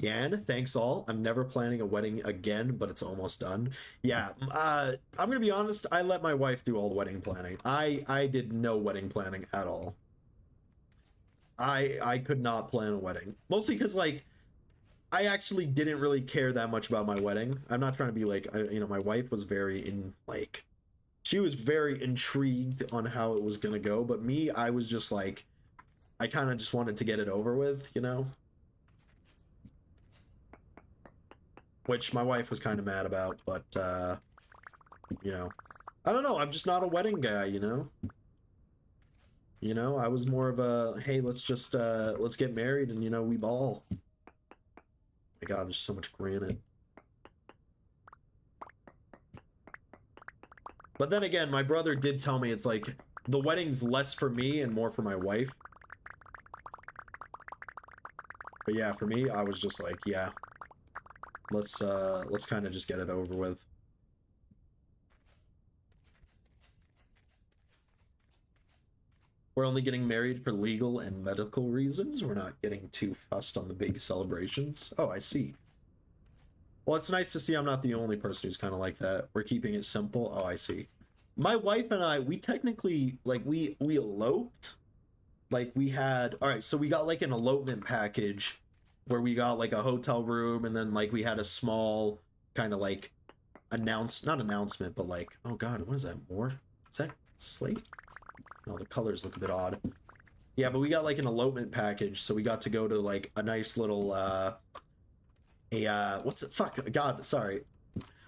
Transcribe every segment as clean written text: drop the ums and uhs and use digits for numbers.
Yan, thanks all. I'm never planning a wedding again, but it's almost done. Yeah, I'm gonna be honest. I let my wife do all the wedding planning. I did no wedding planning at all. I could not plan a wedding, mostly because like I actually didn't really care that much about my wedding. I'm not trying to be like, you know, my wife was very she was very intrigued on how it was gonna go, but me, I was just like, I kind of just wanted to get it over with, you know? Which my wife was kind of mad about, but, you know, I don't know, I'm just not a wedding guy, you know? You know, I was more of a, hey, let's get married and, you know, we ball. My God, there's so much granite. But then again, my brother did tell me it's like the wedding's less for me and more for my wife. But yeah, for me, I was just like, yeah, let's kind of just get it over with. We're only getting married for legal and medical reasons. We're not getting too fussed on the big celebrations. Oh, I see. Well, it's nice to see I'm not the only person who's kind of like that. We're keeping it simple. Oh, I see. My wife and I, we technically, like, we eloped. Like, we had, all right, so we got, like, an elopement package where we got, like, a hotel room, and then, like, we had a small kind of, like, not announcement, but, like, oh, God, what is that, more? Is that slate? No, the colors look a bit odd. Yeah, but we got, like, an elopement package, so we got to go to, like, a nice little, what's it? Fuck, God, sorry.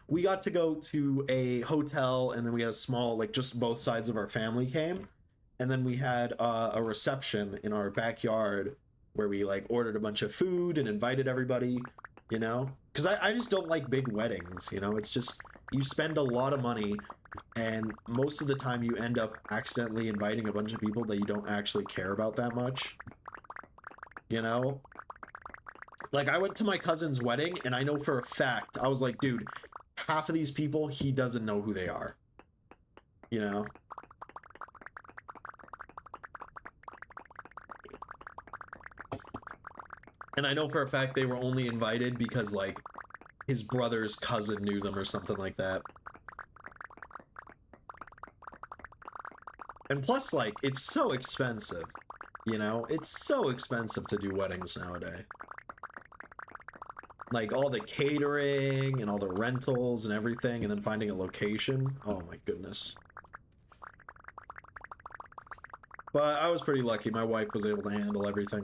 We got to go to a hotel, and then we had a small, like, just both sides of our family came, and then we had a reception in our backyard where we, like, ordered a bunch of food and invited everybody, you know? Because I just don't like big weddings, you know? It's just, you spend a lot of money, and most of the time you end up accidentally inviting a bunch of people that you don't actually care about that much, you know? Like, I went to my cousin's wedding, and I know for a fact, I was like, dude, half of these people, he doesn't know who they are. You know? And I know for a fact they were only invited because, like, his brother's cousin knew them or something like that. And plus, like, it's so expensive. You know? It's so expensive to do weddings nowadays. Like, all the catering and all the rentals and everything, and then finding a location. Oh my goodness. But I was pretty lucky. My wife was able to handle everything.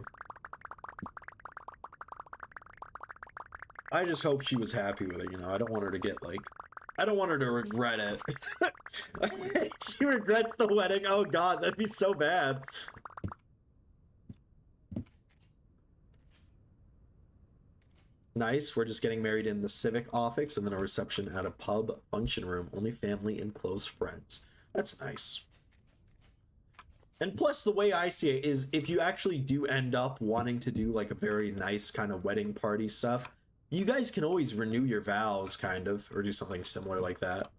I just hope she was happy with it, you know? I don't want her to get, like... I don't want her to regret it. She regrets the wedding? Oh God, that'd be so bad. Nice, we're just getting married in the civic office and then a reception at a pub function room. Only family and close friends. That's nice. And plus, the way I see it is if you actually do end up wanting to do like a very nice kind of wedding party stuff, you guys can always renew your vows, kind of, or do something similar like that.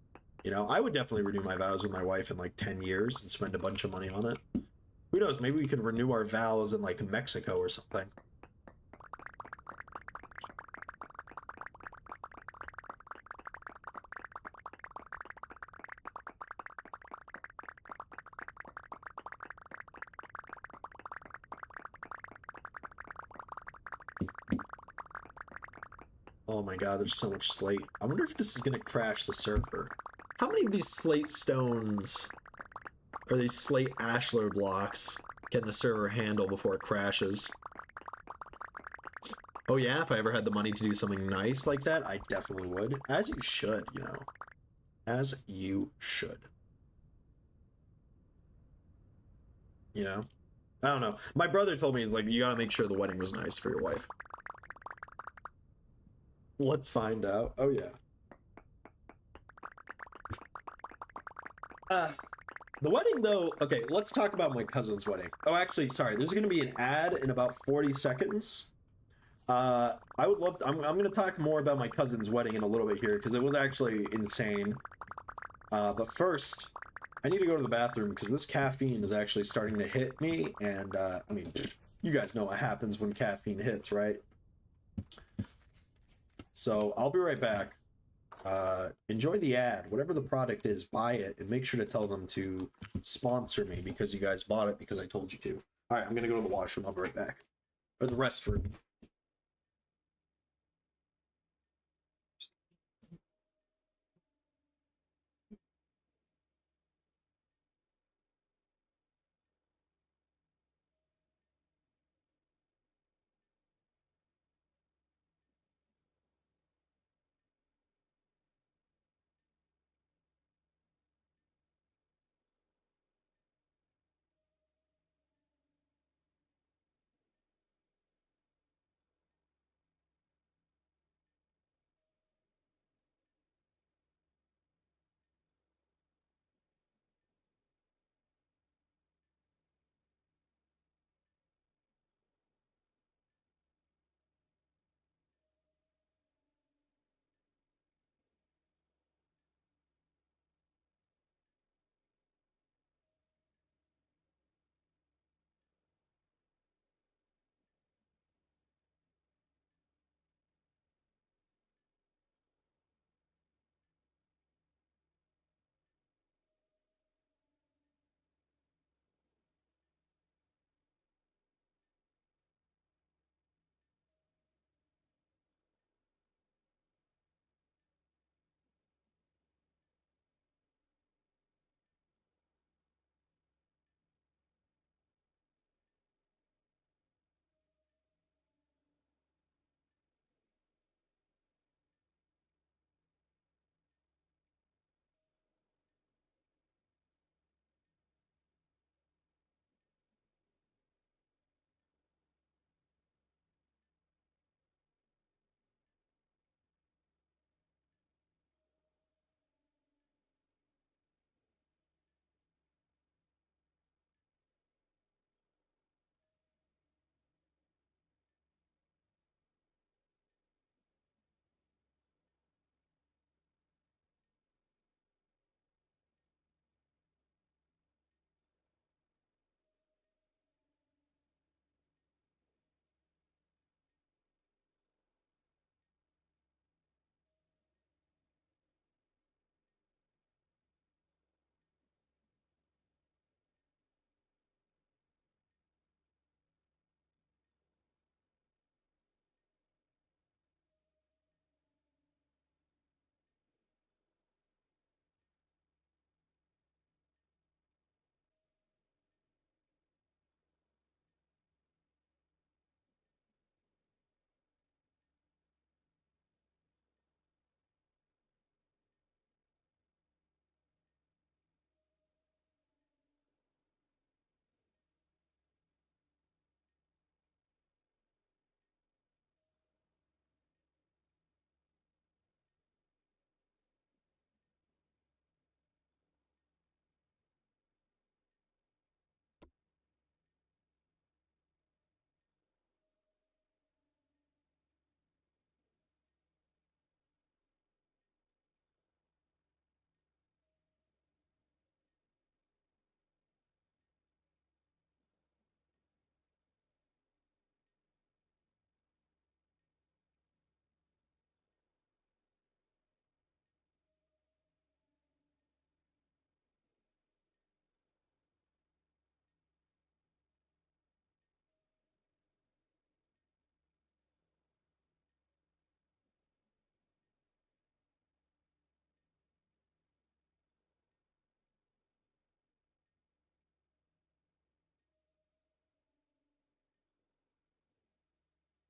You know, I would definitely renew my vows with my wife in like 10 years and spend a bunch of money on it. Who knows, maybe we could renew our vows in like Mexico or something. Oh my God, there's so much slate. I wonder if this is gonna crash the server. How many of these slate stones or these slate ashlar blocks can the server handle before it crashes? Oh yeah, if I ever had the money to do something nice like that, I definitely would. As you should, you know. As you should. You know? I don't know. My brother told me, he's like, you gotta make sure the wedding was nice for your wife. Let's find out. Oh yeah. The wedding though, okay, let's talk about my cousin's wedding. Oh, actually, sorry, there's gonna be an ad in about 40 seconds. I would love to, I'm gonna talk more about my cousin's wedding in a little bit here, because it was actually insane. But first, I need to go to the bathroom, because this caffeine is actually starting to hit me, and, I mean, you guys know what happens when caffeine hits, right? So I'll be right back. Enjoy the ad. Whatever the product is, buy it and make sure to tell them to sponsor me because you guys bought it because I told you to. All right, I'm gonna go to the washroom. I'll be right back. Or the restroom.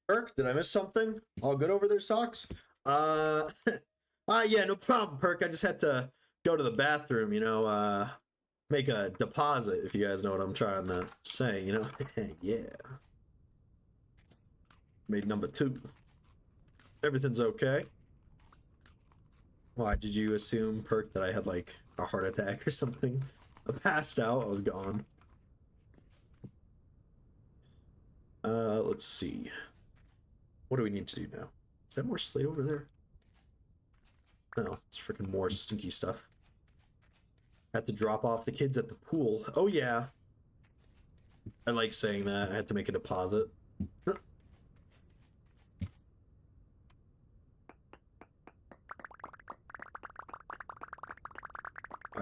Perk, did I miss something? All good over there, Socks? Uh, yeah, no problem, Perk. I just had to go to the bathroom, make a deposit, if you guys know what I'm trying to say. Yeah. Made number two. Everything's okay. Why, did you assume, Perk, that I had, like, a heart attack or something? I passed out, I was gone. Let's see. What do we need to do now? Is that more slate over there? No, it's freaking more stinky stuff. Had to drop off the kids at the pool. Oh yeah, I like saying that. I had to make a deposit.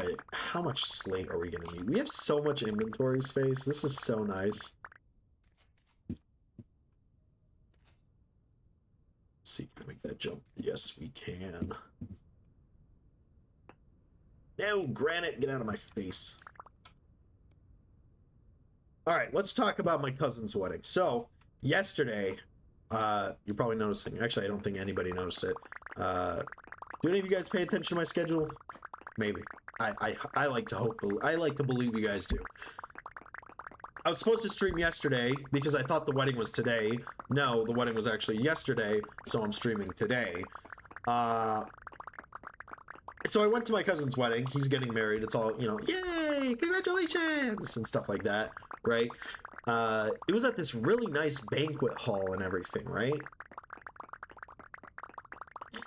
right, how much slate are we gonna need? We have so much inventory space. This is so nice. Let's see, can I make that jump? Yes, we can. No, granite, get out of my face. All right, let's talk about my cousin's wedding. So, yesterday, you're probably noticing. Actually, I don't think anybody noticed it. Do any of you guys pay attention to my schedule? Maybe. I like to hope. I like to believe you guys do. I was supposed to stream yesterday because I thought the wedding was today. No, the wedding was actually yesterday, so I'm streaming today. So I went to my cousin's wedding. He's getting married. It's all, you know, yay, congratulations, and stuff like that, right? It was at this really nice banquet hall and everything, right?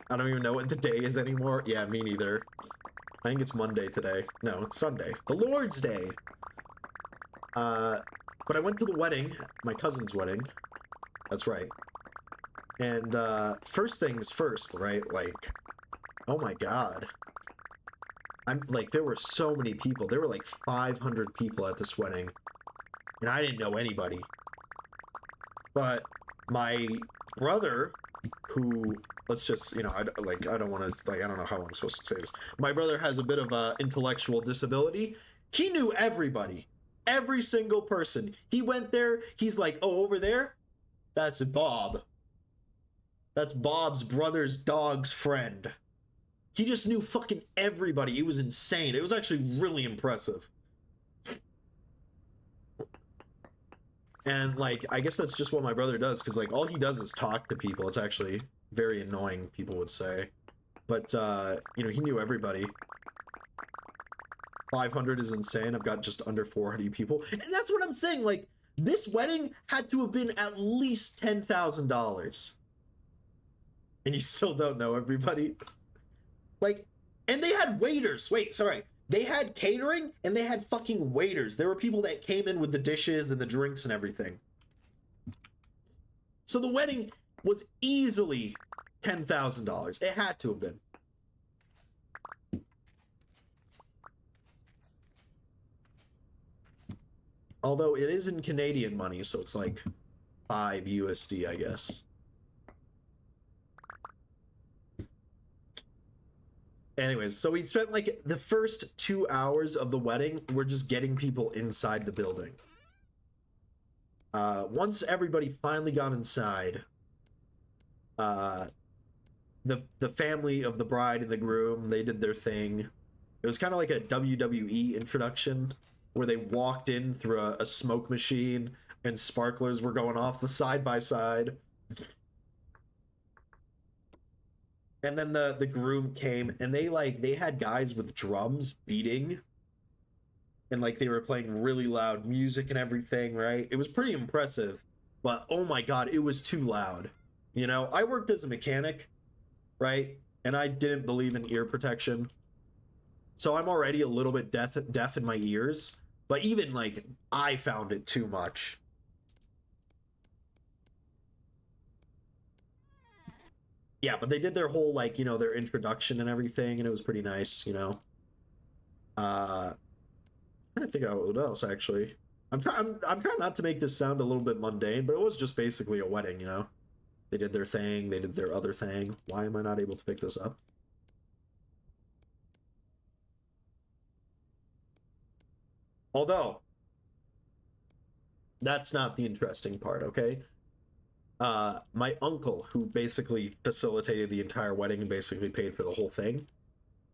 I don't even know what the day is anymore. Yeah, me neither. I think it's Monday today. No, it's Sunday. The Lord's Day. But I went to the wedding, my cousin's wedding. That's right. And first things first, right? Like, oh my God. I'm like, there were so many people. There were like 500 people at this wedding, and I didn't know anybody. But my brother, who, let's just, you know, I don't want to, like, I don't know how I'm supposed to say this. My brother has a bit of a intellectual disability. He knew everybody, every single person. He went there. He's like, oh, over there, that's Bob. That's Bob's brother's dog's friend. He just knew fucking everybody. It was insane. It was actually really impressive. And, like, I guess that's just what my brother does, because, like, all he does is talk to people. It's actually very annoying, people would say. But, you know, he knew everybody. 500 is insane. I've got just under 400 people. And that's what I'm saying. Like, this wedding had to have been at least $10,000. And you still don't know everybody. Like, and they had waiters. Wait, sorry. They had catering and they had fucking waiters. There were people that came in with the dishes and the drinks and everything. So the wedding was easily $10,000. It had to have been. Although it is in Canadian money, so it's like 5 USD, I guess. Anyways, so we spent like the first 2 hours of the wedding, we're just getting people inside the building. Once everybody finally got inside, the family of the bride and the groom, they did their thing. It was kind of like a WWE introduction where they walked in through a smoke machine and sparklers were going off the side by side. And then the groom came and they had guys with drums beating and like they were playing really loud music and everything, right? It was pretty impressive, but oh my God, it was too loud. You know, I worked as a mechanic, right? And I didn't believe in ear protection. So I'm already a little bit deaf in my ears, but even like I found it too much. Yeah, but they did their whole, like, you know, their introduction and everything, and it was pretty nice, you know. I'm trying to think out what else, actually. I'm trying not to make this sound a little bit mundane, but it was just basically a wedding, you know. They did their thing, they did their other thing. Why am I not able to pick this up? Although, that's not the interesting part, okay? My uncle, who basically facilitated the entire wedding and basically paid for the whole thing,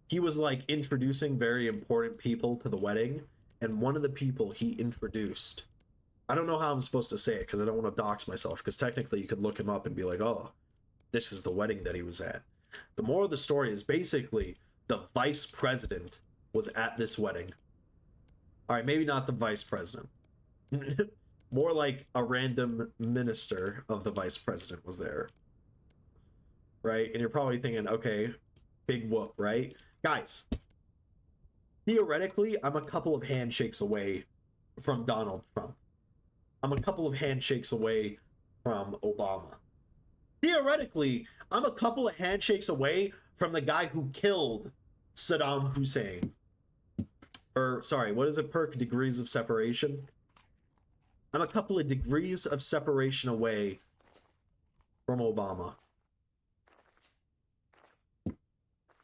he was like introducing very important people to the wedding, and one of the people he introduced, I don't know how I'm supposed to say it because I don't want to dox myself, because technically you could look him up and be like, oh, this is the wedding that he was at. The moral of the story is basically the vice president was at this wedding. All right, maybe not the vice president. More like a random minister of the vice president was there. Right? And you're probably thinking, okay, big whoop, right? Guys, theoretically, I'm a couple of handshakes away from Donald Trump. I'm a couple of handshakes away from Obama. Theoretically, I'm a couple of handshakes away from the guy who killed Saddam Hussein. Or sorry, what is a perk? Degrees of separation. I'm a couple of degrees of separation away from Obama.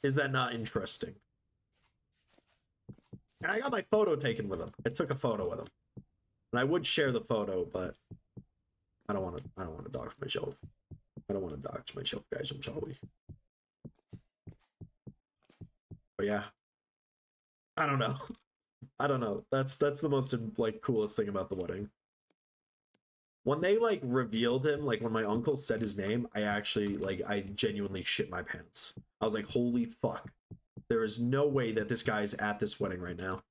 Is that not interesting? And I got my photo taken with him. I took a photo with him. And I would share the photo, but I don't want to dox myself. I don't want to dox myself, guys. I'm sorry. But yeah. I don't know. I don't know. That's the most like coolest thing about the wedding. When they like revealed him, like when my uncle said his name, I genuinely shit my pants. I was like, holy fuck. There is no way that this guy's at this wedding right now.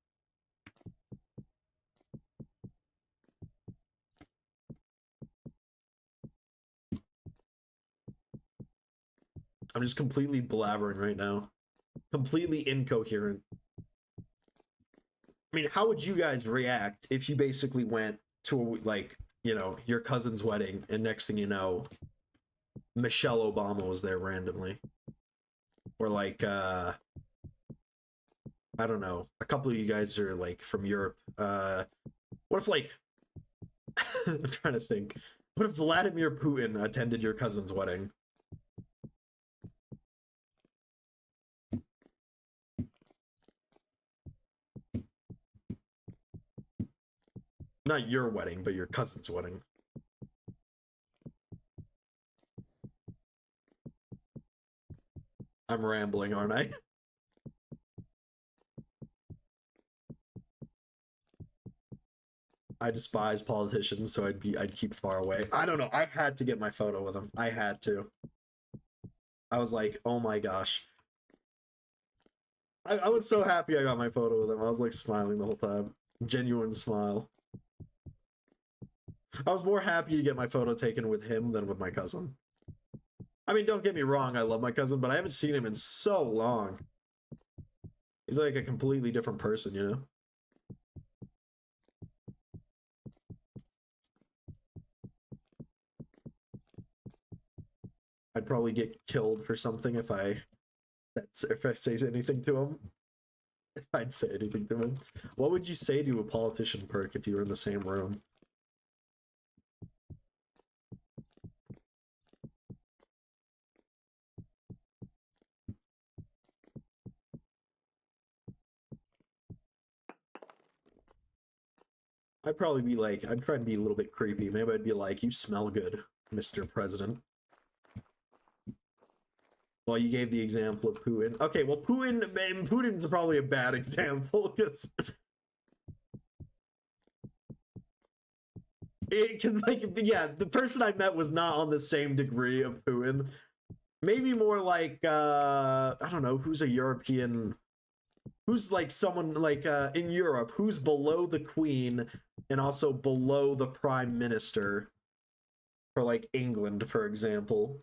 I'm just completely blabbering right now. Completely incoherent. I mean, how would you guys react if you basically went to, like, you know, your cousin's wedding, and next thing you know, Michelle Obama was there randomly? Or like, I don't know, a couple of you guys are like from Europe. What if like, I'm trying to think. What if Vladimir Putin attended your cousin's wedding? Not your wedding, but your cousin's wedding. I'm rambling, aren't I? I despise politicians, so I'd keep far away. I don't know. I had to get my photo with him. I had to. I was like, oh my gosh. I was so happy I got my photo with him. I was like smiling the whole time. Genuine smile. I was more happy to get my photo taken with him than with my cousin. I mean, don't get me wrong, I love my cousin, but I haven't seen him in so long. He's like a completely different person, you know? I'd probably get killed for something if I say anything to him. If I'd say anything to him. What would you say to a politician, Perk, if you were in the same room? I'd probably be like, I'd try and be a little bit creepy. Maybe I'd be like, you smell good, Mr. President. Well, you gave the example of Putin. Okay, well, Putin's probably a bad example, because like, yeah, the person I met was not on the same degree of Putin. Maybe more like, I don't know, who's a European, who's like someone like in Europe, who's below the Queen and also below the Prime Minister, for like England, for example.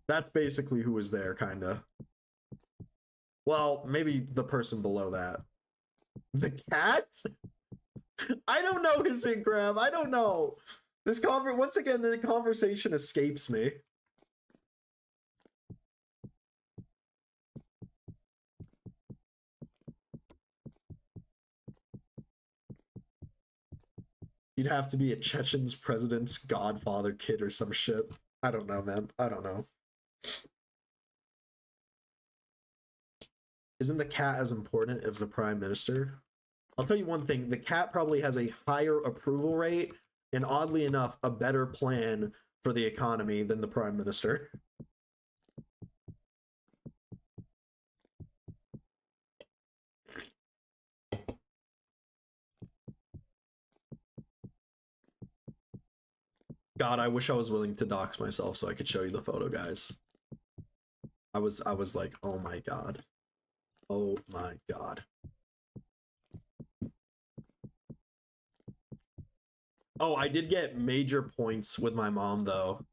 That's basically who was there, kinda. Well, maybe the person below that. The cat? I don't know, his Instagram. I don't know. This once again, the conversation escapes me. You'd have to be a Chechen's president's godfather kid or some shit. I don't know, man. I don't know. Isn't the cat as important as the prime minister? I'll tell you one thing. The cat probably has a higher approval rate and, oddly enough, a better plan for the economy than the prime minister. God, I wish I was willing to dox myself so I could show you the photo, guys. I was like, oh my god. Oh my god. Oh, I did get major points with my mom, though.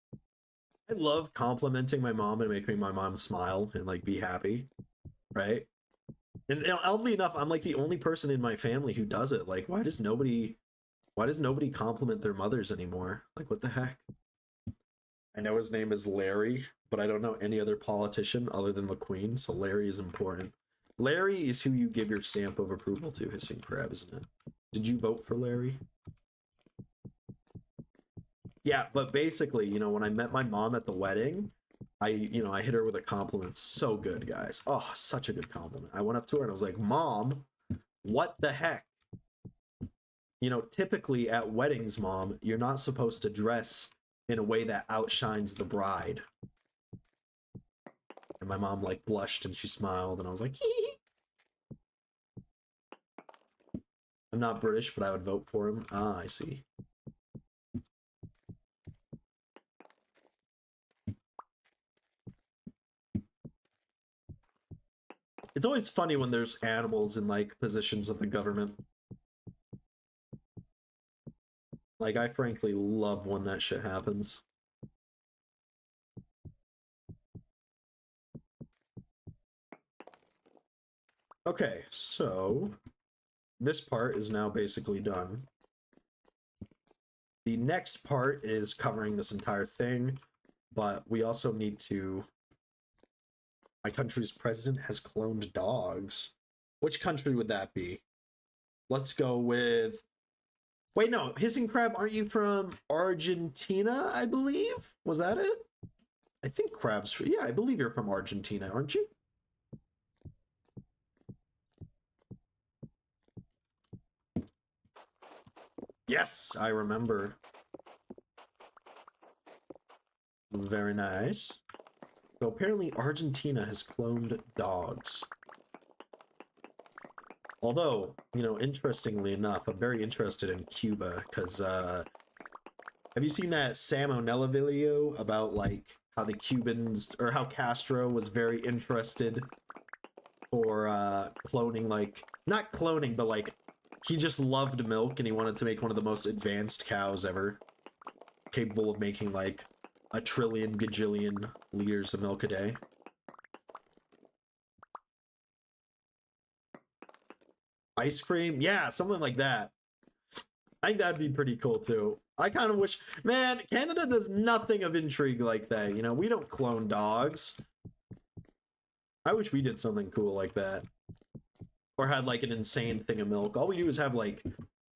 I love complimenting my mom and making my mom smile and like be happy, right? And oddly enough, I'm like the only person in my family who does it. Like, why does nobody compliment their mothers anymore? Like, what the heck? I know his name is Larry, but I don't know any other politician other than the Queen, so Larry is important. Larry is who you give your stamp of approval to, Hissing Crab, isn't it? Did you vote for Larry? Yeah, but basically, you know, when I met my mom at the wedding, I hit her with a compliment. So good, guys. Oh, such a good compliment. I went up to her and I was like, Mom, what the heck? You know, typically at weddings, Mom, you're not supposed to dress in a way that outshines the bride. And my mom like blushed and she smiled and I was like, hee. I'm not British, but I would vote for him. Ah, I see. It's always funny when there's animals in like positions of the government. Like, I frankly love when that shit happens. Okay, so this part is now basically done. The next part is covering this entire thing, but we also need to... My country's president has cloned dogs. Which country would that be? Let's go with... Wait, no, Hissing Crab, aren't you from Argentina, I believe? Was that it? I think Crab's from... Yeah, I believe you're from Argentina, aren't you? Yes, I remember. Very nice. So apparently Argentina has cloned dogs. Although, you know, interestingly enough, I'm very interested in Cuba, because, have you seen that Salmonella video about, like, how the Cubans, or how Castro was very interested for, cloning, like, not cloning, but, like, he just loved milk and he wanted to make one of the most advanced cows ever, capable of making, like, a trillion gajillion liters of milk a day. Ice cream? Yeah, something like that. I think that'd be pretty cool too. I kind of wish, man, Canada does nothing of intrigue like that. You know, we don't clone dogs. I wish we did something cool like that. Or had like an insane thing of milk. All we do is have like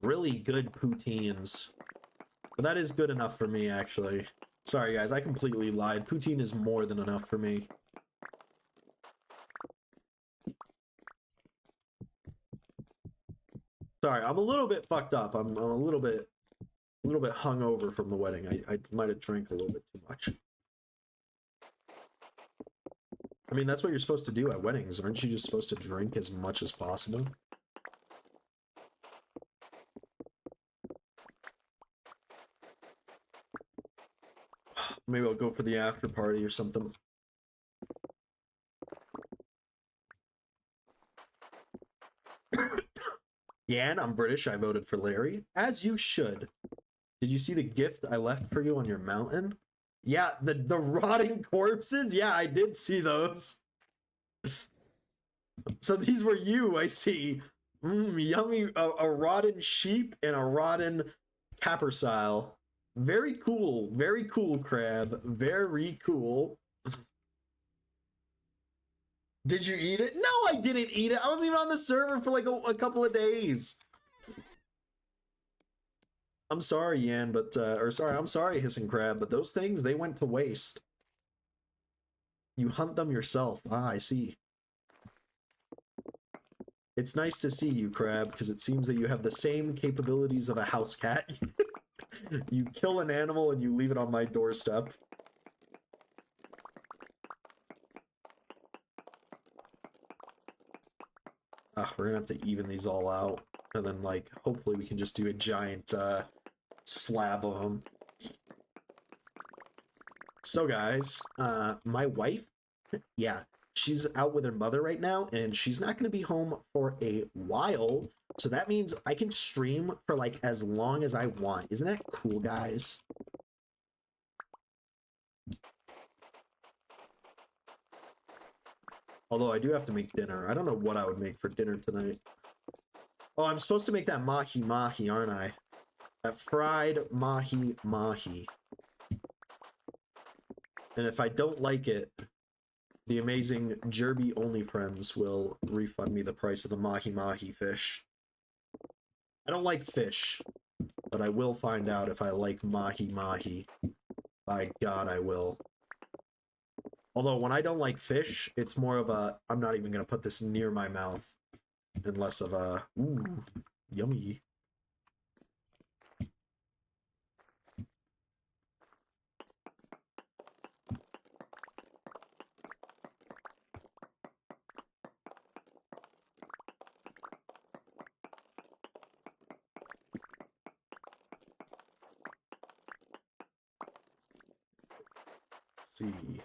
really good poutines. But that is good enough for me, actually. Sorry, guys, I completely lied. Poutine is more than enough for me. Sorry, I'm a little bit fucked up. I'm a little bit hungover from the wedding. I might have drank a little bit too much. I mean, that's what you're supposed to do at weddings. Aren't you just supposed to drink as much as possible? Maybe I'll go for the after party or something. Yan, I'm British. I voted for Larry. As you should. Did you see the gift I left for you on your mountain? Yeah, the rotting corpses? Yeah, I did see those. So these were you, I see. Yummy. A rotten sheep and a rotten capercile. Very cool. Very cool, Crab. Very cool. Did you eat it? No, I didn't eat it. I wasn't even on the server for like a couple of days. I'm sorry, Yan, but, I'm sorry, Hissing Crab, but those things, they went to waste. You hunt them yourself. Ah, I see. It's nice to see you, Crab, because it seems that you have the same capabilities of a house cat. You kill an animal and you leave it on my doorstep. We're gonna have to even these all out. And then, like, hopefully we can just do a giant, slab of them. So, guys, my wife, yeah, she's out with her mother right now, and she's not gonna be home for a while. So that means I can stream for, like, as long as I want. Isn't that cool, guys? Although I do have to make dinner. I don't know what I would make for dinner tonight. Oh, I'm supposed to make that mahi-mahi, aren't I? That fried mahi-mahi. And if I don't like it, the amazing Jerby Only Friends will refund me the price of the Mahi Mahi fish. I don't like fish, but I will find out if I like Mahi Mahi. By God, I will. Although, when I don't like fish, it's more of a, I'm not even going to put this near my mouth. And less of a, ooh, yummy. Let's see.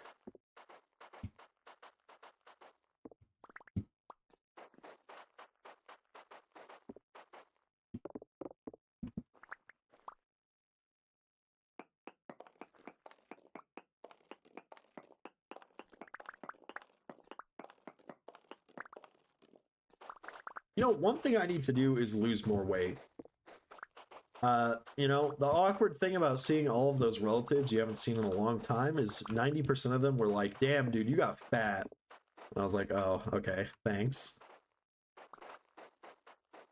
You know, one thing I need to do is lose more weight. You know, the awkward thing about seeing all of those relatives you haven't seen in a long time is 90% of them were like, damn, dude, you got fat. And I was like, oh, okay, thanks.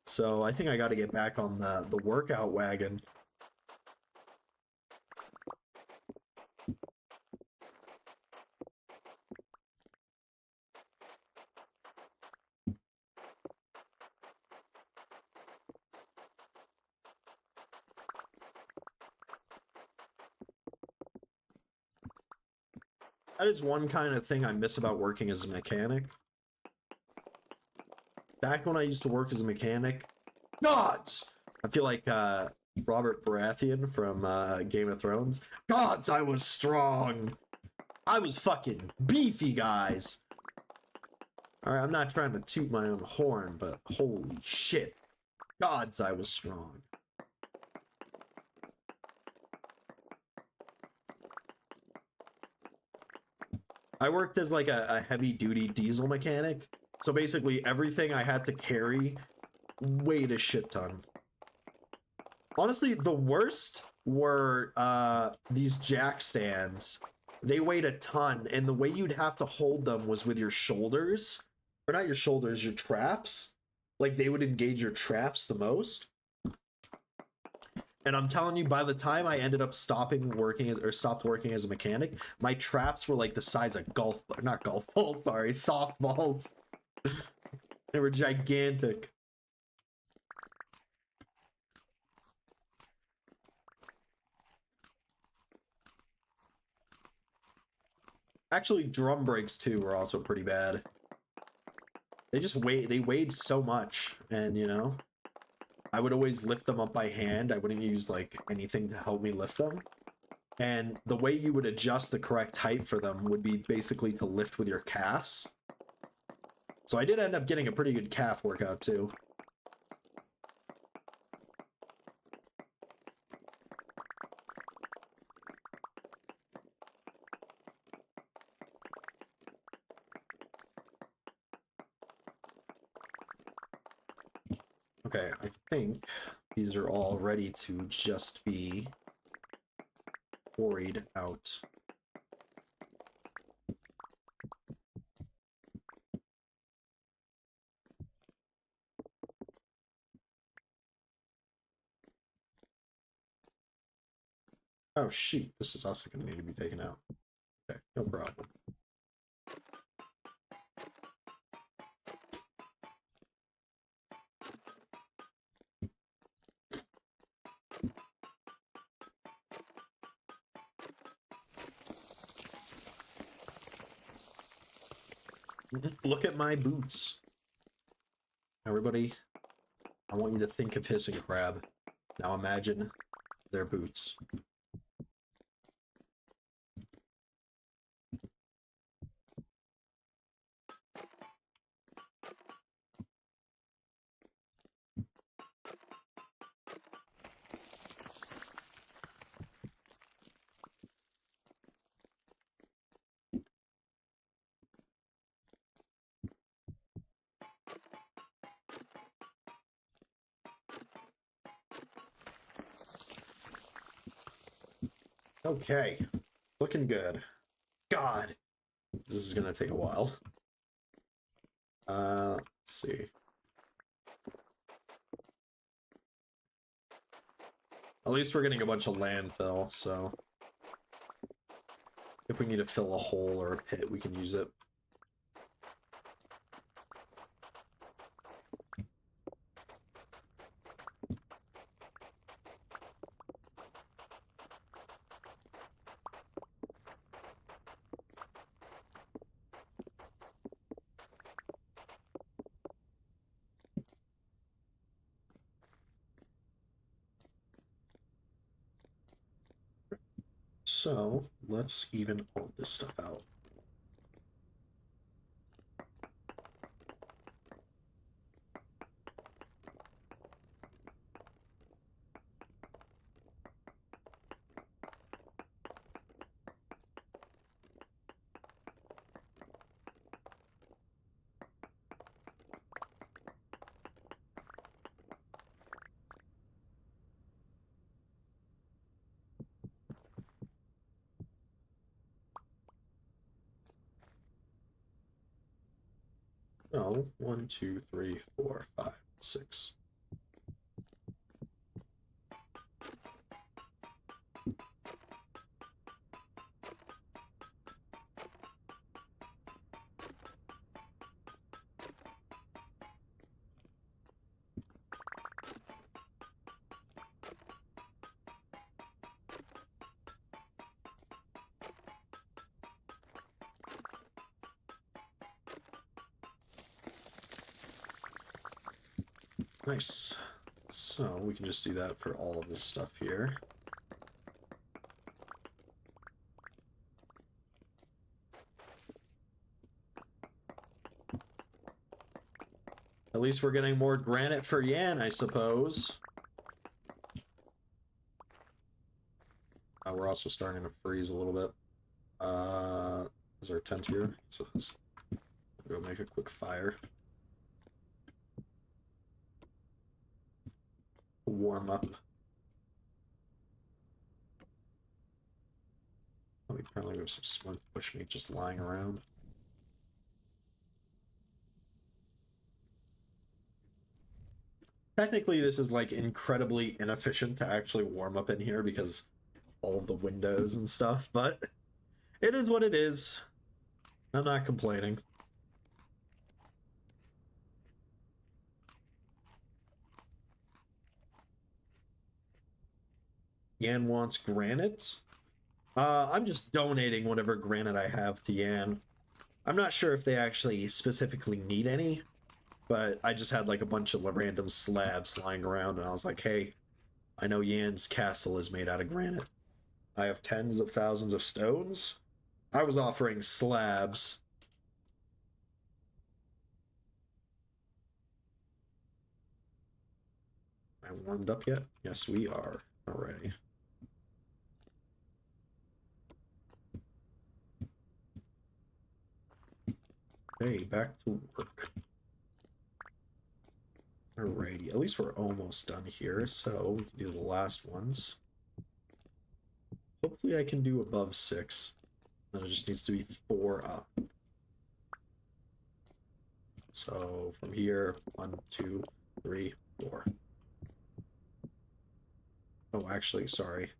So I think I got to get back on the workout wagon. That is one kind of thing I miss about working as a mechanic. Back when I used to work as a mechanic, gods! I feel like Robert Baratheon from Game of Thrones. Gods, I was strong! I was fucking beefy, guys! Alright, I'm not trying to toot my own horn, but holy shit. Gods, I was strong. I worked as like a heavy-duty diesel mechanic. So basically everything I had to carry weighed a shit ton. Honestly, the worst were these jack stands. They weighed a ton, and the way you'd have to hold them was with your shoulders. Or not your shoulders, your traps. Like, they would engage your traps the most. And I'm telling you, by the time I ended up stopped working as a mechanic, my traps were like the size of not golf balls, sorry, softballs. They were gigantic. Actually, drum brakes too were also pretty bad. They weighed so much, and you know, I would always lift them up by hand. I wouldn't use like anything to help me lift them. And the way you would adjust the correct height for them would be basically to lift with your calves. So I did end up getting a pretty good calf workout too. Okay, I think these are all ready to just be quarried out. Oh shoot, this is also going to need to be taken out. Okay, no problem. Look at my boots. Everybody, I want you to think of Hissing Crab. Now imagine their boots. Okay, looking good. God! This is gonna take a while. Let's see. At least we're getting a bunch of landfill, so if we need to fill a hole or a pit, we can use it. So let's even all this stuff out. No, 1, 2, 3, 4, 5, 6. Nice. So we can just do that for all of this stuff here. At least we're getting more granite for Yan, I suppose. We're also starting to freeze a little bit. Is our tent here? So let's go make a quick fire. Warm up. Oh, we apparently have some smoked bushmeat just lying around. Technically, this is like incredibly inefficient to actually warm up in here because all of the windows and stuff, but it is what it is. I'm not complaining. Yan wants granite. I'm just donating whatever granite I have to Yan. I'm not sure if they actually specifically need any, but I just had like a bunch of random slabs lying around, and I was like, hey, I know Yan's castle is made out of granite. I have tens of thousands of stones. I was offering slabs. I warmed up yet? Yes, we are already. Okay, back to work. Alrighty, at least we're almost done here, so we can do the last ones. Hopefully I can do above 6. Then it just needs to be 4 up. So from here, 1, 2, 3, 4. Oh, actually, sorry.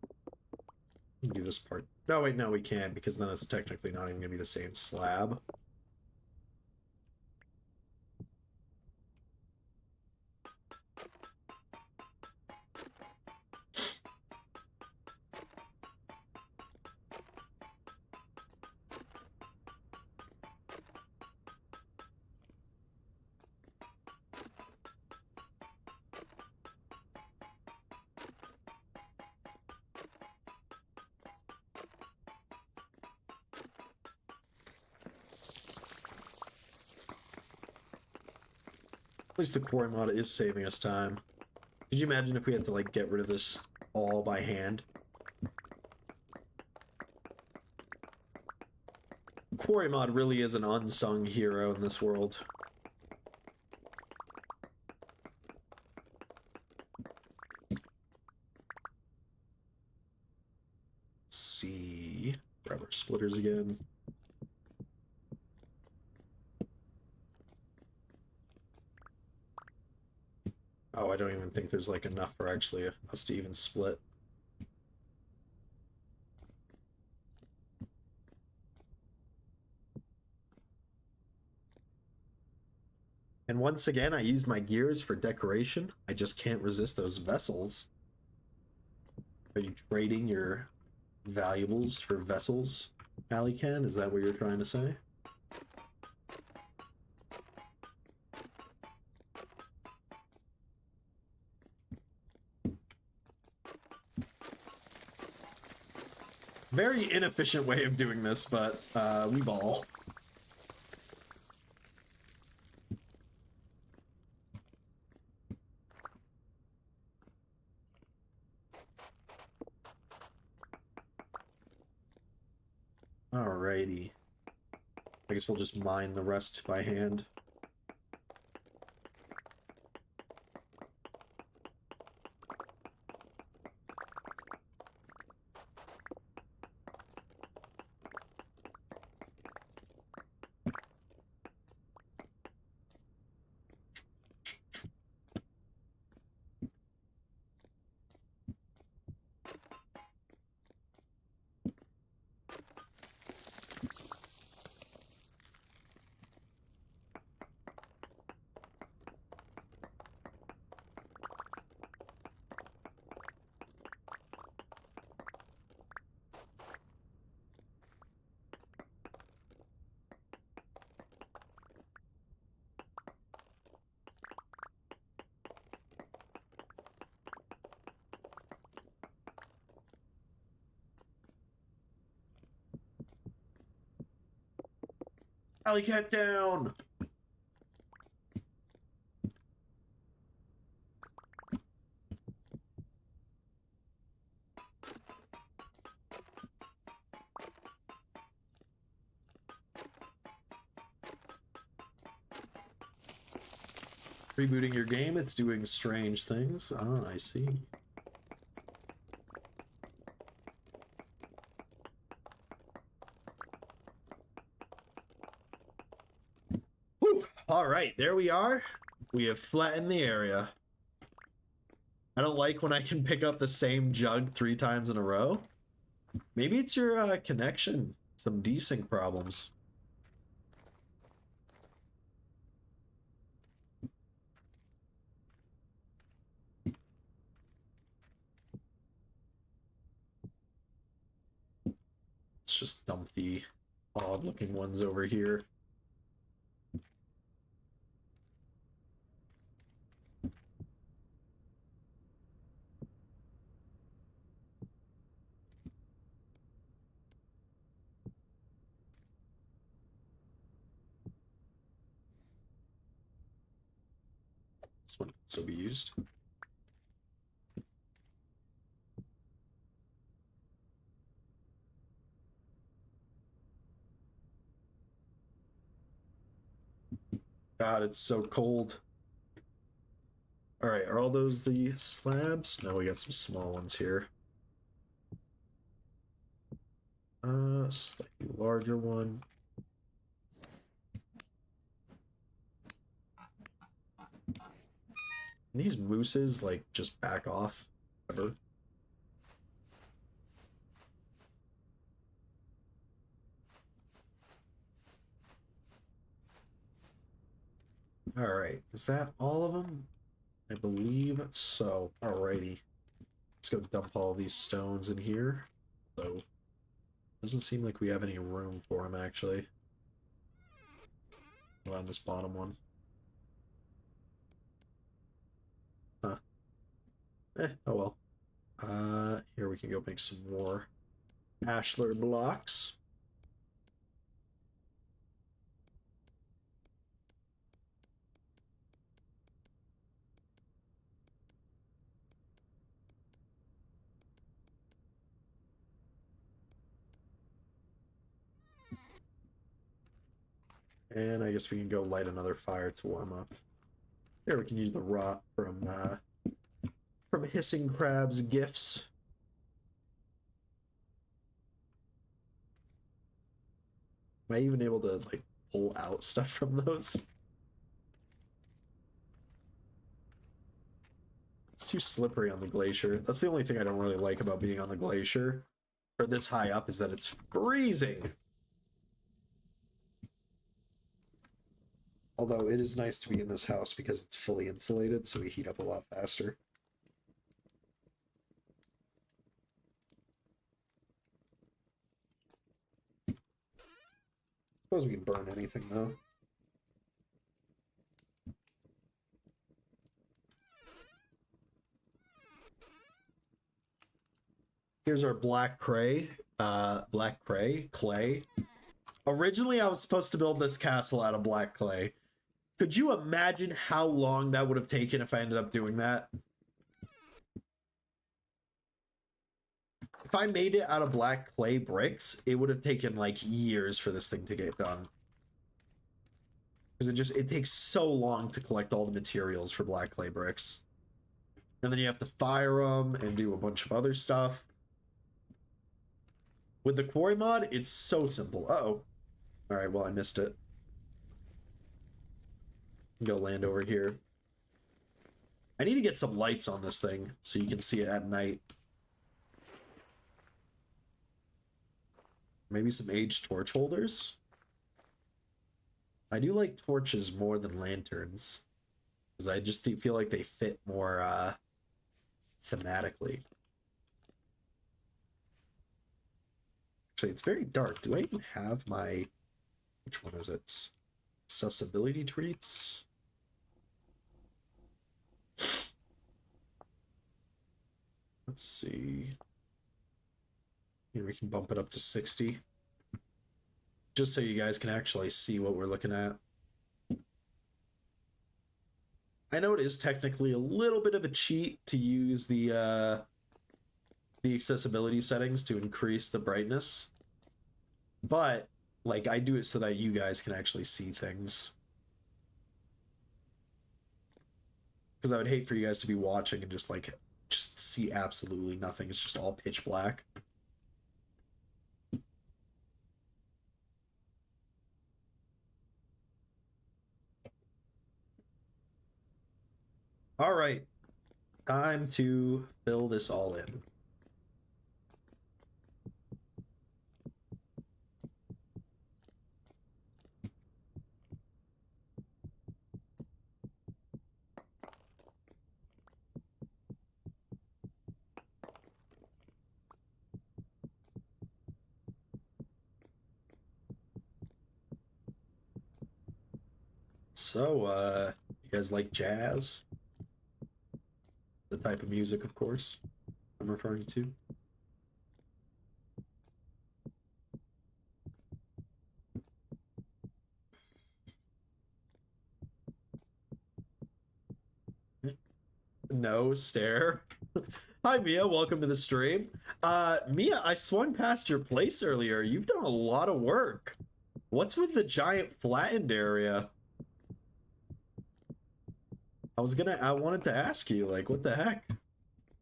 We can do this part. No, wait, no, we can't, because then it's technically not even going to be the same slab. At least the quarry mod is saving us time. Could you imagine if we had to, like, get rid of this all by hand? Quarry mod really is an unsung hero in this world. Let's see. grab our splitters again. Oh, I don't even think there's like enough for actually us to even split. And once again, I used my gears for decoration. I just can't resist those vessels. Are you trading your valuables for vessels, Alican? Is that what you're trying to say? Very inefficient way of doing this, but we ball. Alrighty. I guess we'll just mine the rest by hand. Alley cat down! Rebooting your game, it's doing strange things. Ah, I see. Whew. All right, there we are. We have flattened the area. I don't like when I can pick up the same jug 3 times in a row. Maybe it's your connection. Some desync problems. Let's just dump the odd-looking ones over here. This one can still be used. God, it's so cold. All right, are all those the slabs? No, we got some small ones here. Slightly larger one. And these mooses, like, just back off. Ever. All right, is that all of them? I believe so. Alrighty. Let's go dump all these stones in here. So, doesn't seem like we have any room for them, actually. Well, on this bottom one. Huh. Oh well. Here we can go make some more ashlar blocks. And I guess we can go light another fire to warm up. Here we can use the rot from Hissing Crab's gifts. Am I even able to like pull out stuff from those? It's too slippery on the glacier. That's the only thing I don't really like about being on the glacier, or this high up, is that it's freezing. Although it is nice to be in this house because it's fully insulated, so we heat up a lot faster. Suppose we can burn anything though. Here's our black clay. Clay. Originally, I was supposed to build this castle out of black clay. Could you imagine how long that would have taken if I ended up doing that? If I made it out of black clay bricks, it would have taken like years for this thing to get done. Because it takes so long to collect all the materials for black clay bricks. And then you have to fire them and do a bunch of other stuff. With the quarry mod, it's so simple. Uh-oh. Alright, well, I missed it. Go land over here. I need to get some lights on this thing so you can see it at night. Maybe some aged torch holders? I do like torches more than lanterns, because I just feel like they fit more thematically. Actually, it's very dark. Do I even have my... Which one is it? Accessibility treats? Let's see. Here, we can bump it up to 60. Just so you guys can actually see what we're looking at. I know it is technically a little bit of a cheat to use the accessibility settings to increase the brightness, but like I do it so that you guys can actually see things, because I would hate for you guys to be watching and just see absolutely nothing. It's just all pitch black. All right, time to fill this all in. So, you guys like jazz? The type of music, of course, I'm referring to. No, stare. Hi, Mia. Welcome to the stream. Mia, I swung past your place earlier. You've done a lot of work. What's with the giant flattened area? I wanted to ask you, like, what the heck?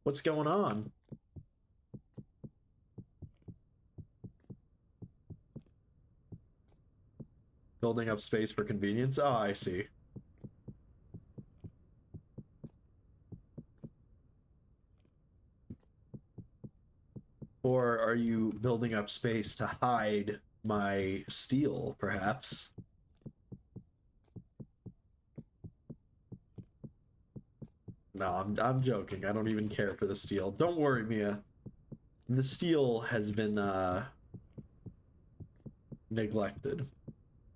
What's going on? Building up space for convenience? Oh, I see. Or are you building up space to hide my steel, perhaps? No, I'm joking. I don't even care for the steel. Don't worry, Mia. The steel has been neglected.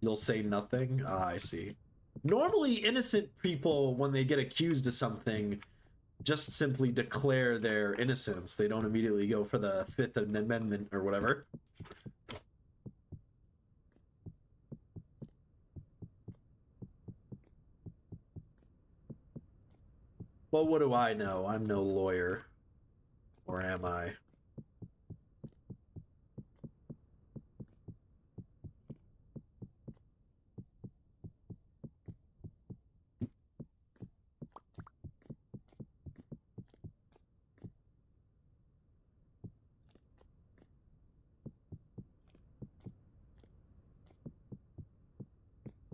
You'll say nothing? Ah, I see. Normally, innocent people, when they get accused of something, just simply declare their innocence. They don't immediately go for the Fifth Amendment or whatever. Well, what do I know? I'm no lawyer. Or am I?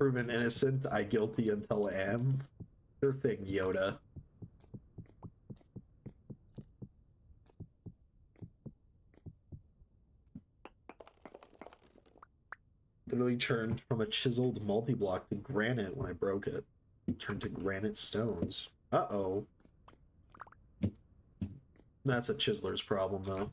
Proven innocent, I guilty until I am. Sure thing, Yoda. Literally turned from a chiseled multi-block to granite when I broke it. Turned to granite stones. Uh-oh. That's a chiseler's problem, though.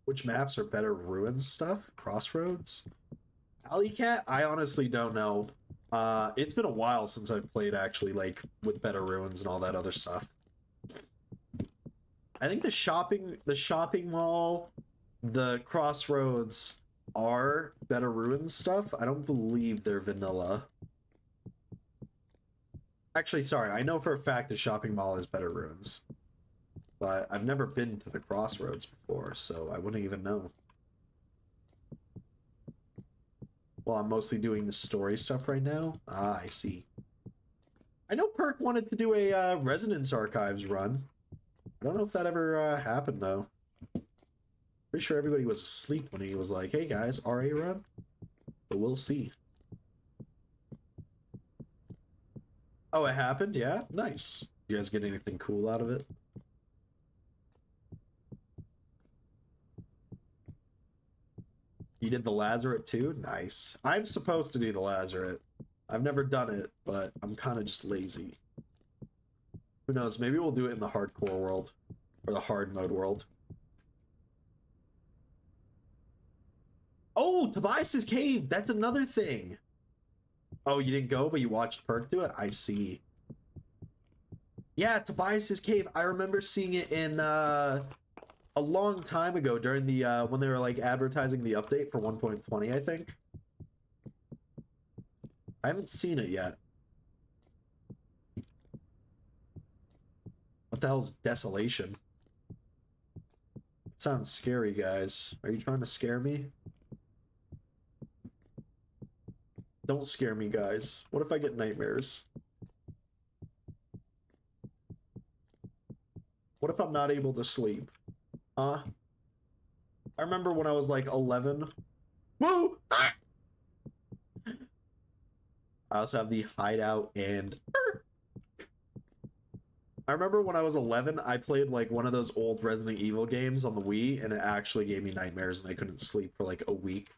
Which maps are better ruins stuff? Crossroads? Alley Cat? I honestly don't know. It's been a while since I've played actually, like, with better ruins and all that other stuff. I think the shopping mall, the Crossroads are better ruins stuff. I don't believe they're vanilla. Actually, sorry, I know for a fact the shopping mall is better ruins. But I've never been to the Crossroads before, so I wouldn't even know. Well, I'm mostly doing the story stuff right now. Ah, I see. I know Perk wanted to do a Resonance Archives run. I don't know if that ever happened, though. Pretty sure everybody was asleep when he was like, hey guys, RA run? But we'll see. Oh, it happened? Yeah? Nice. You guys get anything cool out of it? You did the Lazarette too? Nice. I'm supposed to do the Lazarette. I've never done it, but I'm kind of just lazy. Who knows? Maybe we'll do it in the hardcore world. Or the hard mode world. Oh, Tobias's Cave! That's another thing! Oh, you didn't go, but you watched Perk do it? I see. Yeah, Tobias's Cave. I remember seeing it in, a long time ago during the, when they were, like, advertising the update for 1.20, I think. I haven't seen it yet. What the hell's Desolation? It sounds scary, guys. Are you trying to scare me? Don't scare me, guys. What if I get nightmares? What if I'm not able to sleep? Huh? I remember when I was like 11. Woo! Ah! I also have the Hideout and... I remember when I was 11, I played like one of those old Resident Evil games on the Wii, and it actually gave me nightmares and I couldn't sleep for like a week.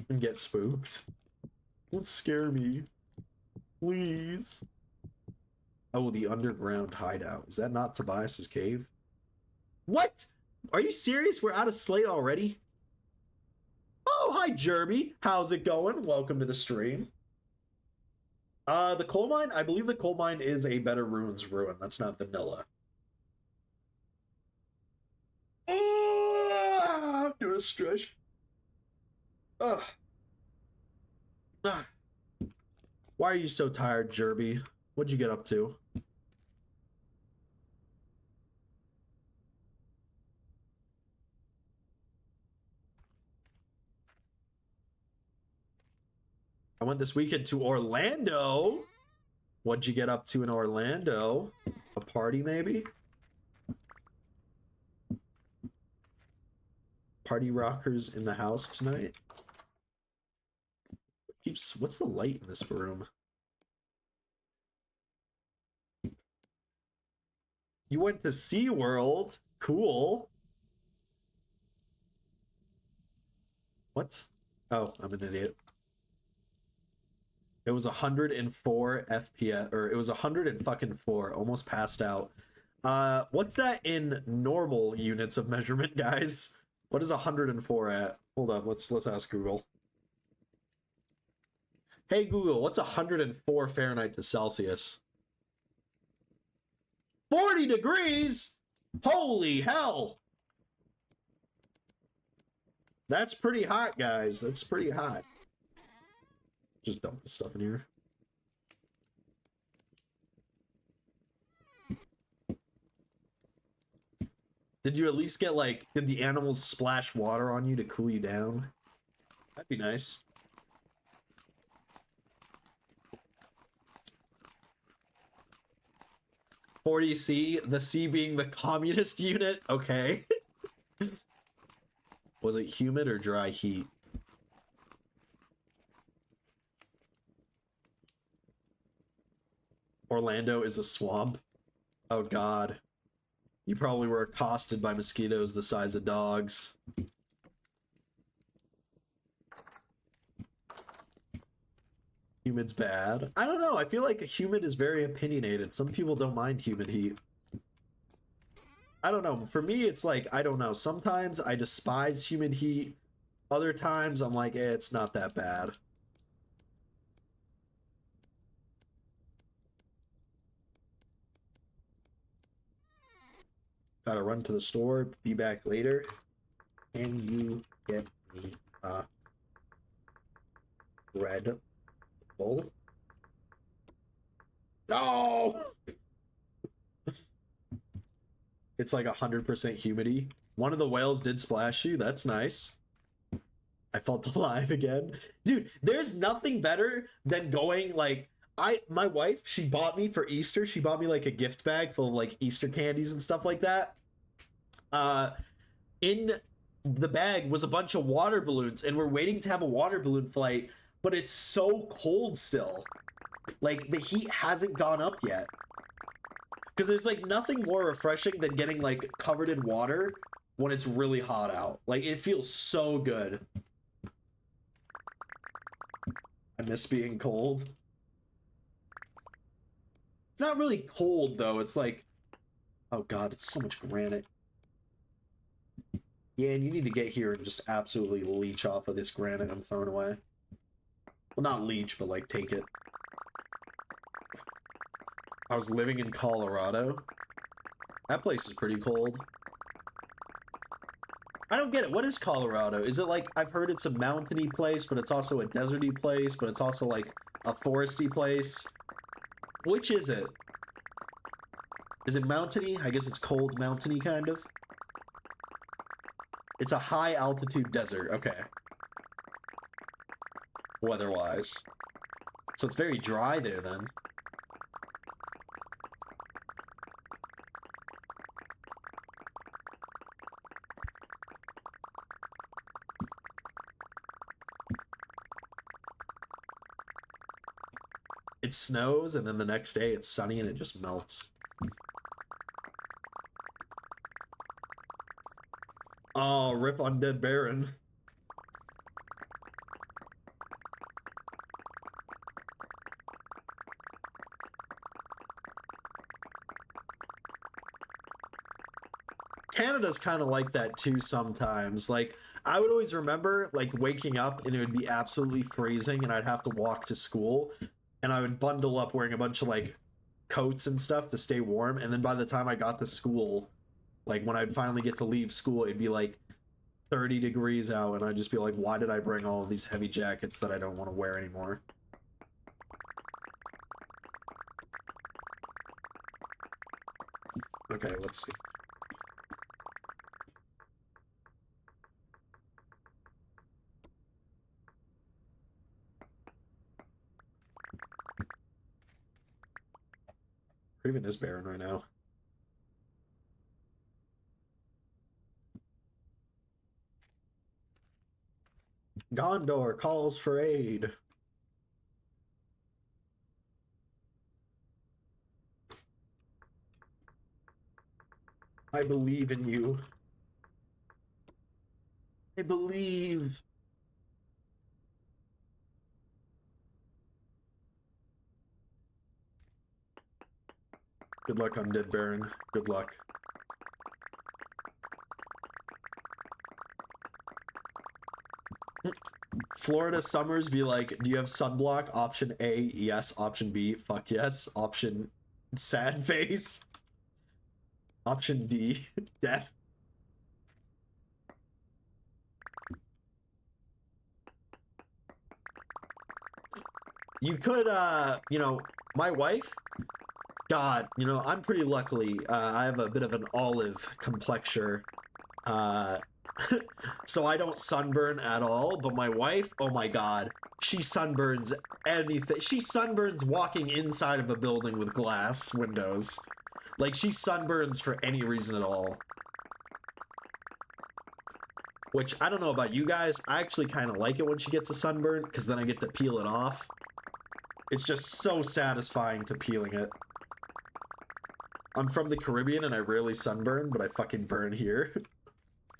And get spooked. Don't scare me. Please. Oh, the underground hideout. Is that not Tobias's cave? What? Are you serious? We're out of Slate already? Oh, hi, Jerby. How's it going? Welcome to the stream. The coal mine? I believe the coal mine is a better ruins ruin. That's not vanilla. I'm doing a stretch. Ugh. Ugh. Why are you so tired, Jerby? What'd you get up to? I went this weekend to Orlando. What'd you get up to in Orlando? A party, maybe? Party rockers in the house tonight? What's the light in this room? You went to SeaWorld? Cool. What? Oh, I'm an idiot. It was 104 FPS, or it was 104, almost passed out. What's that in normal units of measurement, guys? What is 104 at? Hold up, let's ask Google. Hey Google, what's 104 Fahrenheit to Celsius? 40 degrees? Holy hell! That's pretty hot, guys. That's pretty hot. Just dump this stuff in here. Did you at least get, like, did the animals splash water on you to cool you down? That'd be nice. 40C, the C being the communist unit. Okay. Was it humid or dry heat? Orlando is a swamp. Oh god. You probably were accosted by mosquitoes the size of dogs. Humid's bad. I don't know. I feel like humid is very opinionated. Some people don't mind humid heat. I don't know. For me, it's like, I don't know. Sometimes I despise humid heat. Other times I'm like, it's not that bad. Gotta run to the store. Be back later. Can you get me a Red Bull? No! It's like 100% humidity. One of the whales did splash you. That's nice. I felt alive again. Dude, there's nothing better than going like my wife, she bought me for Easter. She bought me like a gift bag full of like Easter candies and stuff like that. In the bag was a bunch of water balloons, and we're waiting to have a water balloon flight, but it's so cold still. Like the heat hasn't gone up yet. Because there's like nothing more refreshing than getting like covered in water when it's really hot out. Like it feels so good. I miss being cold. It's not really cold though. It's like, oh god, it's so much granite. Yeah, and you need to get here and just absolutely leech off of this granite I'm throwing away. Well, not leech, but like take it. I was living in Colorado. That place is pretty cold. I don't get it. What is Colorado? Is it like, I've heard it's a mountainy place, but it's also a deserty place, but it's also like a foresty place. Which is it? Is it mountainy? I guess it's cold mountainy kind of. It's a high altitude desert. Okay. Weather-wise. So it's very dry there then. It snows, and then the next day it's sunny and it just melts. Oh, rip Undead Baron. Canada's kind of like that too sometimes. Like, I would always remember, like, waking up and it would be absolutely freezing and I'd have to walk to school. And I would bundle up wearing a bunch of, like, coats and stuff to stay warm. And then by the time I got to school, like, when I'd finally get to leave school, it'd be, like, 30 degrees out. And I'd just be like, why did I bring all of these heavy jackets that I don't want to wear anymore? Okay, let's see. Even is Baron right now. Gondor calls for aid. I believe in you. I believe. Good luck, Undead Baron. Good luck. Florida summers be like, do you have sunblock? Option A, yes. Option B, fuck yes. Option sad face. Option D, death. You could, you know, my wife, God, you know, I'm pretty lucky. I have a bit of an olive complexion. So I don't sunburn at all, but my wife, oh my God, she sunburns anything. She sunburns walking inside of a building with glass windows. Like, she sunburns for any reason at all. Which, I don't know about you guys, I actually kind of like it when she gets a sunburn, because then I get to peel it off. It's just so satisfying to peeling it. I'm from the Caribbean and I rarely sunburn, but I fucking burn here.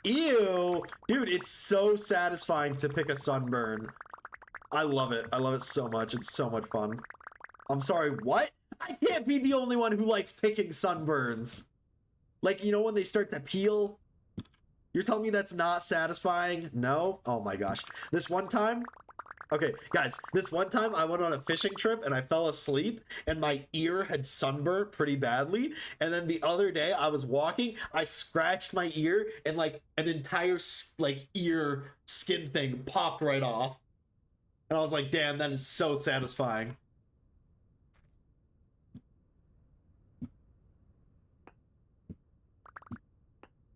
Ew! Dude, it's so satisfying to pick a sunburn. I love it. I love it so much. It's so much fun. I'm sorry, what? I can't be the only one who likes picking sunburns. Like, you know when they start to peel? You're telling me that's not satisfying? No? Oh my gosh. This one time... Okay, guys, this one time I went on a fishing trip and I fell asleep and my ear had sunburned pretty badly. And then the other day I was walking, I scratched my ear and like an entire like ear skin thing popped right off. And I was like, damn, that is so satisfying.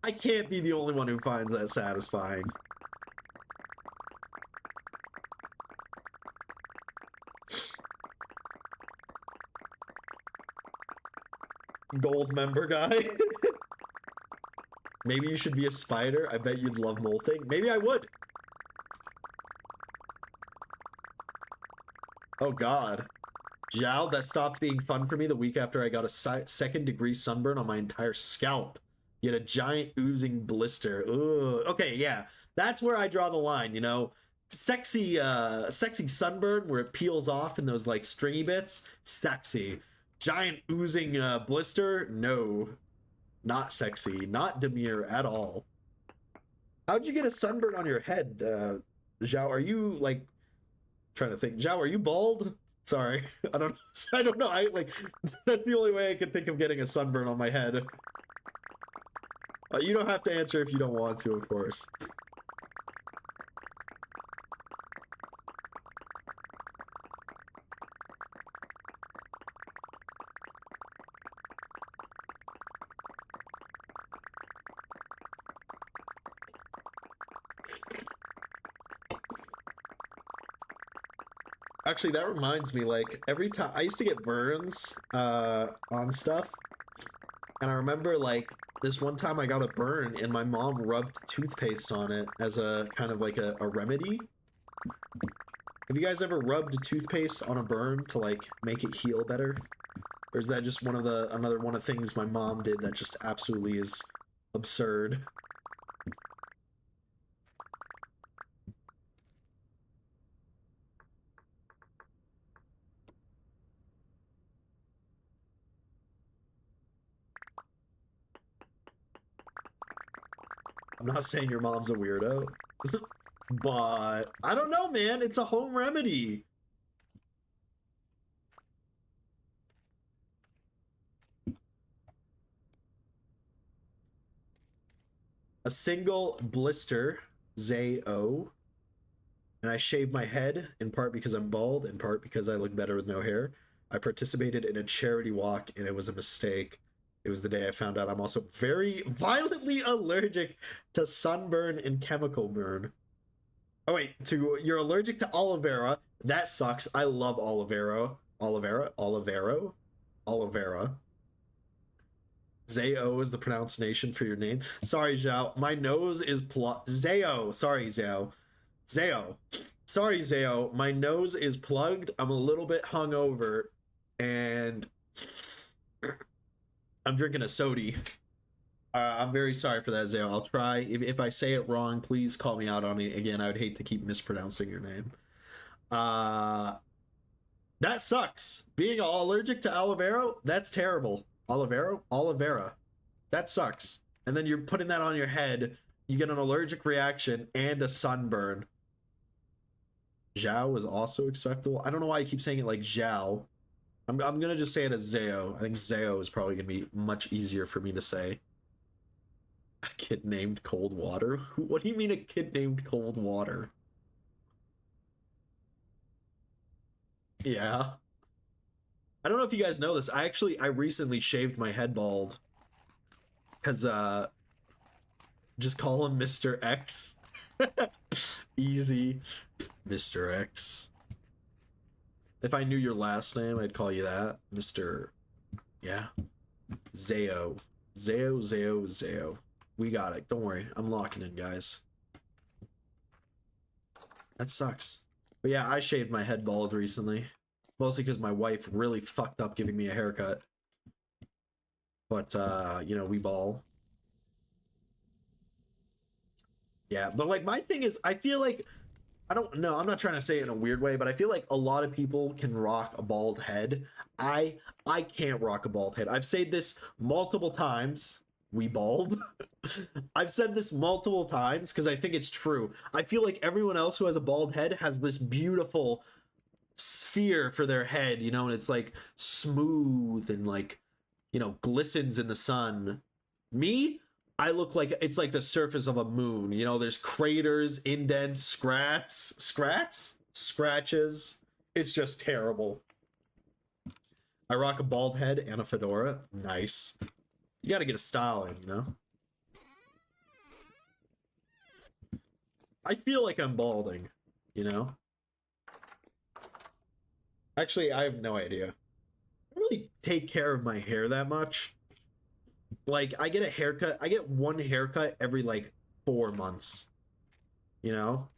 I can't be the only one who finds that satisfying. Gold member guy. Maybe you should be a spider. I bet you'd love molting. Maybe I would. Oh god. Zhao, that stopped being fun for me the week after I got a second-degree sunburn on my entire scalp. You had a giant oozing blister. Ugh. Okay, yeah. That's where I draw the line, you know? Sexy sunburn where it peels off in those, like, stringy bits. Sexy. Giant oozing blister? No. Not sexy. Not demure at all. How'd you get a sunburn on your head, Zhao? Are you, like... Trying to think. Zhao, are you bald? Sorry. I don't know. That's the only way I can think of getting a sunburn on my head. You don't have to answer if you don't want to, of course. Actually, that reminds me, like, every time I used to get burns on stuff, and I remember, like, this one time I got a burn and my mom rubbed toothpaste on it as a kind of like a remedy. Have you guys ever rubbed toothpaste on a burn to, like, make it heal better? Or is that just another one of the things my mom did that just absolutely is absurd? I'm not saying your mom's a weirdo, but I don't know, man. It's a home remedy. A single blister, Zay-O. And I shaved my head, in part because I'm bald, in part because I look better with no hair. I participated in a charity walk, and it was a mistake. It was the day I found out I'm also very violently allergic to sunburn and chemical burn. Oh wait, you're allergic to aloe vera. That sucks. I love aloe vera. Aloe vera? Aloe vera? Aloe vera. Zao is the pronunciation for your name. Sorry, Zhao. My nose is Zao. Sorry, Zao. Zao. Sorry, Zao. My nose is plugged. I'm a little bit hungover, and I'm drinking a sody. I'm very sorry for that, Zao. I'll try. If I say it wrong, please call me out on it. Again, I would hate to keep mispronouncing your name. That sucks. Being allergic to aloe vera, that's terrible. Aloe vera? Aloe vera. That sucks. And then you're putting that on your head. You get an allergic reaction and a sunburn. Zhao is also acceptable. I don't know why I keep saying it like Zhao. I'm gonna just say it as Zao. I think Zao is probably gonna be much easier for me to say. A kid named Cold Water? What do you mean a kid named Cold Water? Yeah. I don't know if you guys know this. I recently shaved my head bald. Cause just call him Mr. X. Easy. Mr. X. If I knew your last name, I'd call you that. Mr. Yeah. Zayo. Zayo. We got it. Don't worry. I'm locking in, guys. That sucks. But yeah, I shaved my head bald recently. Mostly because my wife really fucked up giving me a haircut. But, you know, we ball. Yeah, but like my thing is, I feel like, I don't know, I'm not trying to say it in a weird way, but I feel like a lot of people can rock a bald head. I can't rock a bald head. I've said this multiple times. We bald. I've said this multiple times because I think it's true. I feel like everyone else who has a bald head has this beautiful sphere for their head, you know, and it's like smooth and like, you know, glistens in the sun. Me, I look like it's like the surface of a moon. You know, there's craters, indents, scratches. It's just terrible. I rock a bald head and a fedora. Nice. You gotta get a style in, you know? I feel like I'm balding, you know? Actually, I have no idea. I don't really take care of my hair that much. Like, I get a haircut. I get one haircut every, like, 4 months. You know?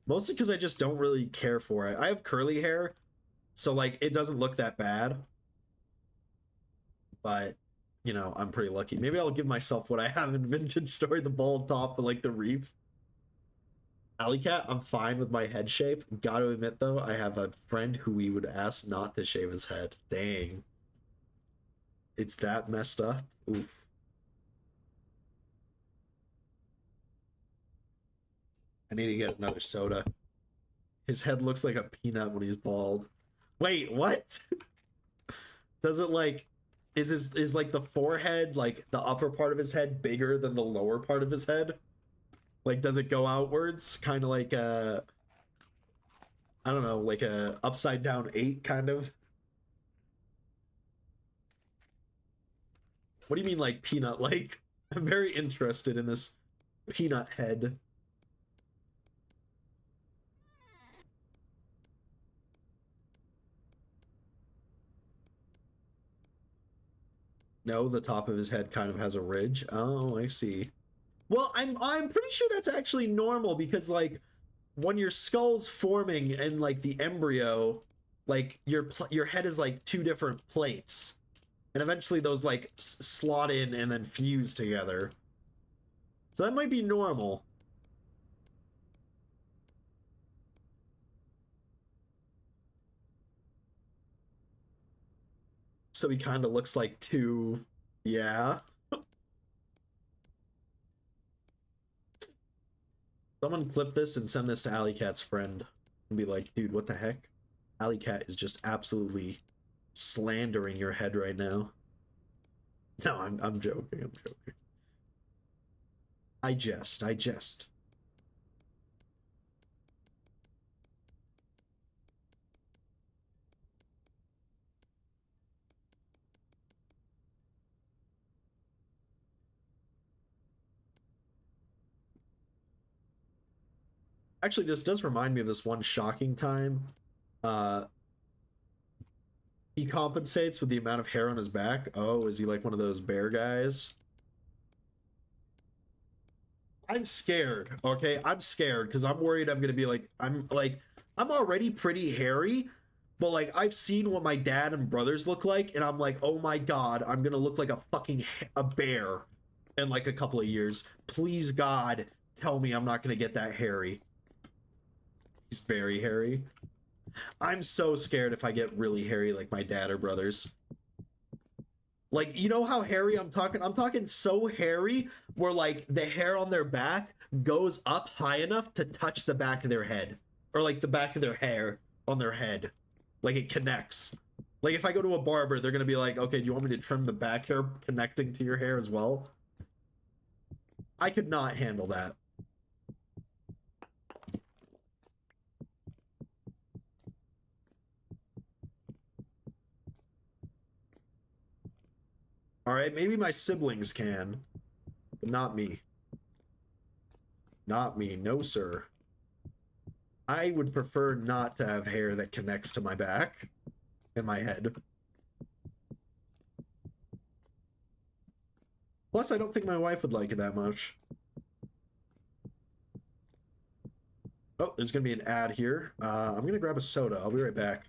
Mostly because I just don't really care for it. I have curly hair, so, like, it doesn't look that bad. But, you know, I'm pretty lucky. Maybe I'll give myself what I have in Vintage Story, the bald top and, like, the reef. Alley Cat, I'm fine with my head shape. Gotta admit, though, I have a friend who we would ask not to shave his head. Dang. It's that messed up? Oof. I need to get another soda. His head looks like a peanut when he's bald. Wait, what? Does it like is like the forehead, like the upper part of his head bigger than the lower part of his head? Like does it go outwards? Kind of like a I don't know, like a upside down 8 kind of. What do you mean like peanut like? I'm very interested in this peanut head. No, the top of his head kind of has a ridge. Oh, I see. Well, I'm pretty sure that's actually normal because like when your skull's forming and like the embryo, like your head is like two different plates, and eventually those like slot in and then fuse together. So that might be normal. So he kind of looks like two. Yeah. Someone clip this and send this to Alley Cat's friend and be like, dude, what the heck? Alley Cat is just absolutely slandering your head right now. No, I'm joking. I'm joking. I jest. Actually, this does remind me of this one shocking time. Uh, he compensates with the amount of hair on his back. Oh, is he like one of those bear guys? I'm scared. Okay, I'm scared because I'm worried I'm gonna be like I'm already pretty hairy, but like I've seen what my dad and brothers look like, and I'm like, oh my god, I'm gonna look like a fucking a bear in like a couple of years. Please God, tell me I'm not gonna get that hairy. He's very hairy. I'm so scared if I get really hairy like my dad or brothers. Like, you know how hairy I'm talking? I'm talking so hairy where like the hair on their back goes up high enough to touch the back of their head. Or like the back of their hair on their head. Like it connects. Like if I go to a barber, they're gonna be like, okay, do you want me to trim the back hair connecting to your hair as well? I could not handle that. Alright, maybe my siblings can, but not me. Not me, no sir. I would prefer not to have hair that connects to my back and my head. Plus, I don't think my wife would like it that much. Oh, there's gonna be an ad here. I'm gonna grab a soda. I'll be right back.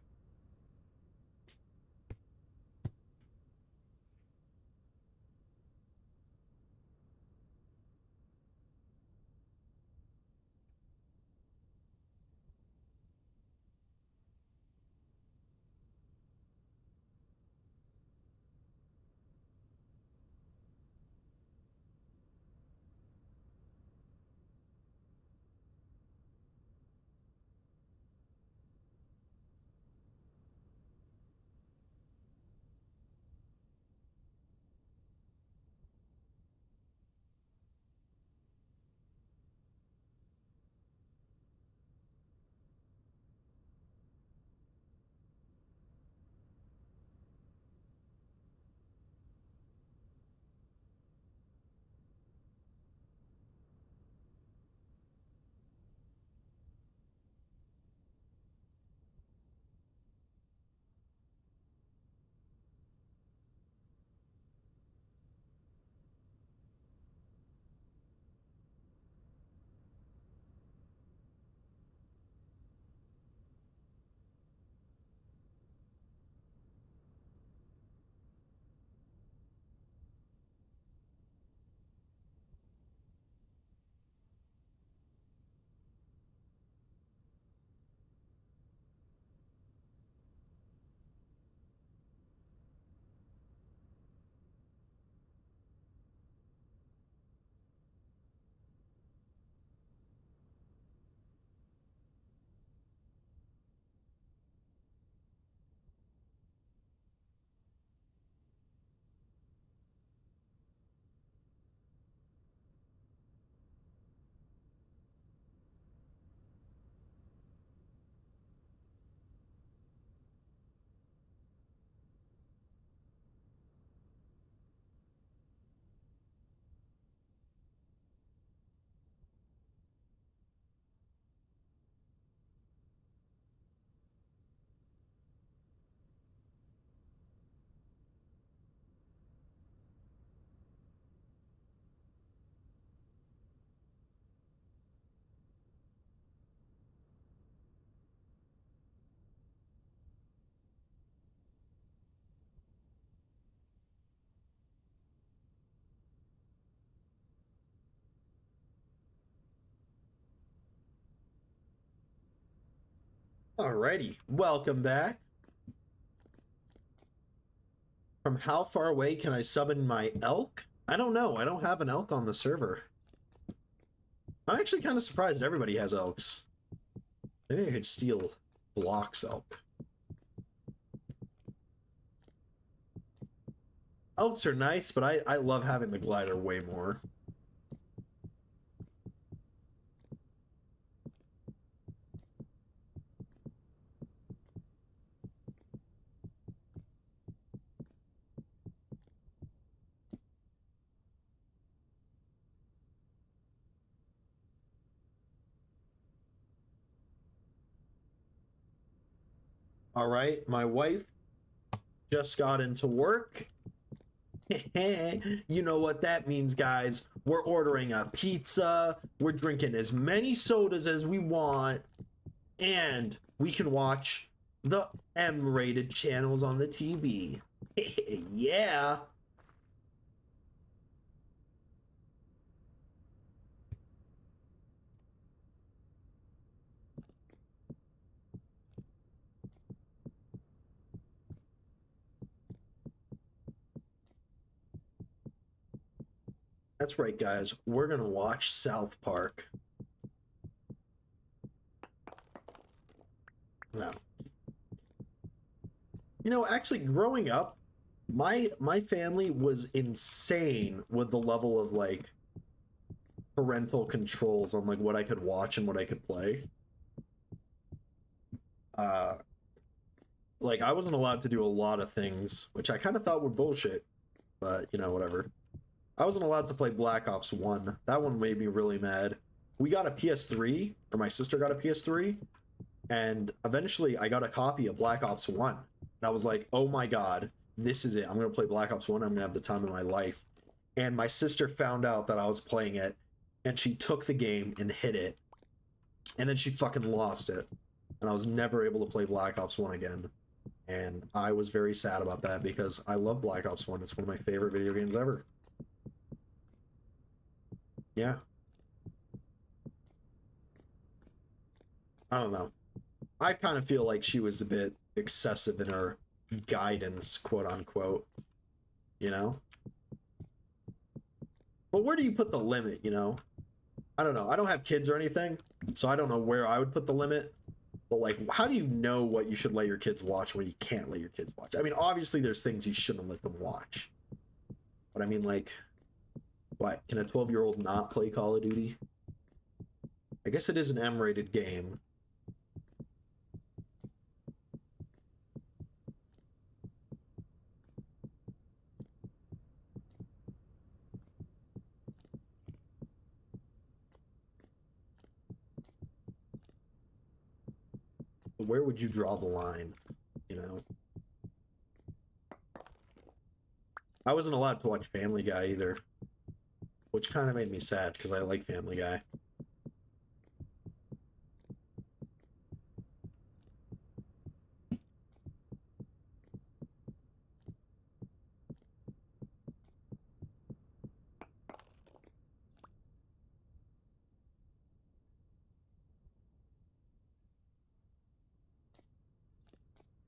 Alrighty, welcome back. From how far away can I summon my elk? I don't know. I don't have an elk on the server. I'm actually kind of surprised everybody has elks. Maybe I could steal Block's elk. Elks are nice, but I love having the glider way more. All right, my wife just got into work. You know what that means, guys. We're ordering a pizza, we're drinking as many sodas as we want, and we can watch the M-rated channels on the TV. Yeah. That's right, guys. We're gonna watch South Park. No. You know, actually, growing up, my family was insane with the level of like parental controls on like what I could watch and what I could play. Uh, like I wasn't allowed to do a lot of things, which I kind of thought were bullshit, but you know, whatever. I wasn't allowed to play Black Ops 1. That one made me really mad. We got a PS3, or my sister got a PS3, and eventually I got a copy of Black Ops 1. And I was like, oh my god, this is it. I'm going to play Black Ops 1. I'm going to have the time of my life. and my sister found out that I was playing it, and she took the game and hid it, and then she fucking lost it, and I was never able to play Black Ops 1 again. And I was very sad about that because I love Black Ops 1. It's one of my favorite video games ever. Yeah. I don't know. I kind of feel like she was a bit excessive in her guidance, quote unquote, you know? But where do you put the limit, you know? I don't know. I don't have kids or anything, so I don't know where I would put the limit. But like, how do you know what you should let your kids watch when you can't let your kids watch? I mean, obviously there's things you shouldn't let them watch. But I mean, like, what? Can a 12-year-old not play Call of Duty? I guess it is an M-rated game. But where would you draw the line, you know? I wasn't allowed to watch Family Guy either, which kind of made me sad because I like Family Guy.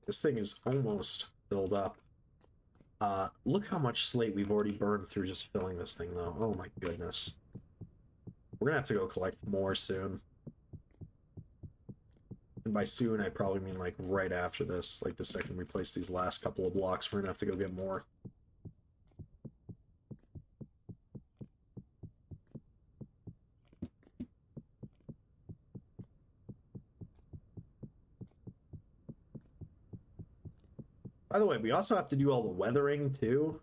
This thing is almost filled up. Look how much slate we've already burned through just filling this thing, though. Oh my goodness. We're gonna have to go collect more soon. And by soon, I probably mean like right after this. Like the second we place these last couple of blocks, we're gonna have to go get more. By the way, we also have to do all the weathering too.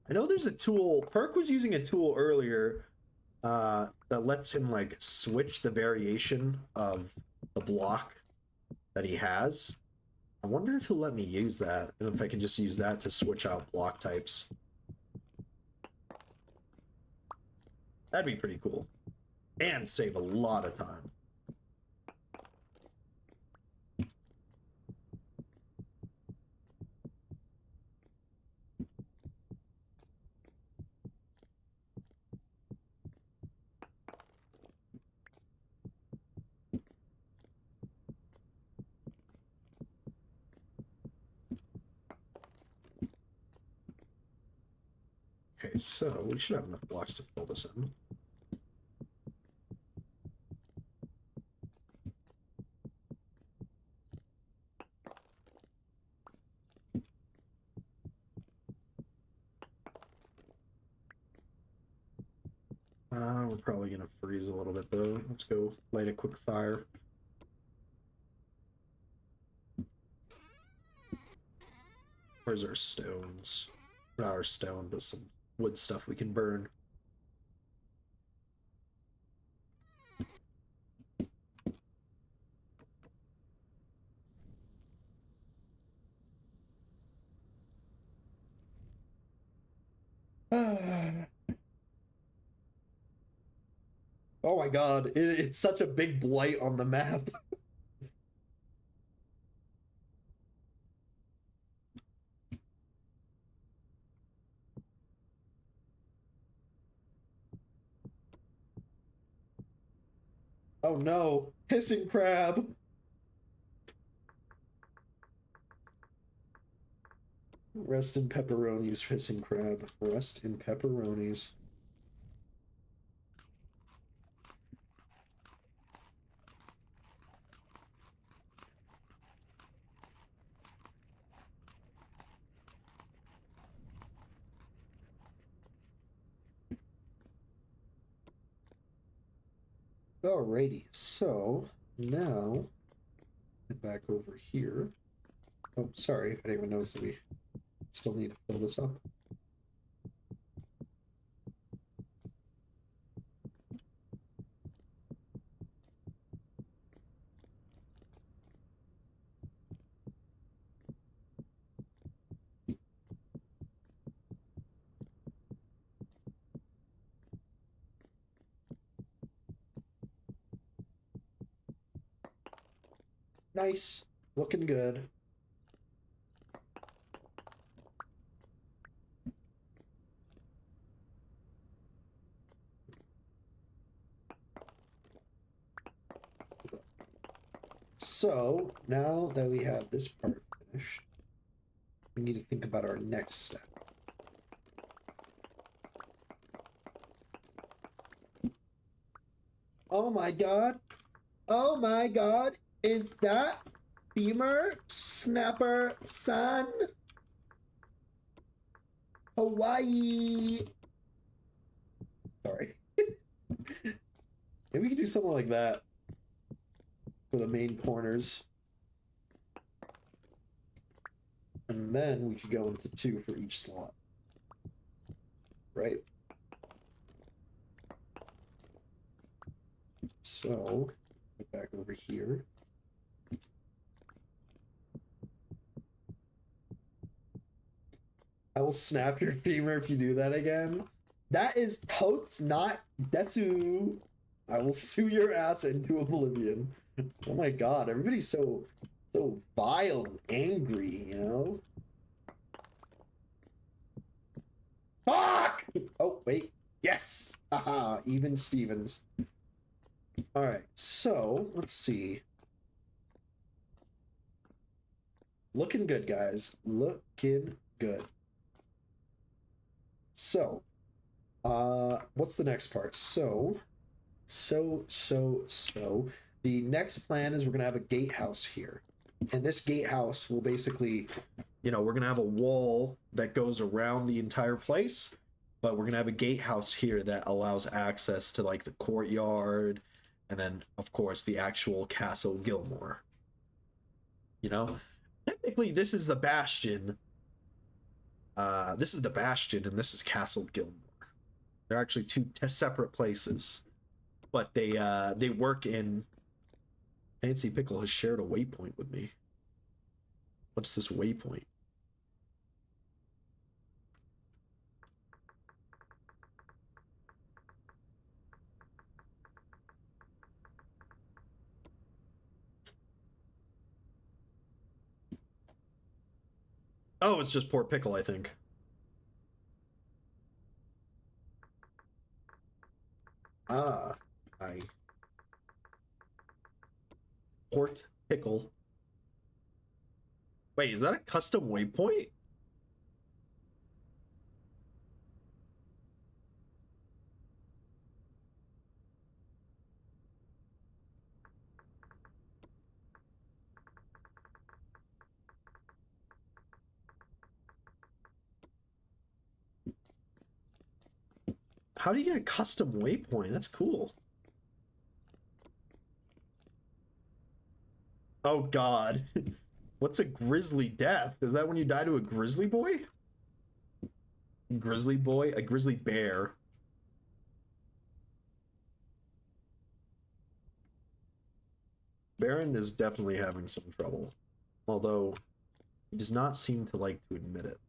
I know there's a tool. Perk was using a tool earlier that lets him like switch the variation of the block that he has. I wonder if he'll let me use that, and if I can just use that to switch out block types. That'd be pretty cool. And save a lot of time. Okay, so we should have enough blocks to fill this in. We're probably gonna freeze a little bit though. Let's go light a quick fire. Where's our stones? Not our stone, but some wood stuff we can burn. Oh my god, it's such a big blight on the map. Oh no, hissing crab. Rest in pepperonis, hissing crab. Rest in pepperonis. Alrighty, so now head back over here. Oh, sorry, I didn't even notice that we still need to fill this up. Nice. Looking good. So now that we have this part finished, we need to think about our next step. Oh my god. Oh my god. Is that femur snapper san? Hawaii. Sorry. Maybe we could do something like that for the main corners. And then we could go into 2 for each slot. Right? So, get back over here. I will snap your femur if you do that again. That is totes not desu. I will sue your ass into oblivion. Oh my god, everybody's so vile and angry, you know? Fuck! Oh, wait. Yes! Haha, even Stevens. Alright, so let's see. Looking good, guys. Looking good. So, what's the next part? So, the next plan is we're gonna have a gatehouse here. And this gatehouse will basically, we're gonna have a wall that goes around the entire place, but we're gonna have a gatehouse here that allows access to like the courtyard, and then of course the actual Castle Gilmore. Technically this is the Bastion. This is the Bastion, and this is Castle Gilmore. They're actually two separate places, but they work in. Fancy Pickle has shared a waypoint with me. What's this waypoint? Oh, it's just Port Pickle, I think. Ah, I Port Pickle. Wait, is that a custom waypoint? How do you get a custom waypoint? That's cool. Oh god. What's a grizzly death? Is that when you die to a grizzly boy? Grizzly boy? A grizzly bear. Baron is definitely having some trouble. Although, he does not seem to like to admit it.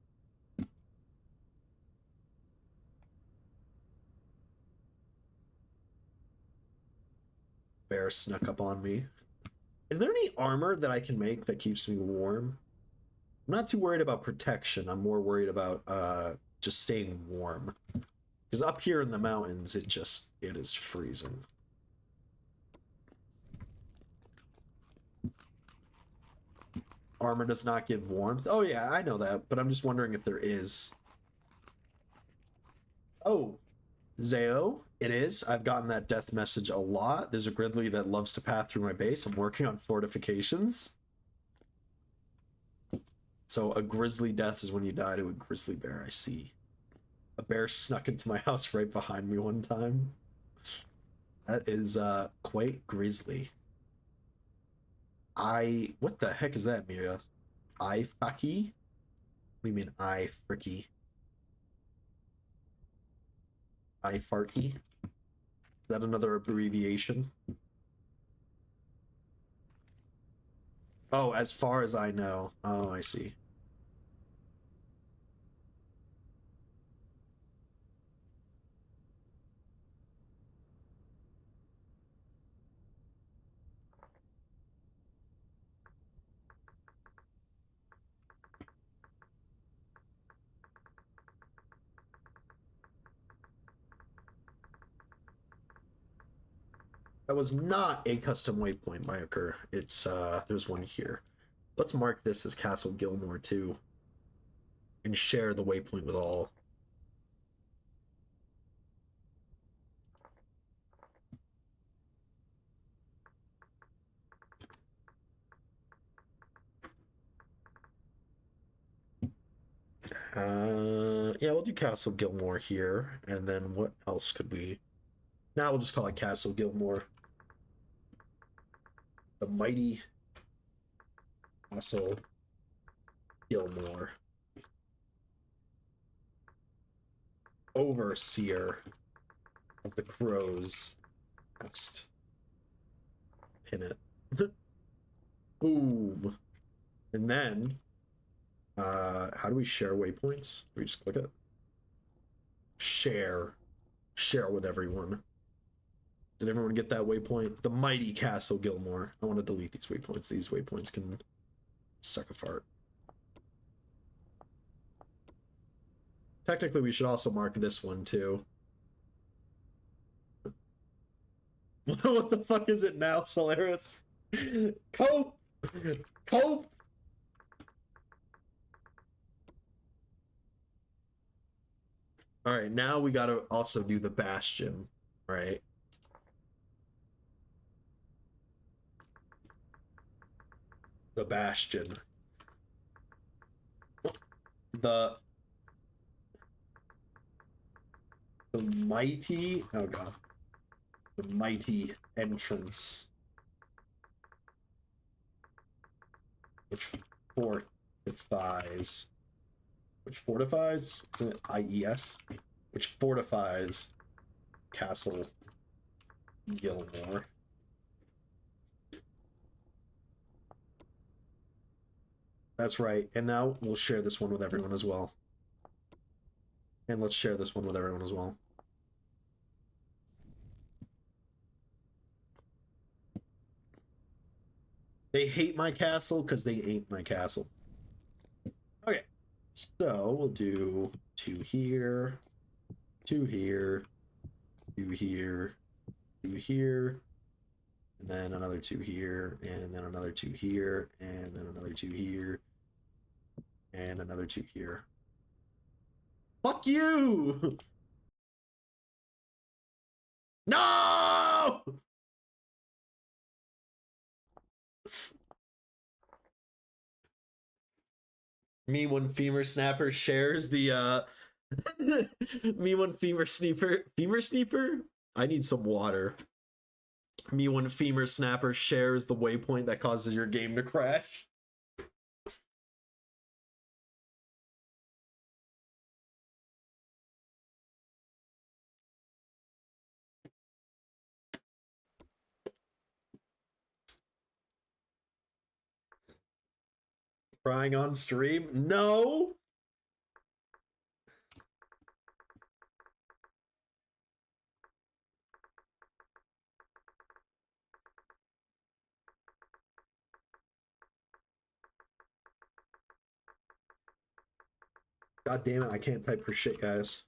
Bear snuck up on me. Is there any armor that I can make that keeps me warm? I'm not too worried about protection. I'm more worried about just staying warm. Because up here in the mountains, it is freezing. Armor does not give warmth. Oh yeah, I know that, but I'm just wondering if there is. Oh, Zao, it is. I've gotten that death message a lot. There's a grizzly that loves to path through my base. I'm working on fortifications. So a grizzly death is when you die to a grizzly bear, I see. A bear snuck into my house right behind me one time. That is quite grisly. What the heck is that, Mira? I fucky? What do you mean I fricky? I farty? Is that another abbreviation? Oh, as far as I know. Oh, I see. That was not a custom waypoint marker. It's there's one here. Let's mark this as Castle Gilmore too. And share the waypoint with all. Yeah, we'll do Castle Gilmore here, and then what else could we? Now we'll just call it Castle Gilmore. The mighty Castle Gilmore, overseer of the crows. Next, pin it. Boom, and then how do we share waypoints? We just click it. Share with everyone. Did everyone get that waypoint? The mighty Castle Gilmore. I want to delete these waypoints. These waypoints can suck a fart. Technically, we should also mark this one too. What the fuck is it now, Solaris? Cope! Cope! All right, now we got to also do the Bastion, right? The Bastion. The mighty, oh god. The mighty entrance. Which fortifies. Which fortifies? Isn't it IES? Which fortifies Castle Gilmore. That's right. And now we'll share this one with everyone as well. And let's share this one with everyone as well. They hate my castle because they ain't my castle. Okay. So we'll do 2 here, 2 here, 2 here, 2 here, and then another 2 here, and then another 2 here, and then another 2 here, and another 2 here. Fuck you! No! Me when femur snapper shares the me when femur sneaper. I need some water. Me when femur snapper shares the waypoint that causes your game to crash. Crying on stream? No. God damn it, I can't type for shit, guys.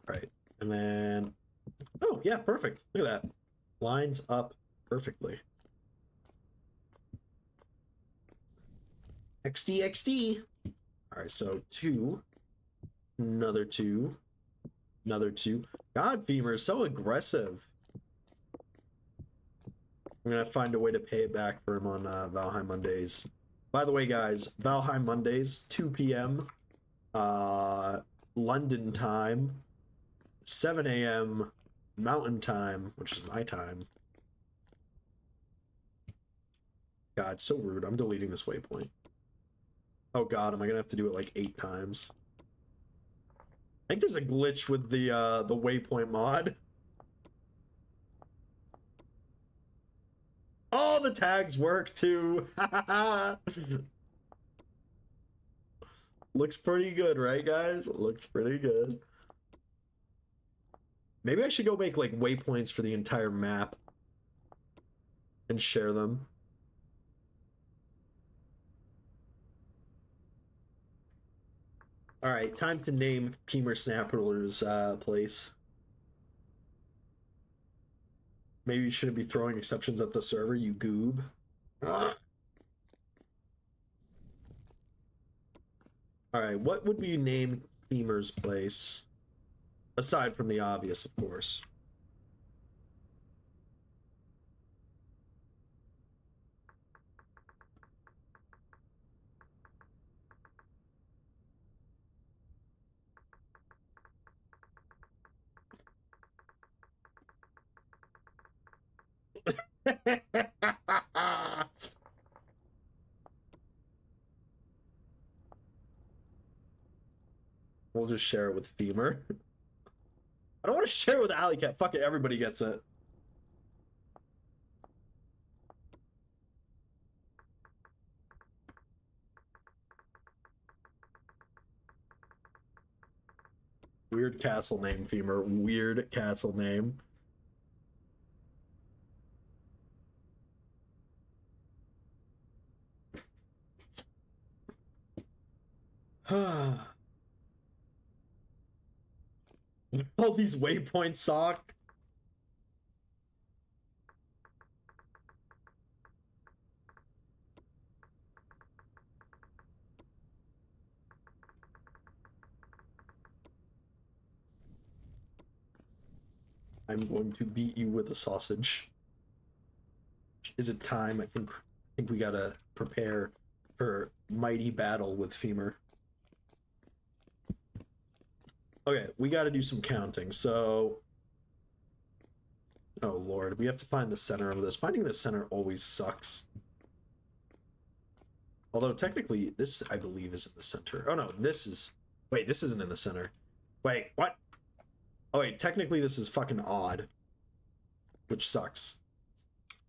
Right. And then oh yeah, perfect. Look at that. Lines up perfectly. XD XD. Alright, so 2. Another 2. Another 2. God, Femur is so aggressive. I'm gonna find a way to pay it back for him on Valheim Mondays. By the way, guys, Valheim Mondays, 2 p.m. London time, 7 a.m. Mountain time, which is my time. God, so rude. I'm deleting this waypoint. Oh god, am I gonna have to do it like 8 times? I think there's a glitch with the waypoint mod. All the tags work too. Looks pretty good, right, guys? Looks pretty good. Maybe I should go make like waypoints for the entire map and share them. All right, time to name Pemer Snappler's place. Maybe you shouldn't be throwing exceptions at the server, you goob. All right, what would we name Pemer's place? Aside from the obvious, of course. We'll just share it with Femur. I don't want to share it with Alley Cat. Fuck it, everybody gets it. Weird castle name, Femur. Weird castle name. All these waypoints suck. I'm going to beat you with a sausage. Is it time? I think we gotta prepare for mighty battle with Femur. Okay, we gotta do some counting. So, oh lord, we have to find the center of this. Finding the center always sucks. Although technically, this I believe is in the center. Oh no, this is. Wait, this isn't in the center. Wait, what? Oh wait, technically this is fucking odd, which sucks.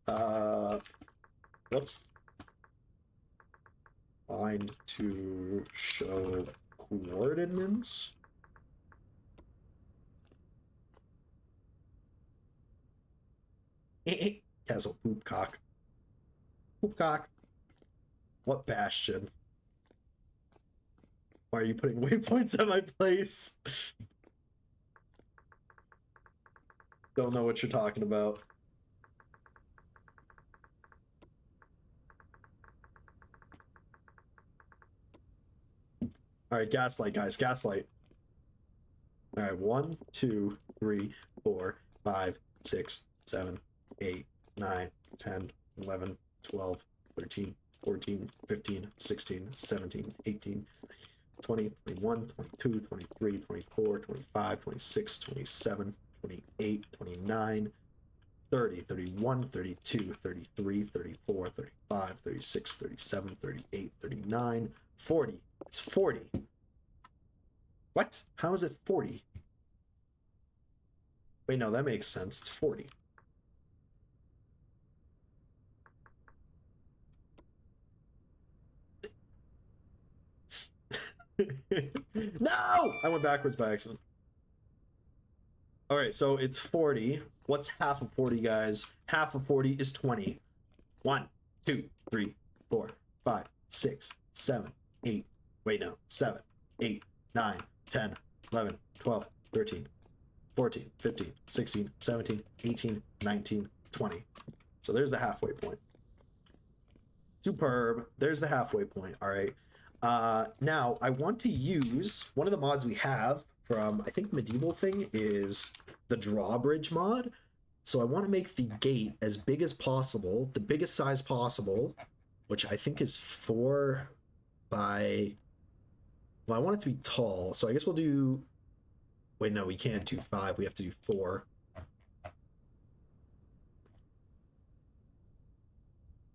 Let's find to show coordinates. Castle Poopcock. Poopcock. What bastion? Why are you putting waypoints at my place? Don't know what you're talking about. All right, gaslight, guys, gaslight. All right, 1, 2, 3, 4, 5, 6, 7, 8, 9, 10, 11, 12, 13, 14, 15, 16, 17, 18, 20, 21, 22, 23, 24, 25, 26, 27, 28, 29, 30, 31, 32, 33, 34, 35, 36, 37, 38, 39, 40. It's 40. What? How is it 40? Wait, no, that makes sense. It's 40. No! I went backwards by accident. All right, so it's 40. What's half of 40, guys? Half of 40 is 20. 1, 2, 3, 4, 5, 6, 7, 8. Wait, no. 7, 8, 9, 10, 11, 12, 13, 14, 15, 16, 17, 18, 19, 20. So there's the halfway point. Superb. There's the halfway point. All right. Now I want to use one of the mods we have from, I think, Medieval Thing is the drawbridge mod. So I want to make the gate as big as possible, the biggest size possible, which I think is 4 by. Well, I want it to be tall, so I guess we'll do. Wait, no, we can't do 5. We have to do 4.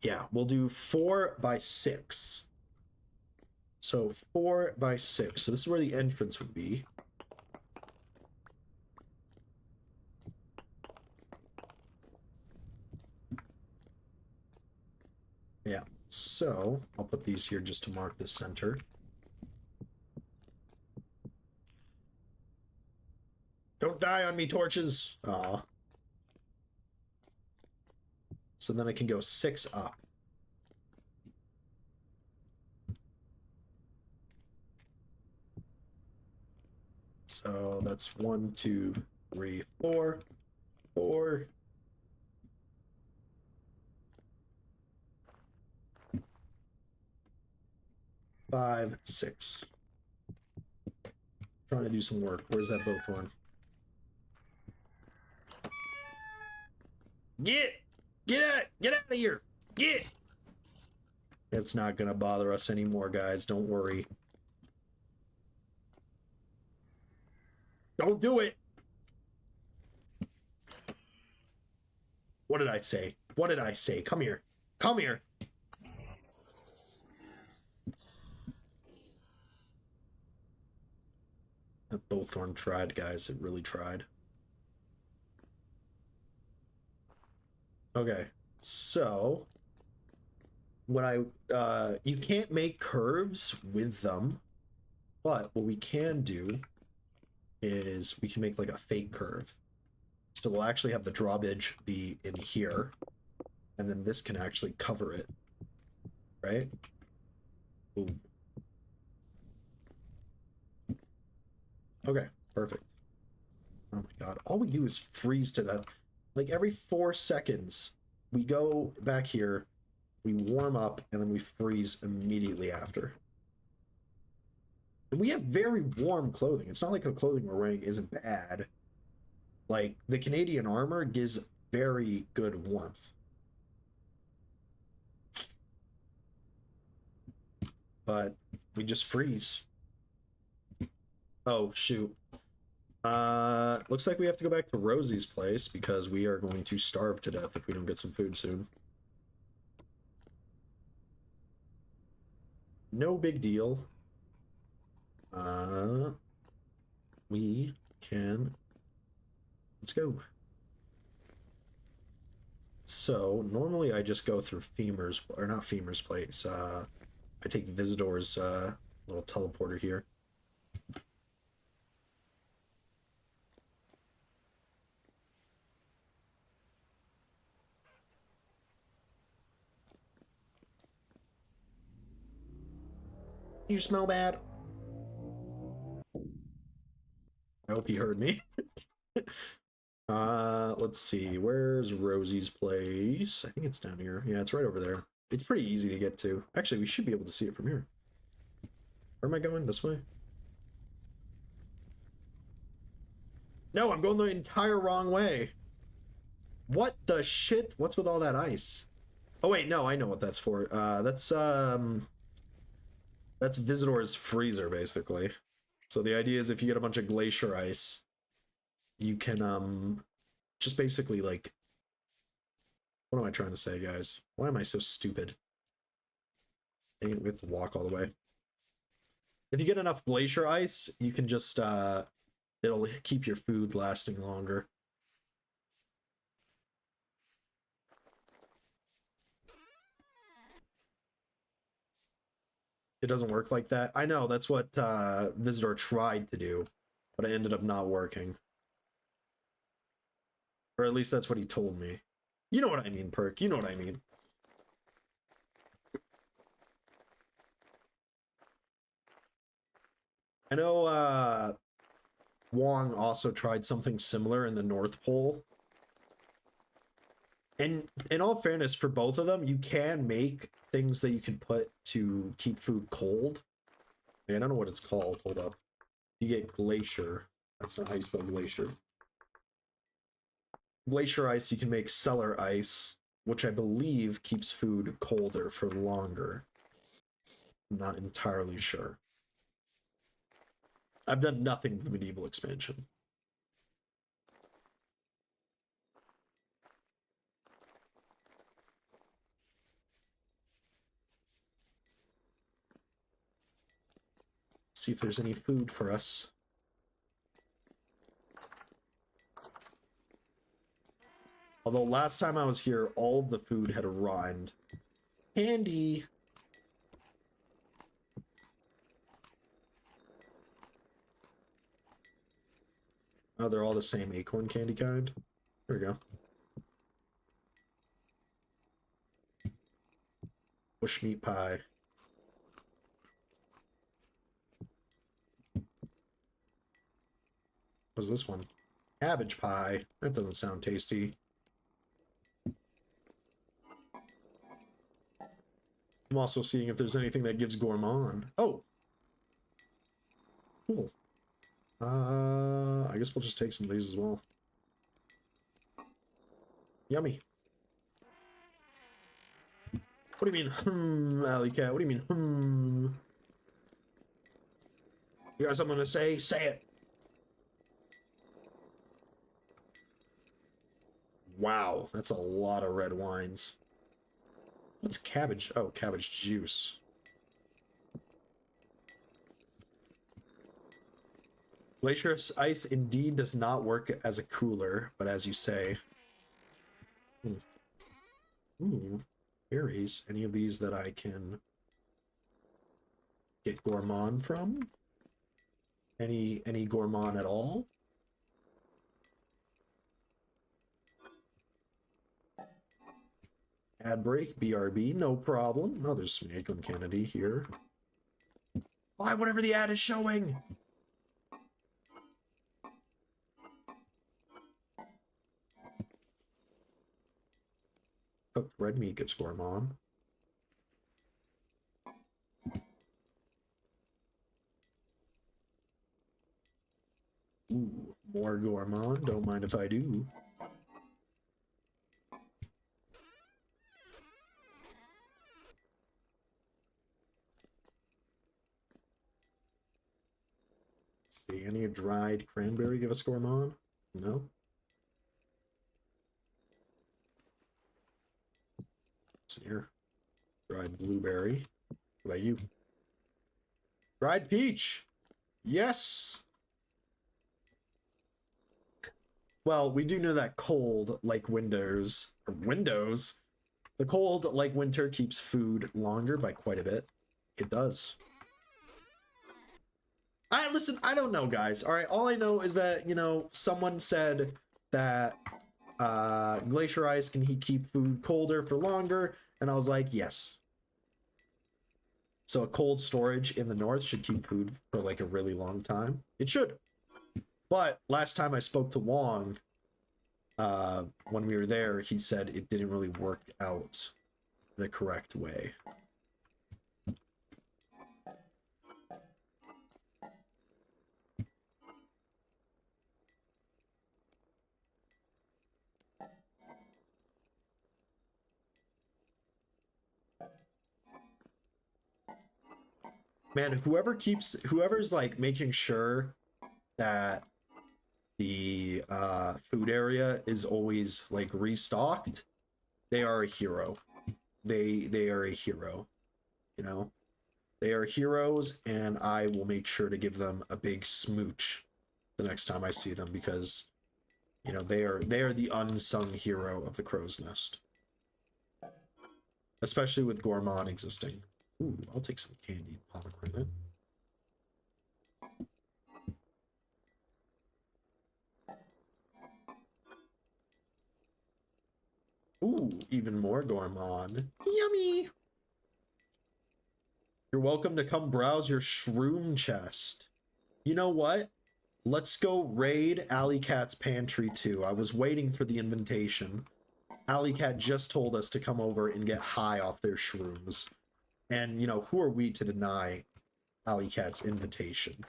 Yeah, we'll do 4 by 6. So 4 by 6. So this is where the entrance would be. Yeah, so I'll put these here just to mark the center. Don't die on me, torches! Aw. So then I can go 6 up. So that's 1, 2, 3, 4, 4. Five, 6. Trying to do some work. Where's that Bowthorn? Get out of here! Get! It's not gonna bother us anymore, guys. Don't worry. Don't do it! What did I say? What did I say? Come here. Come here. That Bowthorn tried, guys. It really tried. Okay. So when you can't make curves with them, but what we can do is we can make like a fake curve. So we'll actually have the drawbridge be in here, and then this can actually cover it, right? Boom. Okay, perfect. Oh my god, all we do is freeze to that. Like every 4 seconds, we go back here, we warm up, and then we freeze immediately after. And we have very warm clothing. It's not like the clothing we're wearing isn't bad. Like, the Canadian armor gives very good warmth. But we just freeze. Oh, shoot. Looks like we have to go back to Rosie's place because we are going to starve to death if we don't get some food soon. No big deal. We can... Let's go. So, normally I just go through Femur's, or not Femur's place. I take Visitor's little teleporter here. You smell bad? I hope he heard me. Let's see. Where's Rosie's place? I think it's down here. Yeah, it's right over there. It's pretty easy to get to. Actually, we should be able to see it from here. Where am I going? This way? No, I'm going the entire wrong way. What the shit? What's with all that ice? Oh wait, no, I know what that's for. That's Visitor's freezer, basically. So the idea is if you get a bunch of glacier ice, you can just basically like, what am I trying to say, guys? Why am I so stupid? Dang it, we have to walk all the way. If you get enough glacier ice, you can just it'll keep your food lasting longer. It doesn't work like that. I know, that's what Visitor tried to do, but it ended up not working. Or at least that's what he told me. You know what I mean, Perk. You know what I mean. I know Wong also tried something similar in the North Pole. And in all fairness, for both of them, you can make things that you can put to keep food cold. I don't know what it's called. Hold up. You get glacier. That's not how you spell glacier. Glacier ice, you can make cellar ice, which I believe keeps food colder for longer. I'm not entirely sure. I've done nothing with the medieval expansion. See if there's any food for us. Although last time I was here, all of the food had arrived. Candy! Oh, they're all the same acorn candy kind. There we go. Bushmeat pie. What's this one? Cabbage pie. That doesn't sound tasty. I'm also seeing if there's anything that gives gourmand. Oh! Cool. I guess we'll just take some of these as well. Yummy. What do you mean, alley cat? What do you mean, You got something to say? Say it! Wow, that's a lot of red wines. What's cabbage? Oh, cabbage juice. Glacier ice indeed does not work as a cooler, but as you say. Ooh, berries. Any of these that I can get gourmand from? Any gourmand at all? Ad break, BRB, no problem. Oh, there's some acorn candy here. Why, whatever the ad is showing! Cooked red meat gives gourmand. Ooh, more gourmand. Don't mind if I do. Let's see, any dried cranberry give us gourmand? No. What's in here? Dried blueberry. What about you? Dried peach! Yes! Well, we do know that cold, like windows, the cold, like winter, keeps food longer by quite a bit. It does. Listen, I don't know, guys. All right, all I know is that, you know, someone said that glacier ice can keep food colder for longer, and I was like, yes. So a cold storage in the north should keep food for like a really long time. It should. But last time I spoke to Wong, when we were there, he said it didn't really work out the correct way. Man, whoever's like making sure that the food area is always like restocked, they are a hero. They are a hero, you know. They are heroes, and I will make sure to give them a big smooch the next time I see them, because you know they are the unsung hero of the crow's nest, especially with gourmand existing. Ooh, I'll take some candied pomegranate. Ooh, even more gourmand. Yummy! You're welcome to come browse your shroom chest. You know what? Let's go raid Alley Cat's pantry too. I was waiting for the invitation. Alley Cat just told us to come over and get high off their shrooms. And, you know, who are we to deny Alley Cat's invitation?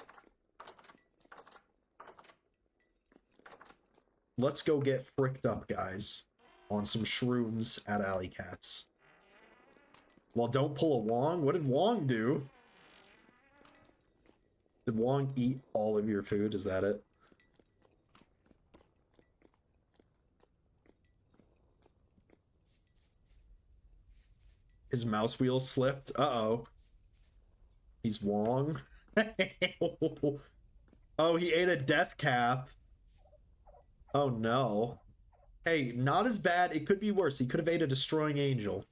Let's go get fricked up, guys, on some shrooms at Alley Cat's. Well, don't pull a Wong. What did Wong do? Did Wong eat all of your food? Is that it? His mouse wheel slipped. Uh-oh. He's Wong. Oh, he ate a death cap. Oh, no. Hey, not as bad. It could be worse. He could have ate a destroying angel.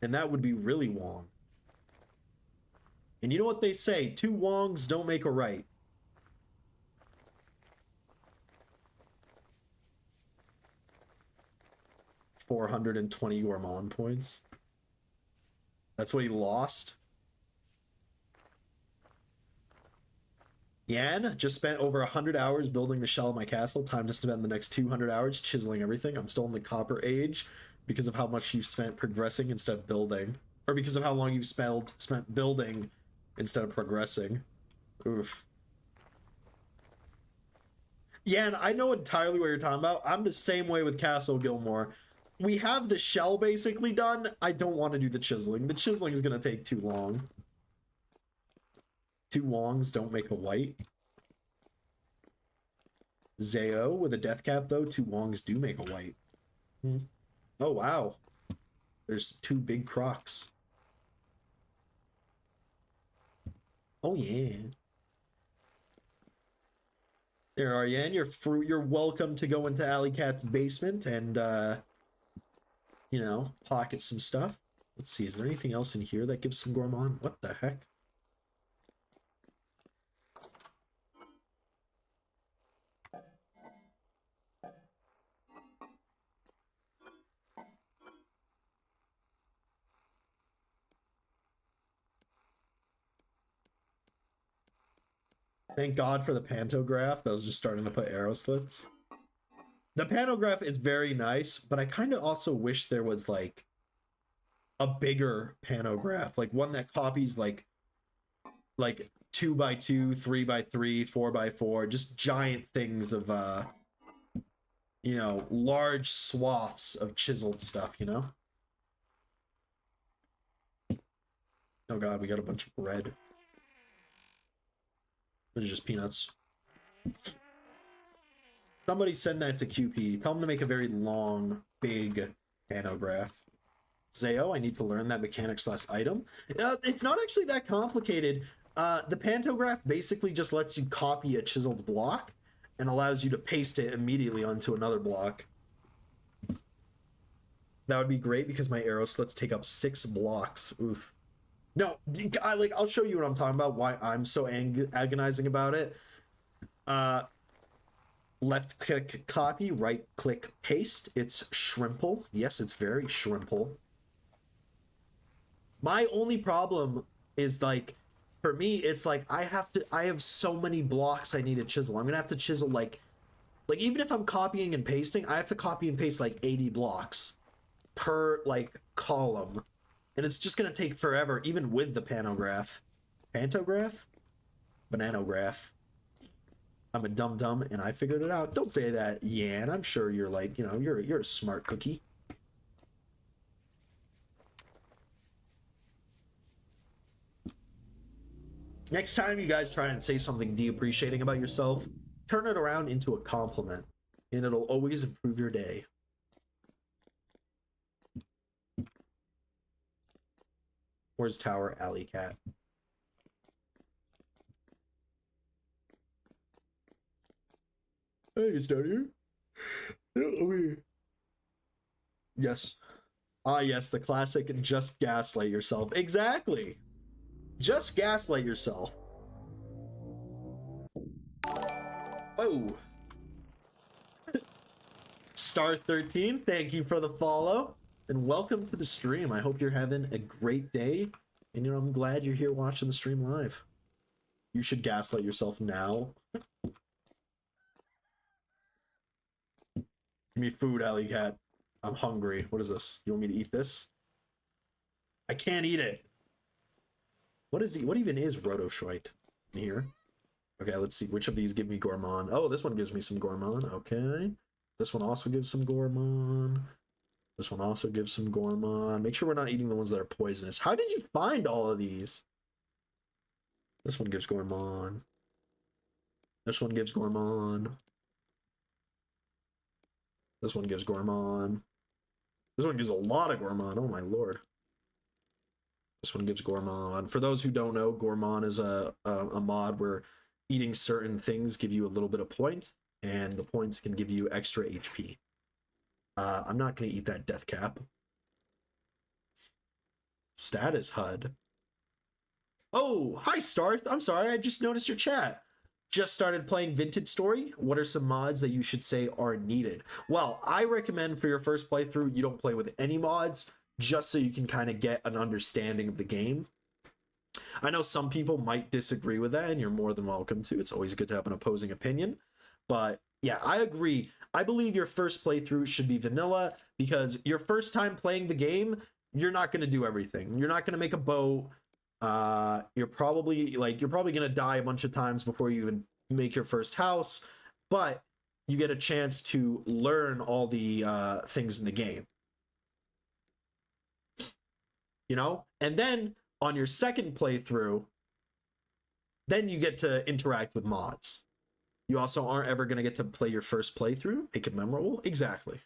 And that would be really Wong. And you know what they say? Two Wongs don't make a right. $420 gourmand points. That's what he lost. Yan just spent over 100 hours building the shell of my castle. Time to spend the next 200 hours chiseling everything. I'm still in the Copper Age because of how much you've spent progressing instead of building, or because of how long you've spent building instead of progressing. Oof. Yan, I know entirely what you're talking about. I'm the same way with Castle Gilmore. We have the shell basically done. I don't want to do the chiseling. The chiseling is going to take too long. Two Wongs don't make a white. Zao with a death cap, though. Two Wongs do make a white. Oh, wow. There's two big crocs. Oh, yeah. There are Yan. You're welcome to go into Alley Cat's basement and, you know, pocket some stuff. Let's see. Is there anything else in here that gives some gourmand? What the heck? Thank God for the pantograph that was just starting to put arrow slits. The pantograph is very nice, but I kind of also wish there was like a bigger pantograph, like one that copies like 2x2, 3x3, 4x4, just giant things of you know, large swaths of chiseled stuff, you know? Oh god, we got a bunch of bread. Those are just peanuts. Somebody send that to QP. Tell him to make a very long, big pantograph. Zao, I need to learn that mechanics/item. It's not actually that complicated. The pantograph basically just lets you copy a chiseled block and allows you to paste it immediately onto another block. That would be great because my arrow slits take up 6 blocks. Oof. No, I'll show you what I'm talking about, why I'm so agonizing about it. Left click copy, right click paste. It's shrimple. Yes, it's very shrimple. My only problem is like, for me, it's like I have so many blocks I need to chisel. I'm gonna have to chisel like even if I'm copying and pasting, I have to copy and paste like 80 blocks per like column. And it's just gonna take forever, even with the pantograph. Pantograph? Bananograph. I'm a dum-dum and I figured it out. Don't say that, Yan. I'm sure you're like, you know, you're a smart cookie. Next time you guys try and say something depreciating about yourself, turn it around into a compliment, and it'll always improve your day. Where's Tower Alley Cat? Hey, it's down here. Yeah, okay. Yes. Ah, yes, the classic just gaslight yourself. Exactly. Just gaslight yourself. Oh. Star 13, thank you for the follow. And welcome to the stream. I hope you're having a great day. And I'm glad you're here watching the stream live. You should gaslight yourself now. Give me food, Alley Cat. I'm hungry. What is this? You want me to eat this? I can't eat it. What even is Rotoschweit in here? Okay, let's see. Which of these give me gourmand? Oh, this one gives me some gourmand. Okay. This one also gives some gourmand. This one also gives some gourmand. Make sure we're not eating the ones that are poisonous. How did you find all of these? This one gives gourmand. This one gives gourmand. This one gives gourmand. This one gives a lot of gourmand. Oh my lord. This one gives gourmand. For those who don't know, gourmand is a mod where eating certain things give you a little bit of points, and the points can give you extra HP. I'm not going to eat that death cap. Status HUD. Oh, hi Starth. I'm sorry, I just noticed your chat. Just started playing Vintage Story. What are some mods that you should say are needed? Well, I recommend for your first playthrough, you don't play with any mods, just so you can kind of get an understanding of the game. I know some people might disagree with that, and you're more than welcome to. It's always good to have an opposing opinion. But yeah, I agree. I believe your first playthrough should be vanilla because your first time playing the game, you're not going to do everything. You're not going to make a boat. You're probably going to die a bunch of times before you even make your first house, but you get a chance to learn all the things in the game. You know? And then on your second playthrough, then you get to interact with mods. You also aren't ever going to get to play your first playthrough, make it memorable. Exactly.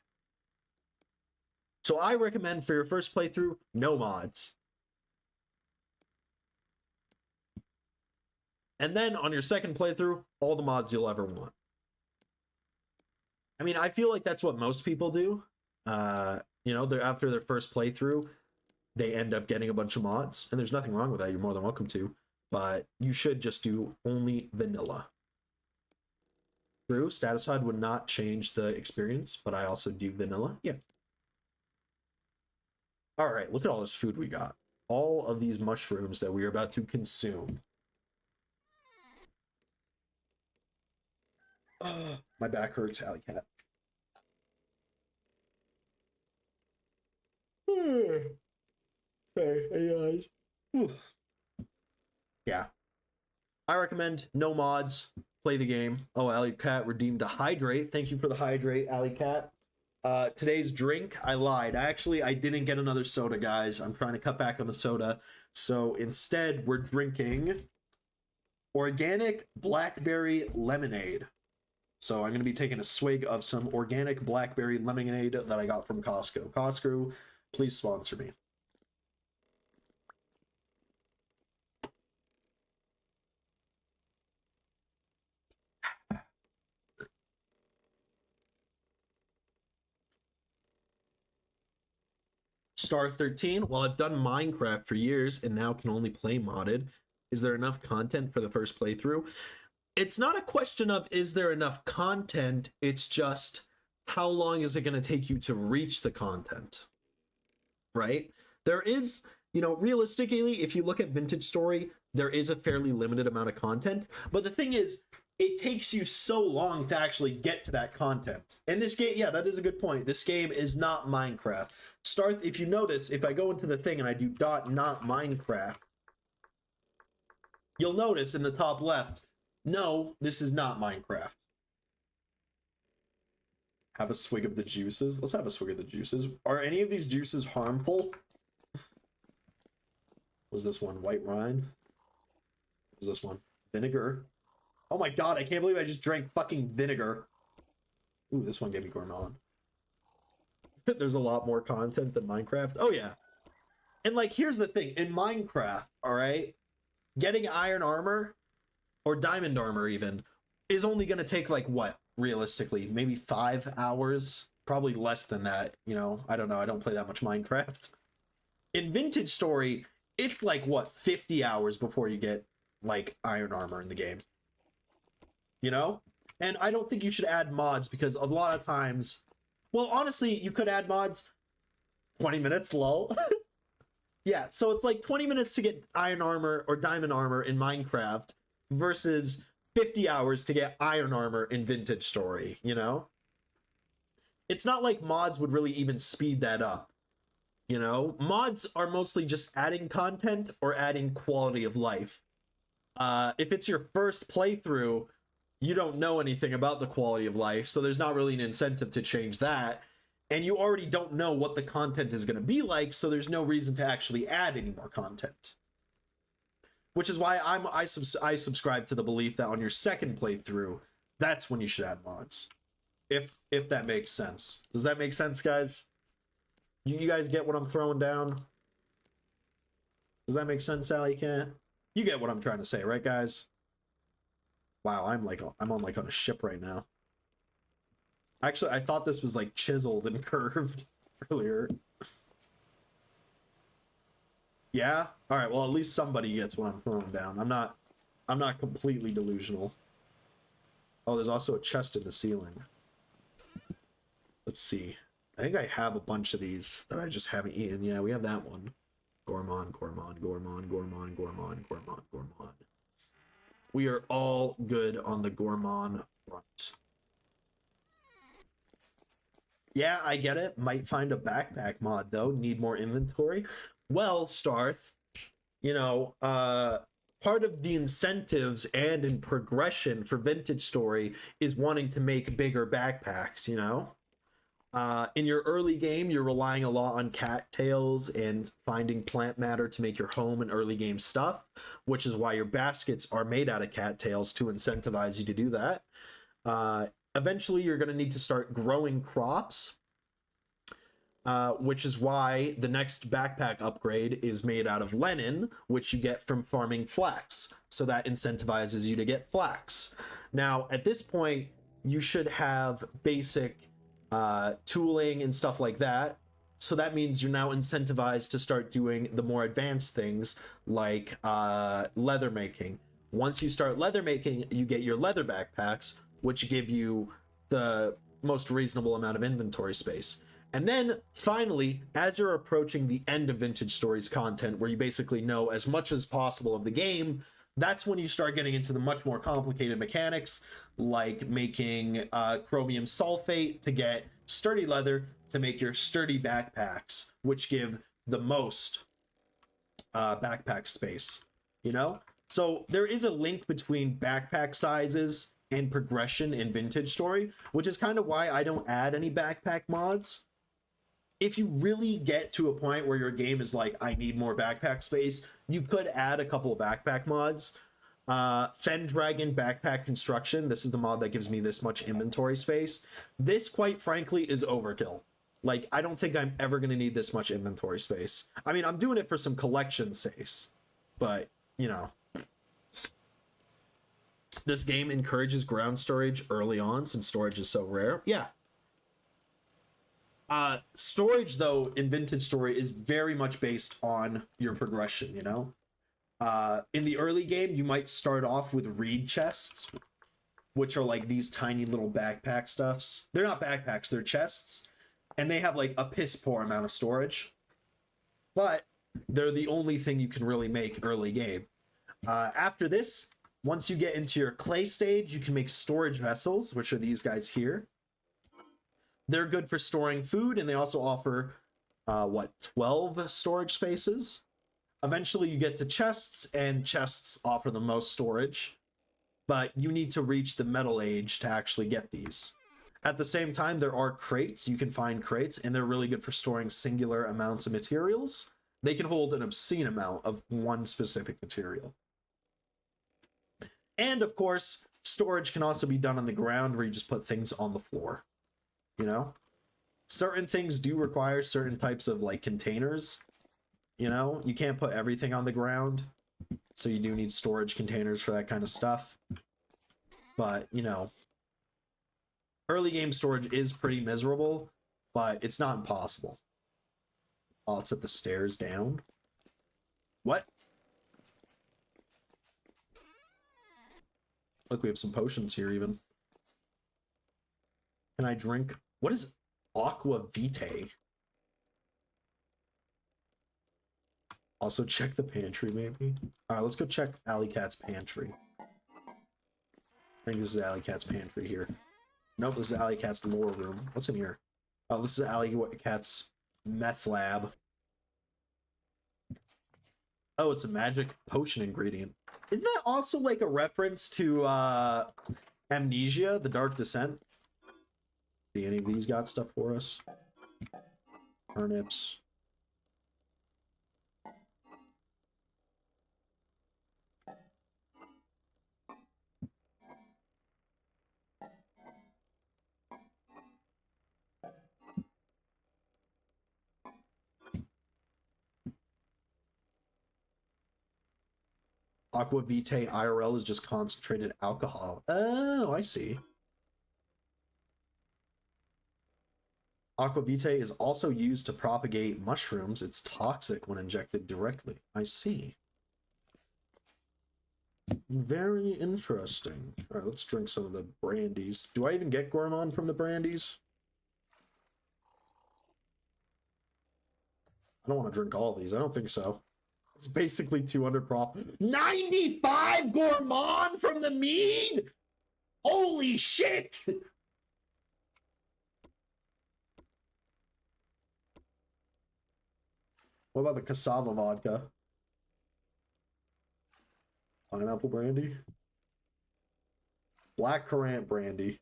So I recommend for your first playthrough, no mods. And then on your second playthrough, all the mods you'll ever want. I mean, I feel like that's what most people do. You know, they're after their first playthrough, they end up getting a bunch of mods, and there's nothing wrong with that. You're more than welcome to, but you should just do only vanilla. True, status HUD would not change the experience, but I also do vanilla. Yeah. All right, look at all this food we got. All of these mushrooms that we are about to consume. My back hurts, Alley Cat. Hey guys. Yeah. I recommend no mods. Play the game. Oh, Alley Cat redeemed a hydrate. Thank you for the hydrate, Alley Cat. Today's drink, I lied. I didn't get another soda, guys. I'm trying to cut back on the soda. So instead, we're drinking organic blackberry lemonade. So I'm going to be taking a swig of some organic blackberry lemonade that I got from Costco. Costco, please sponsor me. Star 13, well, I've done Minecraft for years and now can only play modded. Is there enough content for the first playthrough? It's not a question of is there enough content, it's just how long is it going to take you to reach the content, right? There is, you know, realistically, if you look at Vintage Story, there is a fairly limited amount of content, but the thing is, it takes you so long to actually get to that content. And this game, yeah, that is a good point. This game is not Minecraft. If you notice, if I go into the thing and I do .not Minecraft, you'll notice in the top left, no, this is not Minecraft. Have a swig of the juices. Let's have a swig of the juices. Are any of these juices harmful? Was this one white wine? Was this one vinegar? Oh my god, I can't believe I just drank fucking vinegar. Ooh, this one gave me gourmand. There's a lot more content than Minecraft. Oh yeah. And like, here's the thing. In Minecraft, all right, getting iron armor or diamond armor even is only going to take like what? Realistically, maybe 5 hours, probably less than that. You know, I don't know. I don't play that much Minecraft. In Vintage Story, it's like what, 50 hours before you get like iron armor in the game. You know? And I don't think you should add mods because a lot of times, well, honestly, you could add mods. 20 minutes, lol. Yeah, so it's like 20 minutes to get iron armor or diamond armor in Minecraft versus 50 hours to get iron armor in Vintage Story, you know? It's not like mods would really even speed that up. You know, mods are mostly just adding content or adding quality of life. If it's your first playthrough, you don't know anything about the quality of life, so there's not really an incentive to change that. And you already don't know what the content is going to be like, so there's no reason to actually add any more content. Which is why I subscribe to the belief that on your second playthrough, that's when you should add mods. If that makes sense. Does that make sense, guys? You guys get what I'm throwing down? Does that make sense, Sally Cat? You get what I'm trying to say, right, guys? Wow, I'm on like on a ship right now. Actually, I thought this was like chiseled and curved earlier. Yeah? Alright, well at least somebody gets what I'm throwing down. I'm not completely delusional. Oh, there's also a chest in the ceiling. Let's see. I think I have a bunch of these that I just haven't eaten. Yeah, we have that one. Gourmand, gourmand, gourmand, gourmand, gourmand, gourmand, gourmand. We are all good on the gourmand front. Yeah, I get it. Might find a backpack mod though. Need more inventory. Well, Starth, you know, part of the incentives and in progression for Vintage Story is wanting to make bigger backpacks, you know? In your early game, you're relying a lot on cattails and finding plant matter to make your home and early game stuff, which is why your baskets are made out of cattails to incentivize you to do that. Eventually, you're going to need to start growing crops, which is why the next backpack upgrade is made out of linen, which you get from farming flax. So that incentivizes you to get flax. Now, at this point, you should have basic tooling and stuff like that. So that means you're now incentivized to start doing the more advanced things like leather making. Once you start leather making, you get your leather backpacks, which give you the most reasonable amount of inventory space. And then finally, as you're approaching the end of Vintage Stories content, where you basically know as much as possible of the game, that's when you start getting into the much more complicated mechanics, like making chromium sulfate to get sturdy leather to make your sturdy backpacks, which give the most backpack space, you know? So there is a link between backpack sizes and progression in Vintage Story, which is kind of why I don't add any backpack mods. If you really get to a point where your game is like, I need more backpack space, you could add a couple of backpack mods. Fen Dragon Backpack Construction. This is the mod that gives me this much inventory space. This, quite frankly, is overkill. Like, I don't think I'm ever going to need this much inventory space. I mean, I'm doing it for some collection space, but, you know. This game encourages ground storage early on since storage is so rare. Yeah. Storage, though, in Vintage Story is very much based on your progression, you know? In the early game, you might start off with reed chests, which are like these tiny little backpack stuffs. They're not backpacks, they're chests, and they have like a piss poor amount of storage. But they're the only thing you can really make early game. After this, once you get into your clay stage, you can make storage vessels, which are these guys here. They're good for storing food, and they also offer, 12 storage spaces. Eventually, you get to chests, and chests offer the most storage, but you need to reach the metal age to actually get these. At the same time, there are crates. You can find crates, and they're really good for storing singular amounts of materials. They can hold an obscene amount of one specific material. And, of course, storage can also be done on the ground, where you just put things on the floor. You know? Certain things do require certain types of, like, containers. You know, you can't put everything on the ground, so you do need storage containers for that kind of stuff. But, you know, early game storage is pretty miserable, but it's not impossible. Oh, it's at the stairs down. What? Look, we have some potions here even. Can I drink? What is aqua vitae? Also check the pantry, maybe. All right, let's go check Alley Cat's pantry. I think this is Alley Cat's pantry here. Nope, this is Alley Cat's lore room. What's in here? Oh, this is Alley Cat's meth lab. Oh, it's a magic potion ingredient. Isn't that also like a reference to Amnesia, The Dark Descent? See, any of these got stuff for us? Turnips. Aqua Vitae IRL is just concentrated alcohol. Oh, I see. Aqua Vitae is also used to propagate mushrooms. It's toxic when injected directly. I see. Very interesting. All right, let's drink some of the brandies. Do I even get gourmand from the brandies? I don't want to drink all these. I don't think so. It's basically 200 prop. 95 gourmand from the mead? Holy shit! What about the cassava vodka? Pineapple brandy? Black currant brandy.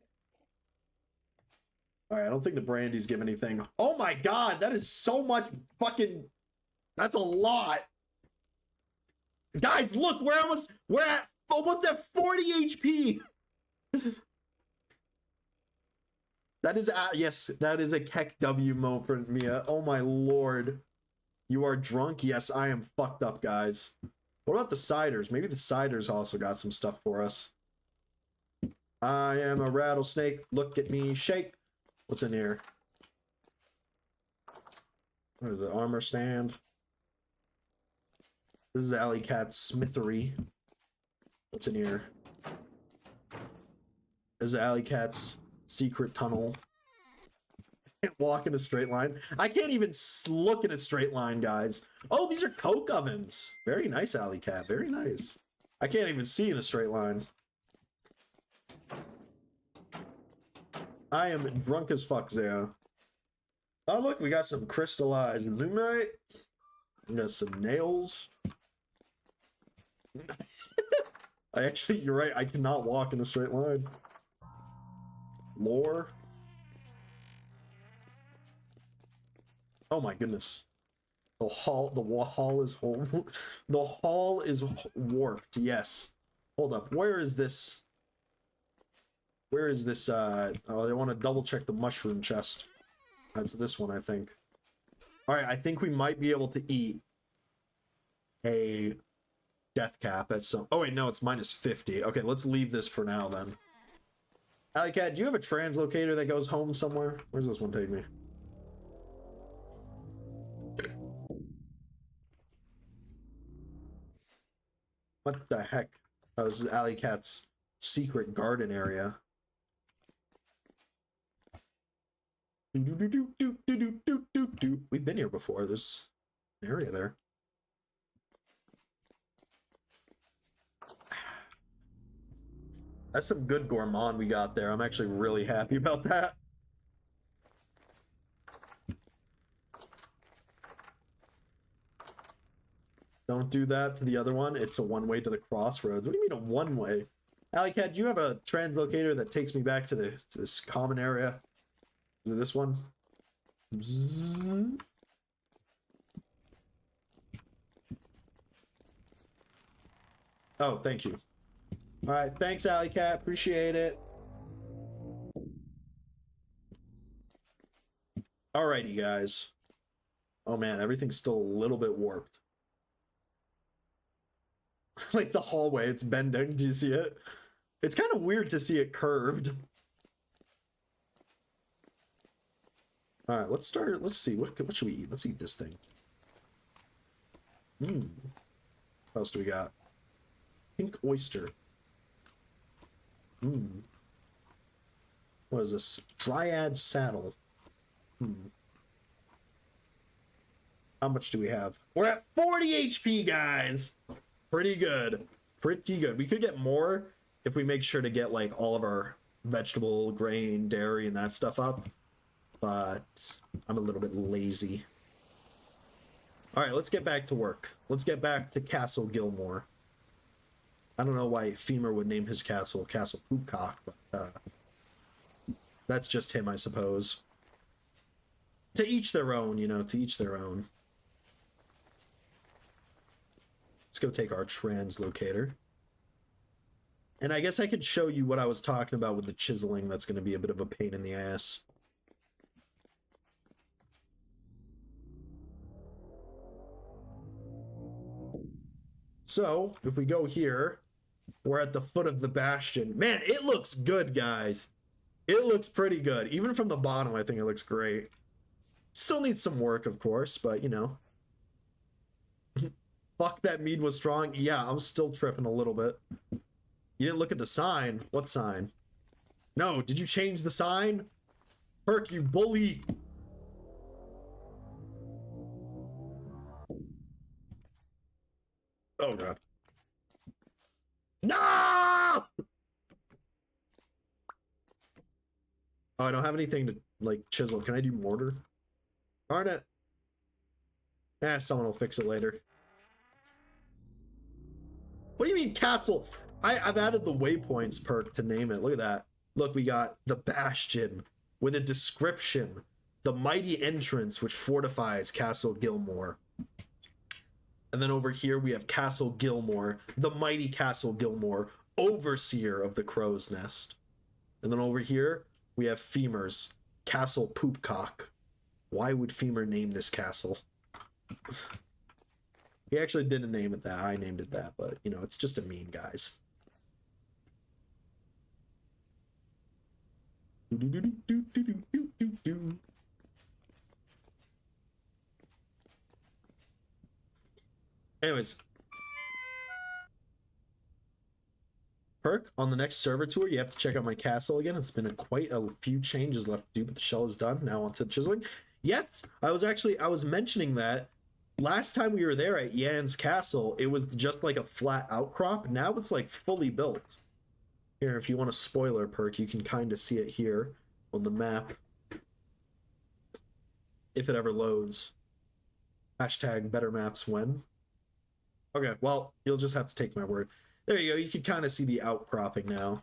Alright, I don't think the brandies give anything. Oh my god, that is so much fucking... That's a lot. Guys, look, we're at almost at 40 HP. That is, yes, that is a Keck W moment, Mia. Oh my lord. You are drunk? Yes, I am fucked up, guys. What about the ciders? Maybe the ciders also got some stuff for us. I am a rattlesnake. Look at me shake. What's in here? What is the armor stand? This is Alley Cat's smithery. What's in here? This is Alley Cat's secret tunnel. I can't walk in a straight line. I can't even look in a straight line, guys. Oh, these are coke ovens. Very nice, Alley Cat. Very nice. I can't even see in a straight line. I am drunk as fuck, Zaya. Oh, look, we got some crystallized luminite. We got some nails. You're right. I cannot walk in a straight line. Lore. Oh my goodness. The hall is the hall is warped. Yes. Hold up. Where is this? Where is this? Oh, I want to double check the mushroom chest. That's this one, I think. All right, I think we might be able to eat a death cap at some... Oh wait, no, it's minus 50. Okay, let's leave this for now then. Alley Cat, do you have a translocator that goes home somewhere? Where's this one take me? What the heck? Oh, this is Alley Cat's secret garden area. We've been here before. There's an area there. That's some good gourmand we got there. I'm actually really happy about that. Don't do that to the other one. It's a one-way to the crossroads. What do you mean a one-way? Alley Cat, do you have a translocator that takes me back to this common area? Is it this one? Oh, thank you. All right, thanks, Alley Cat. Appreciate it. Alrighty, guys. Oh man, everything's still a little bit warped. Like the hallway, it's bending. Do you see it? It's kind of weird to see it curved. All right, let's start. Let's see. What should we eat? Let's eat this thing. What else do we got? Pink oyster. What is this? Dryad saddle. How much do we have? We're at 40 HP, guys. Pretty good. Pretty good. We could get more if we make sure to get like all of our vegetable, grain, dairy, and that stuff up. But I'm a little bit lazy. All right, let's get back to work. Let's get back to Castle Gilmore. I don't know why Femur would name his castle Castle Poopcock, but that's just him, I suppose. To each their own, you know, to each their own. Let's go take our translocator. And I guess I could show you what I was talking about with the chiseling. That's going to be a bit of a pain in the ass. So, if we go here, we're at the foot of the bastion. Man, it looks good, guys. It looks pretty good. Even from the bottom, I think it looks great. Still needs some work, of course, but, you know. Fuck, that mead was strong. Yeah, I'm still tripping a little bit. You didn't look at the sign. What sign? No, did you change the sign? Perk, you bully. Oh god. No! Oh, I don't have anything to like chisel. Can I do mortar? Darn it. Someone will fix it later. What do you mean castle? I've added the waypoints perk to name it. Look at that. Look, we got the bastion with a description. The mighty entrance which fortifies Castle Gilmore. And then over here we have Castle Gilmore, the mighty Castle Gilmore, overseer of the crow's nest. And then over here we have Femur's Castle Poopcock. Why would Femur name this castle? He actually didn't name it that. I named it that, but you know, it's just a meme, guys. Anyways, perk on the next server tour, you have to check out my castle again. It's been quite a few changes left to do, but the shell is done. Now onto chiseling. Yes, I was mentioning that last time we were there at Yan's castle, it was just like a flat outcrop. Now it's like fully built. Here, if you want a spoiler perk, you can kind of see it here on the map. If it ever loads. Hashtag better maps when. Okay, well, you'll just have to take my word. There you go. You can kind of see the outcropping now.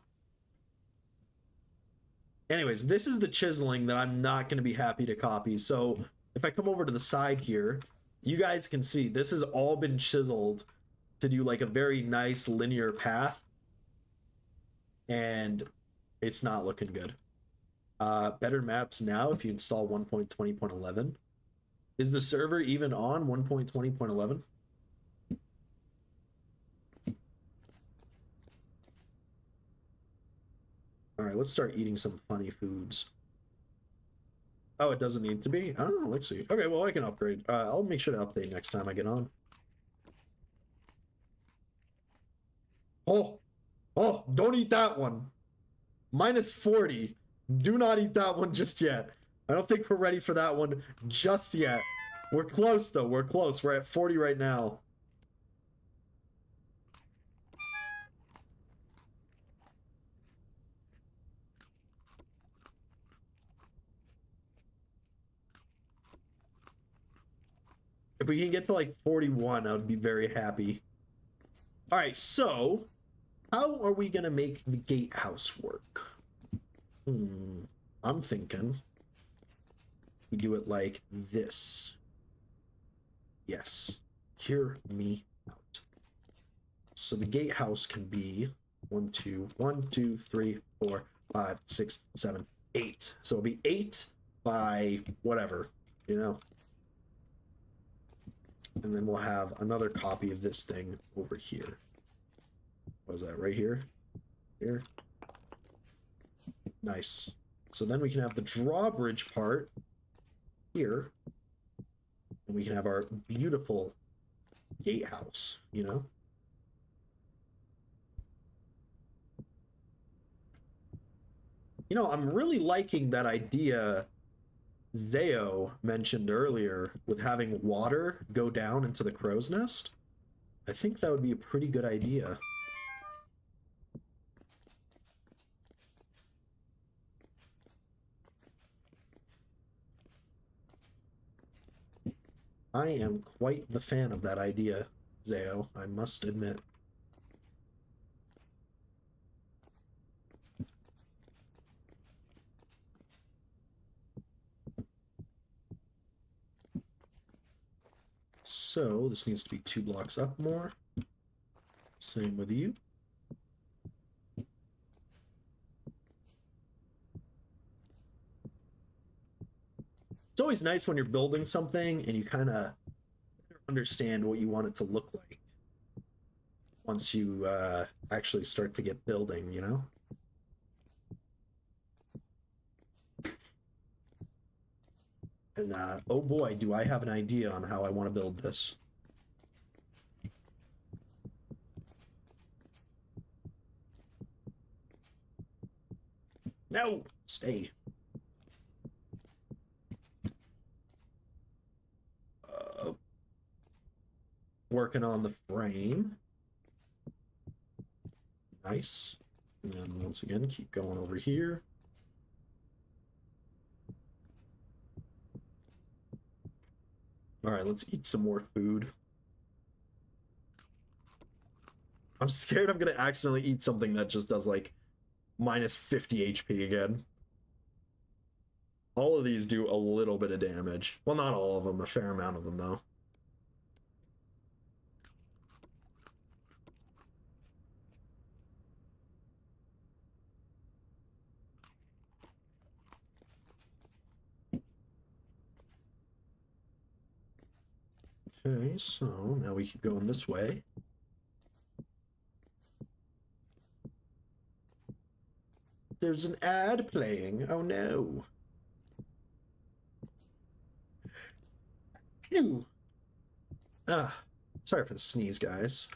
Anyways, this is the chiseling that I'm not going to be happy to copy. So if I come over to the side here, you guys can see this has all been chiseled to do like a very nice linear path. And it's not looking good. Better maps now if you install 1.20.11. Is the server even on 1.20.11? All right, let's start eating some funny foods. Oh, it doesn't need to be? I don't know, let's see. Okay, well, I can upgrade. I'll make sure to update next time I get on. Oh, don't eat that one. Minus 40. Do not eat that one just yet. I don't think we're ready for that one just yet. We're close, though. We're close. We're at 40 right now. If we can get to like 41, I would be very happy. All right, so how are we going to make the gatehouse work? I'm thinking we do it like this. Yes, hear me out. So the gatehouse can be 1, 2, 1, 2, 3, 4, 5, 6, 7, 8. So it'll be 8 by whatever, you know. And then we'll have another copy of this thing over here. What is that, right here? Here. Nice. So then we can have the drawbridge part here. And we can have our beautiful gatehouse, you know? You know, I'm really liking that idea Zeo mentioned earlier with having water go down into the crow's nest. I think that would be a pretty good idea. I am quite the fan of that idea, Zeo, I must admit. So this needs to be 2 blocks up more. Same with you. It's always nice when you're building something and you kind of understand what you want it to look like once you actually start to get building, you know? And oh boy, do I have an idea on how I want to build this. No, stay. working on the frame. Nice. And once again, keep going over here. All right, let's eat some more food. I'm scared I'm gonna accidentally eat something that just does like minus 50 HP again. All of these do a little bit of damage. Well, not all of them, a fair amount of them though. Okay, so now we keep going this way. There's an ad playing. Oh no. Ew. Ah, sorry for the sneeze, guys.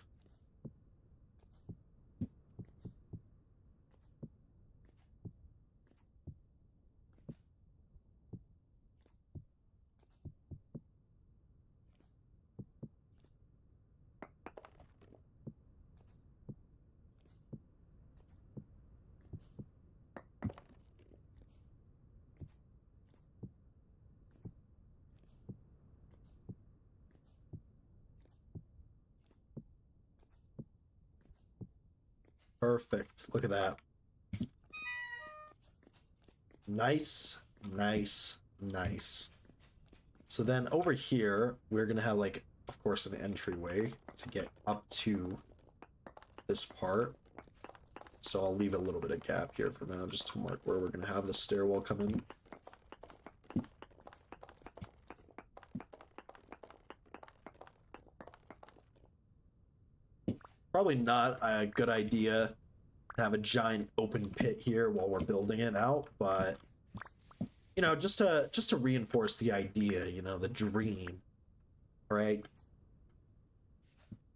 Perfect. Look at that. Nice, nice, nice. So then over here, we're gonna have like, of course, an entryway to get up to this part. So I'll leave a little bit of gap here for now, just to mark where we're gonna have the stairwell come in. Probably not a good idea to have a giant open pit here while we're building it out, but you know, just to reinforce the idea, you know, the dream, right?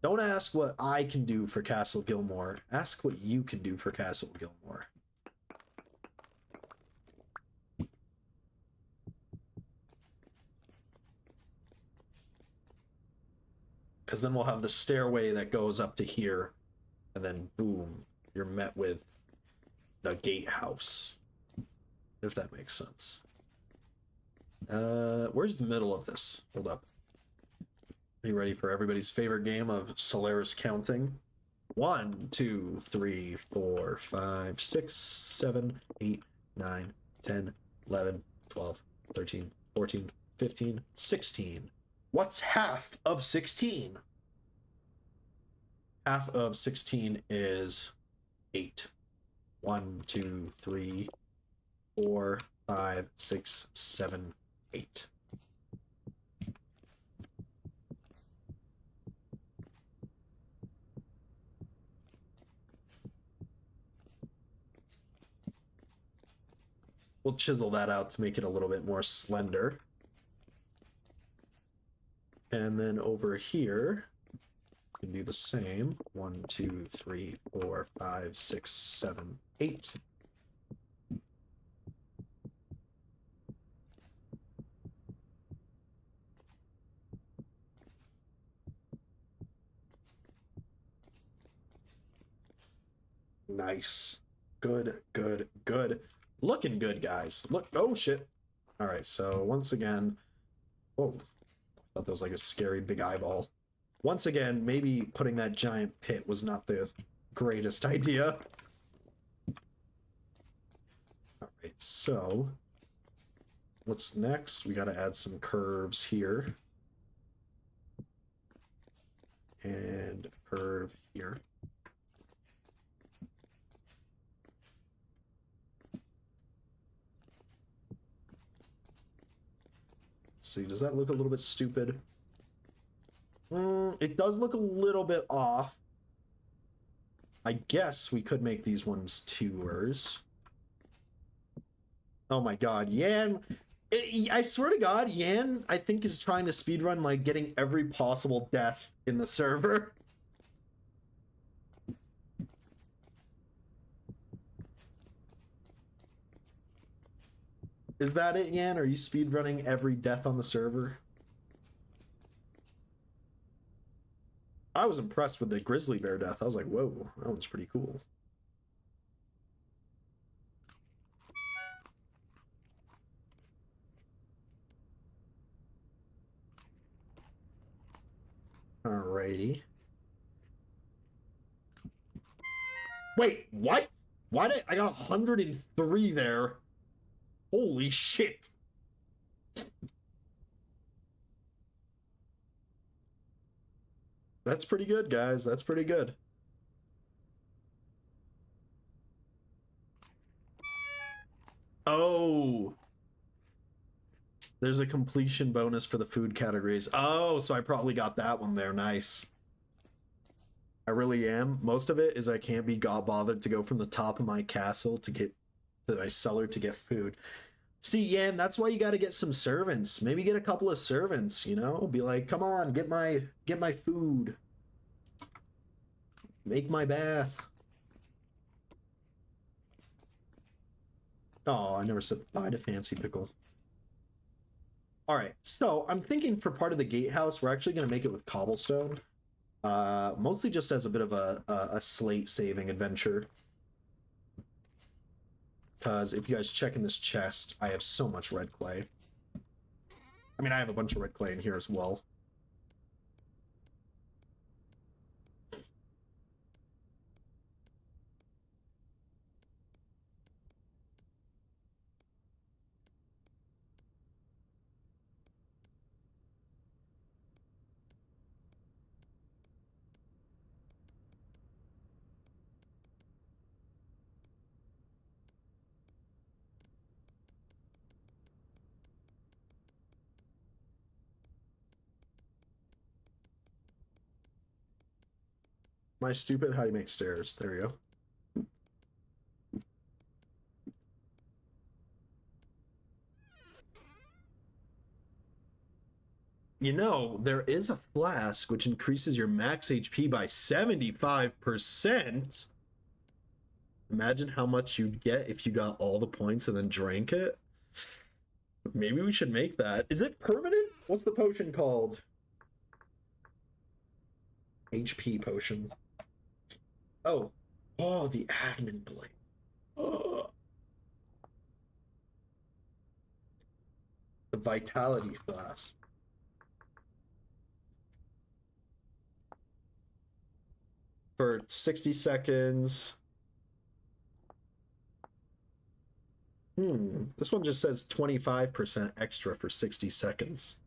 Don't ask what I can do for Castle Gilmore. Ask what you can do for Castle Gilmore. Because then we'll have the stairway that goes up to here, and then boom, you're met with the gatehouse. If that makes sense. Where's the middle of this? Hold up. Are you ready for everybody's favorite game of Solaris counting? 1, 2, 3, 4, 5, 6, 7, 8, 9, 10, 11, 12, 13, 14, 15, 16. What's half of 16? Half of 16 is 8. 1, 2, 3, 4, 5, 6, 7, 8. We'll chisel that out to make it a little bit more slender. And then over here, we can do the same. 1, 2, 3, 4, 5, 6, 7, 8. Nice. Good, good, good. Looking good, guys. Look. Oh, shit. All right, so once again... Oh, I thought that was like a scary big eyeball. Once again, maybe putting that giant pit was not the greatest idea. All right, so... What's next? We got to add some curves here. And a curve here. See, does that look a little bit stupid? It does look a little bit off. I guess we could make these ones tours. Oh my god, Yan... I swear to god, Yan, I think, is trying to speedrun, like, getting every possible death in the server. Is that it, Yan? Are you speedrunning every death on the server? I was impressed with the grizzly bear death. I was like, whoa, that one's pretty cool. Alrighty. Wait, what? Why did I got 103 there? Holy shit. That's pretty good, guys. That's pretty good. Oh. There's a completion bonus for the food categories. Oh, so I probably got that one there. Nice. I really am. Most of it is I can't be got bothered to go from the top of my castle to get to my cellar to get food. See, Yan, that's why you got to get some servants. Maybe get a couple of servants, you know? Be like, "Come on, get my food. Make my bath." Oh, I never said bye to Fancy Pickle. All right, so I'm thinking for part of the gatehouse, we're actually going to make it with cobblestone. Mostly just as a bit of a slate saving adventure. Because if you guys check in this chest, I have so much red clay. I mean, I have a bunch of red clay in here as well. My stupid, how do you make stairs? There you go. You know, there is a flask which increases your max HP by 75%. Imagine how much you'd get if you got all the points and then drank it. Maybe we should make that. Is it permanent? What's the potion called? HP potion. Oh. Oh, the admin blade. Oh. The vitality flask. For 60 seconds. This one just says 25% extra for 60 seconds.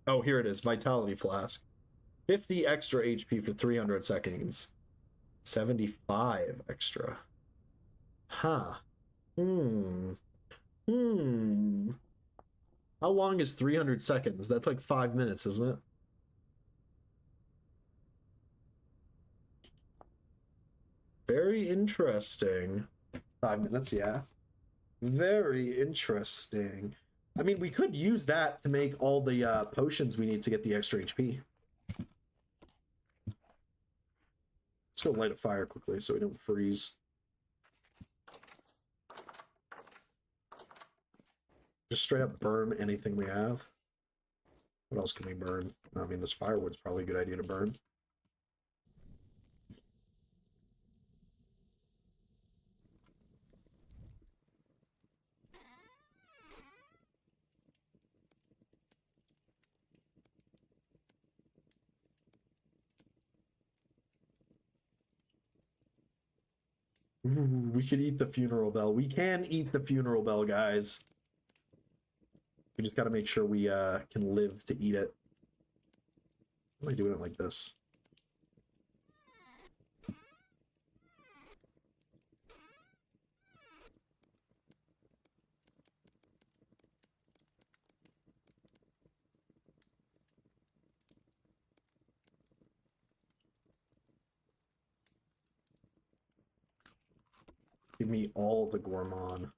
Oh, here it is. Vitality flask. 50 extra HP for 300 seconds. 75 extra. Huh. How long is 300 seconds? That's like 5 minutes, isn't it? Very interesting. 5 minutes, yeah. Very interesting. I mean, we could use that to make all the potions we need to get the extra HP. Let's go light a fire quickly so we don't freeze. Just straight up burn anything we have. What else can we burn? I mean, this firewood's probably a good idea to burn. Ooh, we could eat the funeral bell. We can eat the funeral bell, guys. We just got to make sure we can live to eat it. Why am I doing it like this? Give me all the gourmand.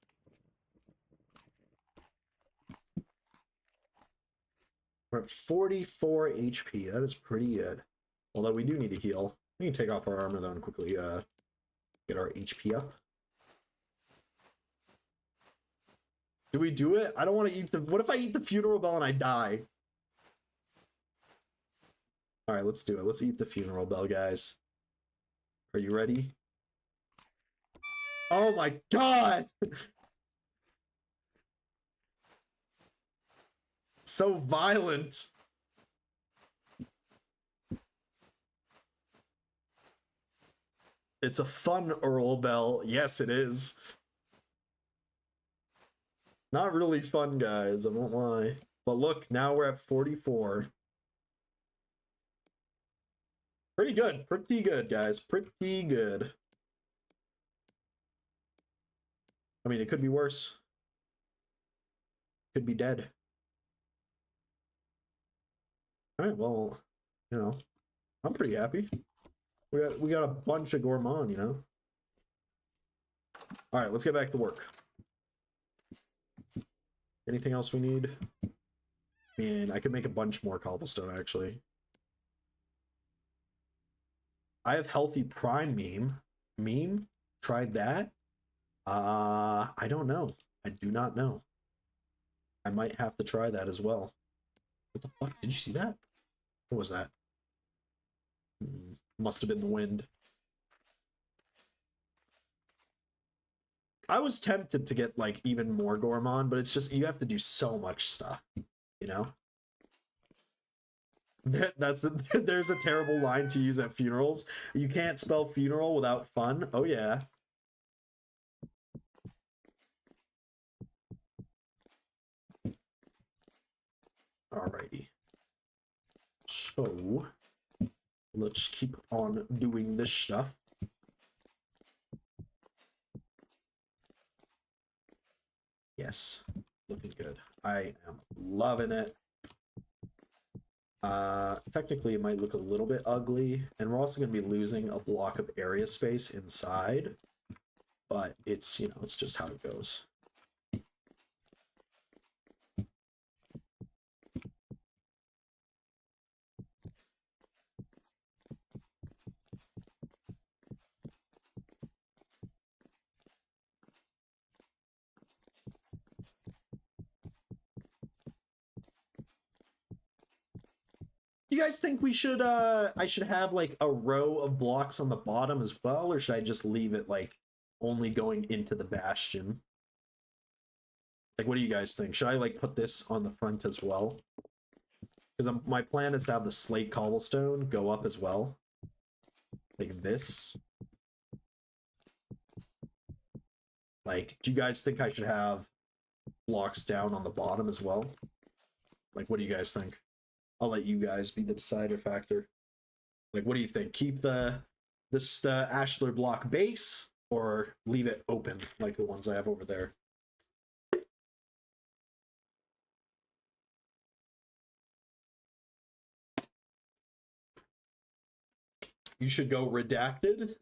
We're at 44 HP. That is pretty good. Although we do need to heal. We can take off our armor though and quickly get our HP up. Do we do it? I don't want to eat the... What if I eat the funeral bell and I die? All right, let's do it. Let's eat the funeral bell, guys. Are you ready? Oh my god! So violent. It's a fun Earl bell. Yes, it is. Not really fun, guys, I won't lie. But look, now we're at 44. Pretty good, guys. Pretty good. I mean, it could be worse. Could be dead. All right, well, you know, I'm pretty happy. We got a bunch of gourmand, you know. All right, let's get back to work. Anything else we need? Man, I could make a bunch more cobblestone, actually. I have healthy prime meme. Meme? Tried that? I don't know. I do not know. I might have to try that as well. What the fuck? Did you see that? What was that? Must have been the wind. I was tempted to get like even more gourmand, but it's just you have to do so much stuff, you know. That's there's a terrible line to use at funerals. You can't spell funeral without fun. Oh yeah. Alrighty. So let's keep on doing this stuff. Yes, looking good. I am loving it. Technically it might look a little bit ugly, and we're also going to be losing a block of area space inside, but it's, you know, it's just how it goes. Do you guys think we should I should have like a row of blocks on the bottom as well, or should I just leave it like only going into the bastion? Like, what do you guys think? Should I like put this on the front as well? Because my plan is to have the slate cobblestone go up as well, like this. Like, do you guys think I should have blocks down on the bottom as well? Like, what do you guys think? I'll let you guys be the decider factor. Like, what do you think? Keep the ashlar block base, or leave it open like the ones I have over there? You should go redacted.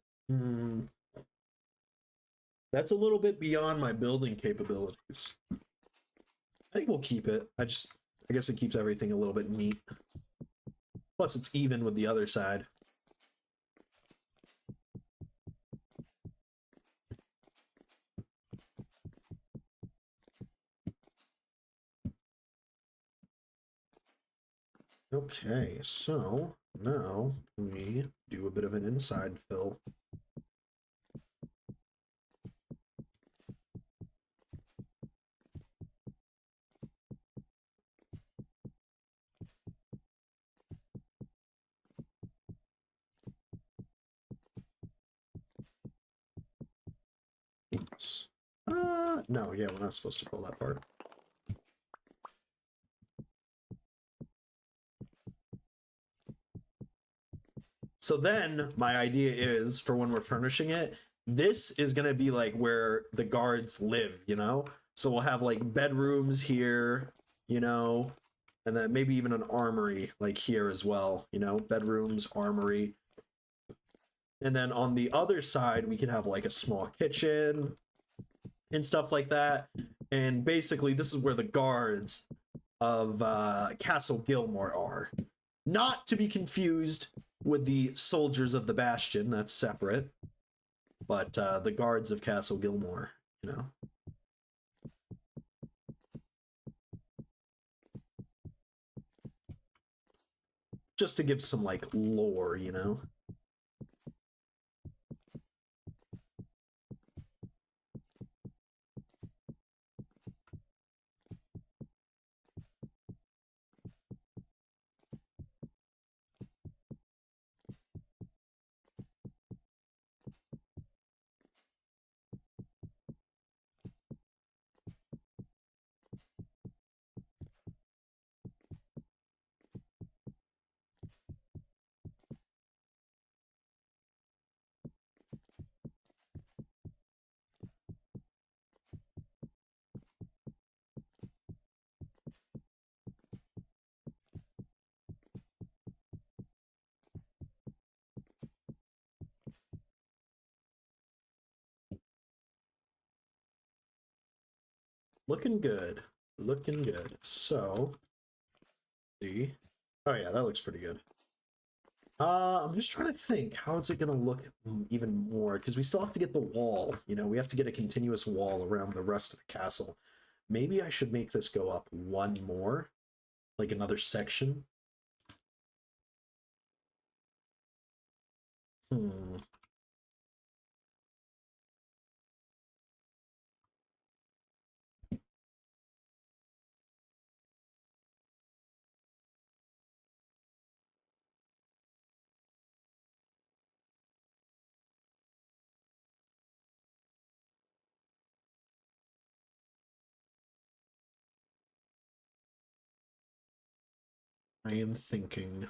That's a little bit beyond my building capabilities. I think we'll keep it. I guess it keeps everything a little bit neat. Plus, it's even with the other side. Okay, so now we do a bit of an inside fill. Oops. No, yeah, we're not supposed to pull that part. So then my idea is, for when we're furnishing it, this is going to be like where the guards live, you know? So we'll have like bedrooms here, you know, and then maybe even an armory like here as well, you know, bedrooms, armory. And then on the other side, we can have like a small kitchen and stuff like that. And basically, this is where the guards of Castle Gilmore are. Not to be confused with the soldiers of the Bastion, that's separate. But the guards of Castle Gilmore, you know. just to give some like lore, you know. Looking good. Looking good. So, see. Oh yeah, that looks pretty good. I'm just trying to think, how is it going to look even more? Because we still have to get the wall. You know, we have to get a continuous wall around the rest of the castle. Maybe I should make this go up one more, like another section. Hmm. I am thinking.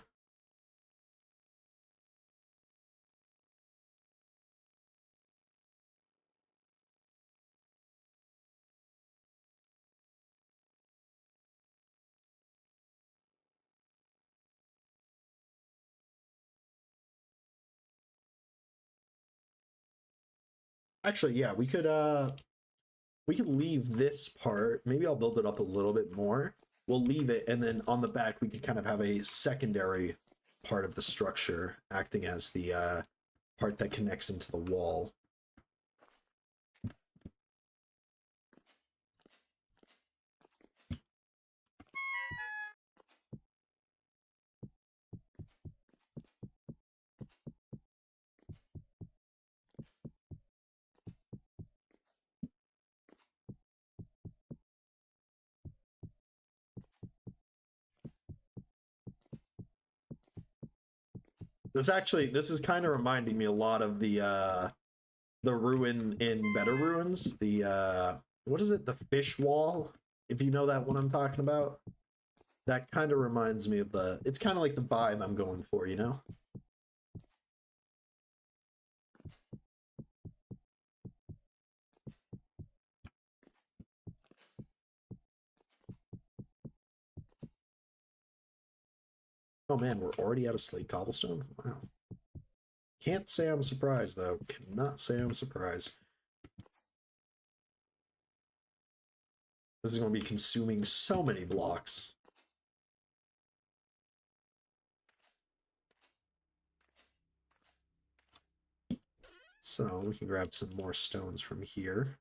Actually, yeah, we could leave this part. Maybe I'll build it up a little bit more. We'll leave it, and then on the back we could kind of have a secondary part of the structure acting as the part that connects into the wall. This is kind of reminding me a lot of the ruin in Better Ruins. The what is it? The fish wall. If you know that one I'm talking about, that kind of reminds me of the. It's kind of like the vibe I'm going for, you know. Oh man, we're already out of slate cobblestone. Wow. Can't say I'm surprised though. Cannot say I'm surprised. This is going to be consuming so many blocks. So we can grab some more stones from here.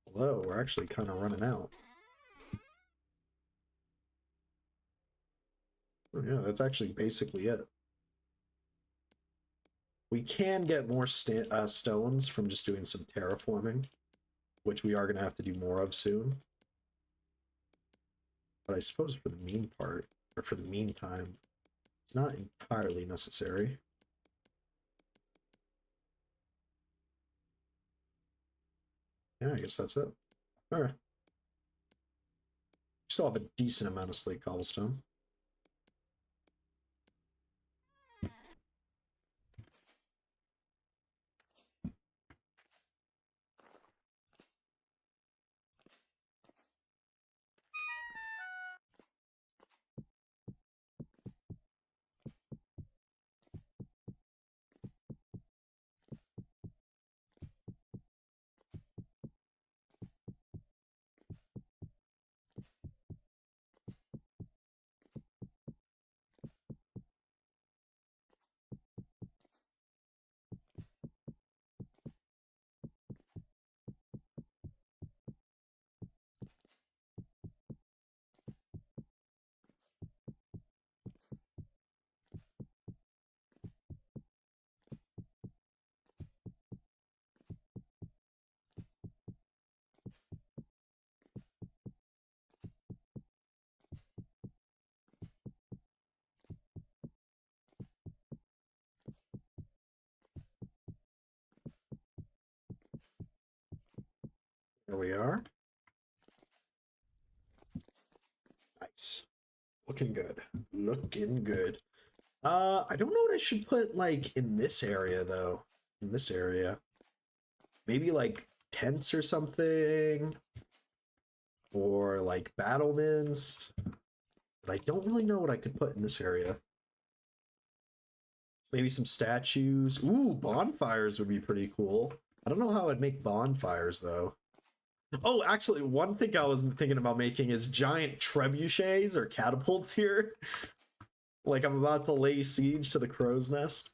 Although we're actually kind of running out. Oh, yeah, that's actually basically it. We can get more stones from just doing some terraforming, which we are going to have to do more of soon. But I suppose for the mean part, or for the meantime, it's not entirely necessary. Yeah, I guess that's it. All right. We still have a decent amount of slate cobblestone. There we are. Nice. Looking good. Looking good. I don't know what I should put, like, in this area, though. In this area. Maybe, like, tents or something. Or, like, battlements. But I don't really know what I could put in this area. Maybe some statues. Ooh, bonfires would be pretty cool. I don't know how I'd make bonfires, though. Oh, actually, one thing I was thinking about making is giant trebuchets or catapults here. Like I'm about to lay siege to the crow's nest.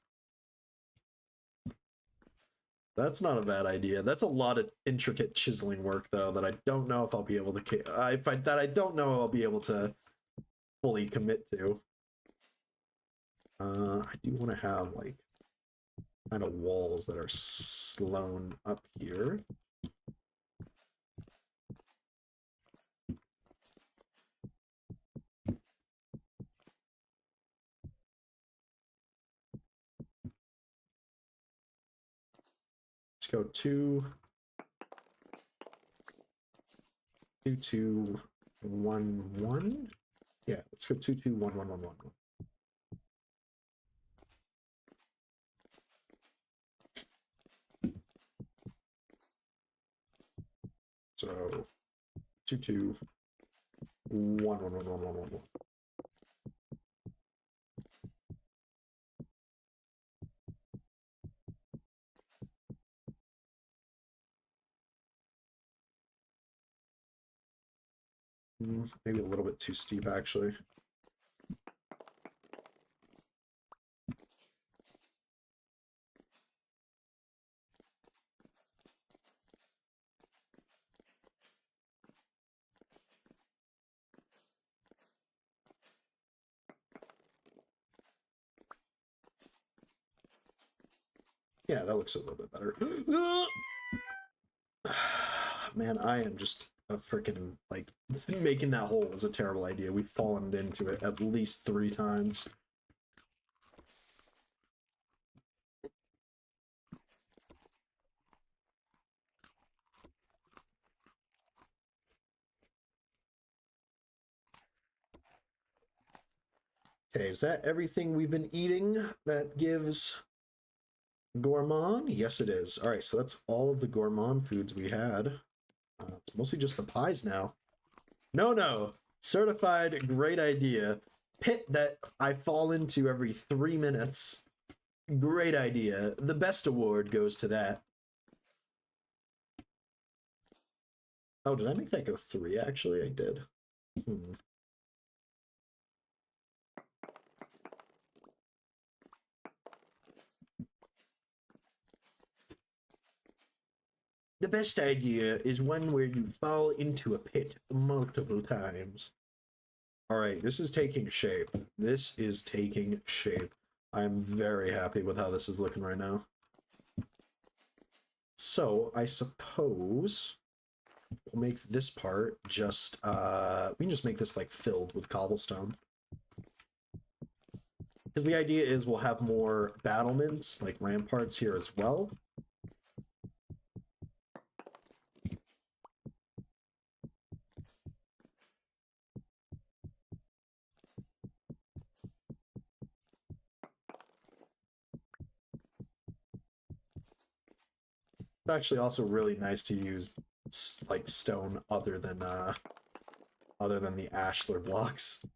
That's not a bad idea. That's a lot of intricate chiseling work, though, that I don't know if I'll be able to. That I don't know I'll be able to fully commit to. I do want to have like kind of walls that are slowed up here. Let's go 2-2-1-1. Yeah, let's go 2-2-1-1-1-1. So 2-2-1-1-1-1-1-1. Maybe a little bit too steep, actually. Yeah, that looks a little bit better. Man, I am just a freaking, like, making that hole was a terrible idea. We've fallen into it at least 3 times. Okay, is that everything we've been eating that gives gourmand? Yes, it is. All right, so that's all of the gourmand foods we had. It's mostly just the pies now. No. Certified great idea. Pit that I fall into every 3 minutes. Great idea. The best award goes to that. Oh, did I make that go 3, actually? I did. The best idea is one where you fall into a pit multiple times. All right, this is taking shape. This is taking shape. I'm very happy with how this is looking right now. So I suppose we'll make this part just, we can just make this like filled with cobblestone. Because the idea is we'll have more battlements, like ramparts here as well. It's actually also really nice to use like stone other than the ashlar blocks.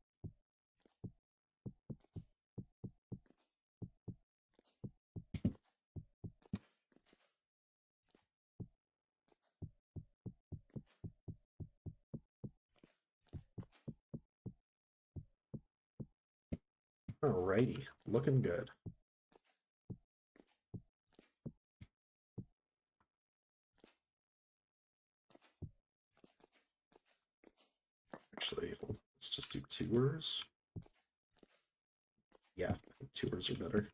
Alrighty, looking good. Actually, let's just do tours. Yeah, I think tours are better.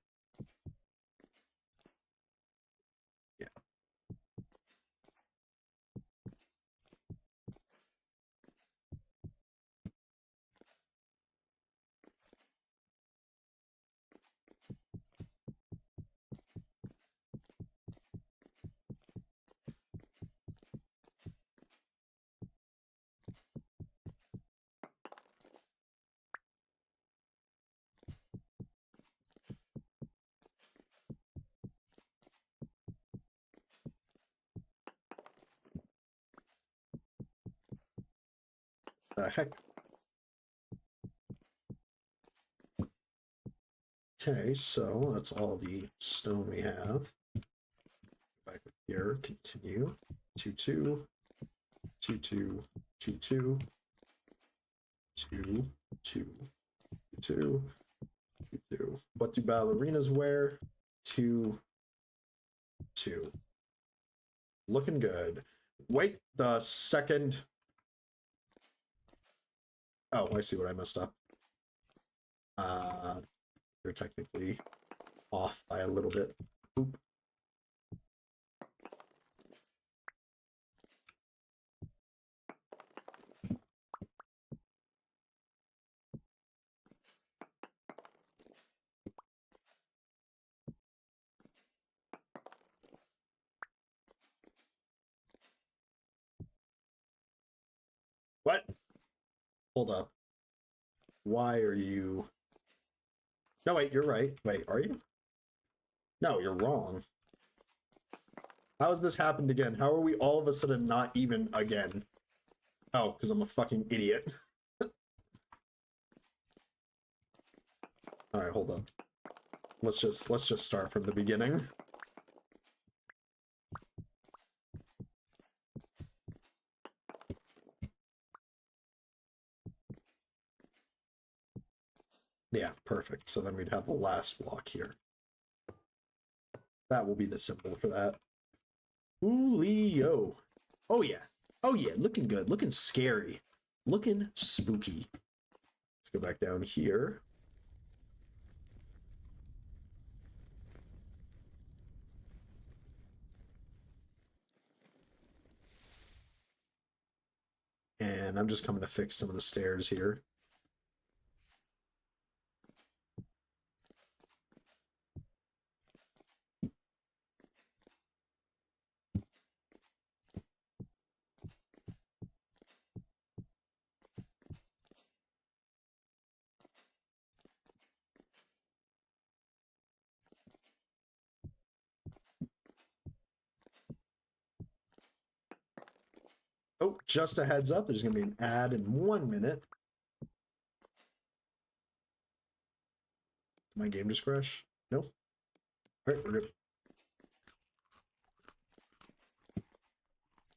Yeah. The heck? Okay, so that's all the stone we have. Back up here, continue. 2, 2, 2, 2, 2, 2, 2, 2, 2, 2. What do ballerinas wear? 2, 2. Looking good. Wait the second. Oh, I see what I messed up. You're technically off by a little bit. Oop. What? Hold up. Why are you... No, wait, you're right. Wait, are you? No, you're wrong. How has this happened again? How are we all of a sudden not even again? Oh, because I'm a fucking idiot. Alright, hold up. Let's just start from the beginning. Yeah, perfect. So then we'd have the last block here. That will be the symbol for that. Ooh-lee-yo. Oh yeah. Oh yeah, looking good. Looking scary. Looking spooky. Let's go back down here. And I'm just coming to fix some of the stairs here. Oh, just a heads up, there's going to be an ad in 1 minute. Did my game just crash? No? All right, we're good.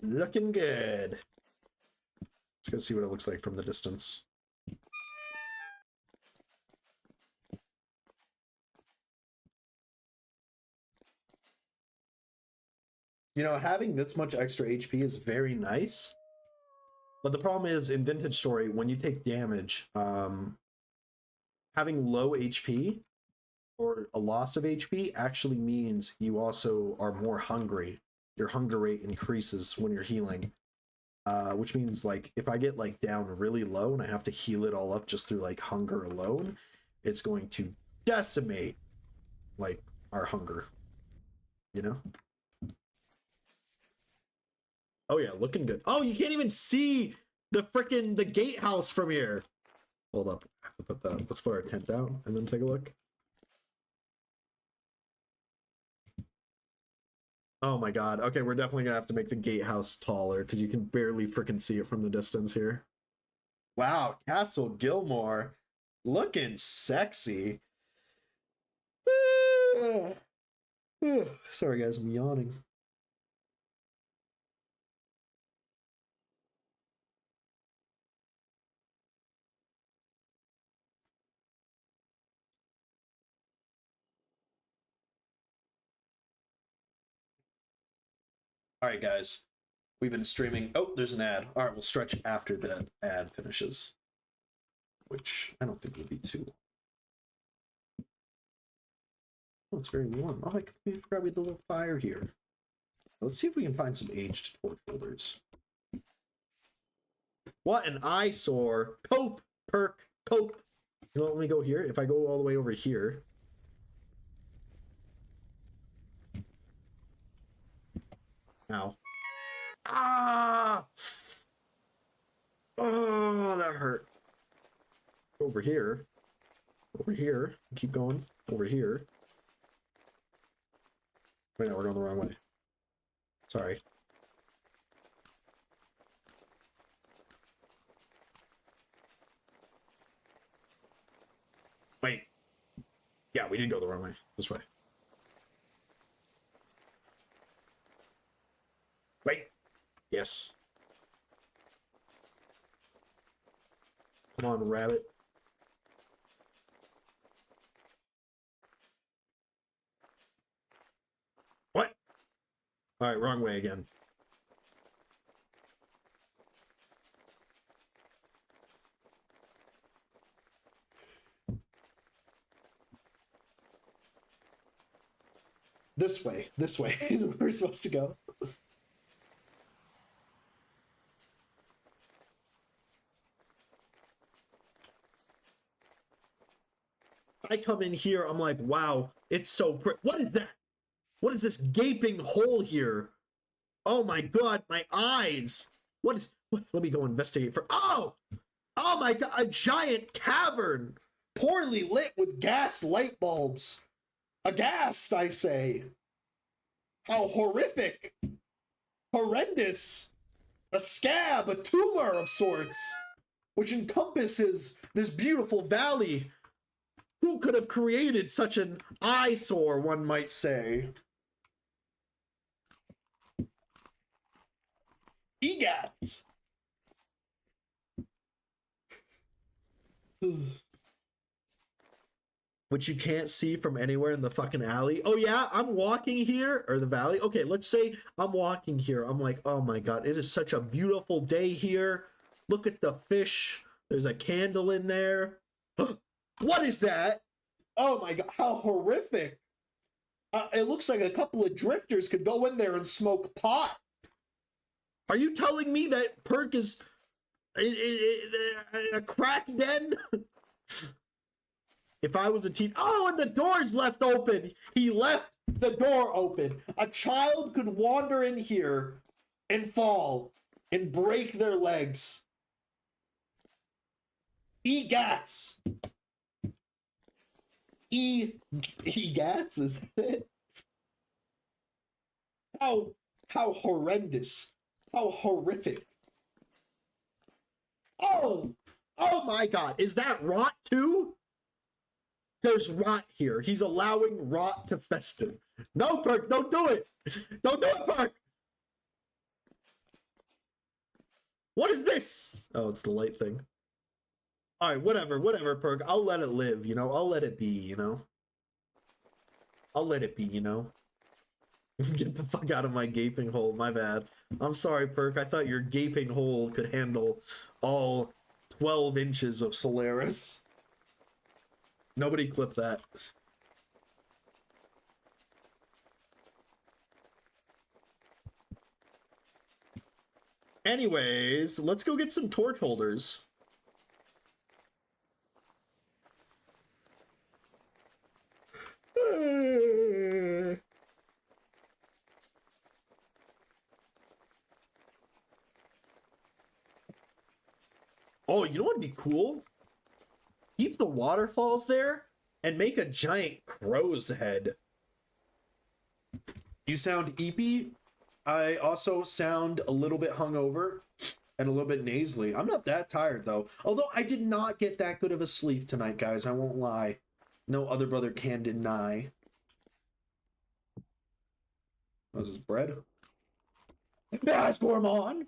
Looking good. Let's go see what it looks like from the distance. You know, having this much extra HP is very nice. But the problem is, in Vintage Story, when you take damage, having low HP or a loss of HP actually means you also are more hungry. Your hunger rate increases when you're healing. Which means, like, if I get, like, down really low and I have to heal it all up just through, like, hunger alone, it's going to decimate, like, our hunger. You know? Oh, yeah, looking good. Oh, you can't even see the frickin' the gatehouse from here. Hold up. I have to put that. Let's put our tent down and then take a look. Oh my god. Okay, we're definitely gonna have to make the gatehouse taller because you can barely frickin' see it from the distance here. Wow, Castle Gilmore. Looking sexy. Sorry guys, I'm yawning. All right, guys. We've been streaming. Oh, there's an ad. All right, we'll stretch after that ad finishes, which I don't think will be too long. Oh, it's very warm. Oh, I completely forgot we had the little fire here. Let's see if we can find some aged torch holders. What an eyesore. Cope, perk, cope. You know, let me go here. If I go all the way over here. Ow. Ah! Oh, that hurt. Over here. Over here. Keep going. Over here. Wait, no, we're going the wrong way. Sorry. Wait. Yeah, we did go the wrong way. This way. Wait. Yes. Come on, rabbit. What? All right, wrong way again. This way is where we're supposed to go. I come in here, I'm like, wow, it's so pretty. What is that? What is this gaping hole here? Oh my god, my eyes. What is, let me go investigate for, oh my god, a giant cavern, poorly lit with gas light bulbs. Aghast, I say. How horrific. Horrendous. A scab, a tumor of sorts, which encompasses this beautiful valley. Who could have created such an eyesore, one might say? EGAT. Which you can't see from anywhere in the fucking alley. Oh yeah, I'm walking here, or the valley. Okay, let's say I'm walking here. I'm like, oh my god, it is such a beautiful day here. Look at the fish. There's a candle in there. What is that? Oh my god, how horrific. It looks like a couple of drifters could go in there and smoke pot. Are you telling me that Perk is a crack den? If I was a teen... Oh, and the door's left open. He left the door open. A child could wander in here and fall and break their legs. EGATs. EGATs, is that it? How horrendous. How horrific. Oh my god. Is that rot too? There's rot here. He's allowing rot to fester. No, Perk, don't do it. Don't do it, Perk. What is this? Oh, it's the light thing. All right, whatever, Perk. I'll let it live, you know? I'll let it be, you know? I'll let it be, you know? Get the fuck out of my gaping hole, my bad. I'm sorry, Perk. I thought your gaping hole could handle all 12 inches of Solaris. Nobody clip that. Anyways, let's go get some torch holders. Oh, you know what would be cool? Keep the waterfalls there and make a giant crow's head. You sound eepy. I also sound a little bit hungover and a little bit nasally. I'm not that tired though. Although I did not get that good of a sleep tonight, guys. I won't lie. No other brother can deny. What is this, bread? Yes, Gourmand!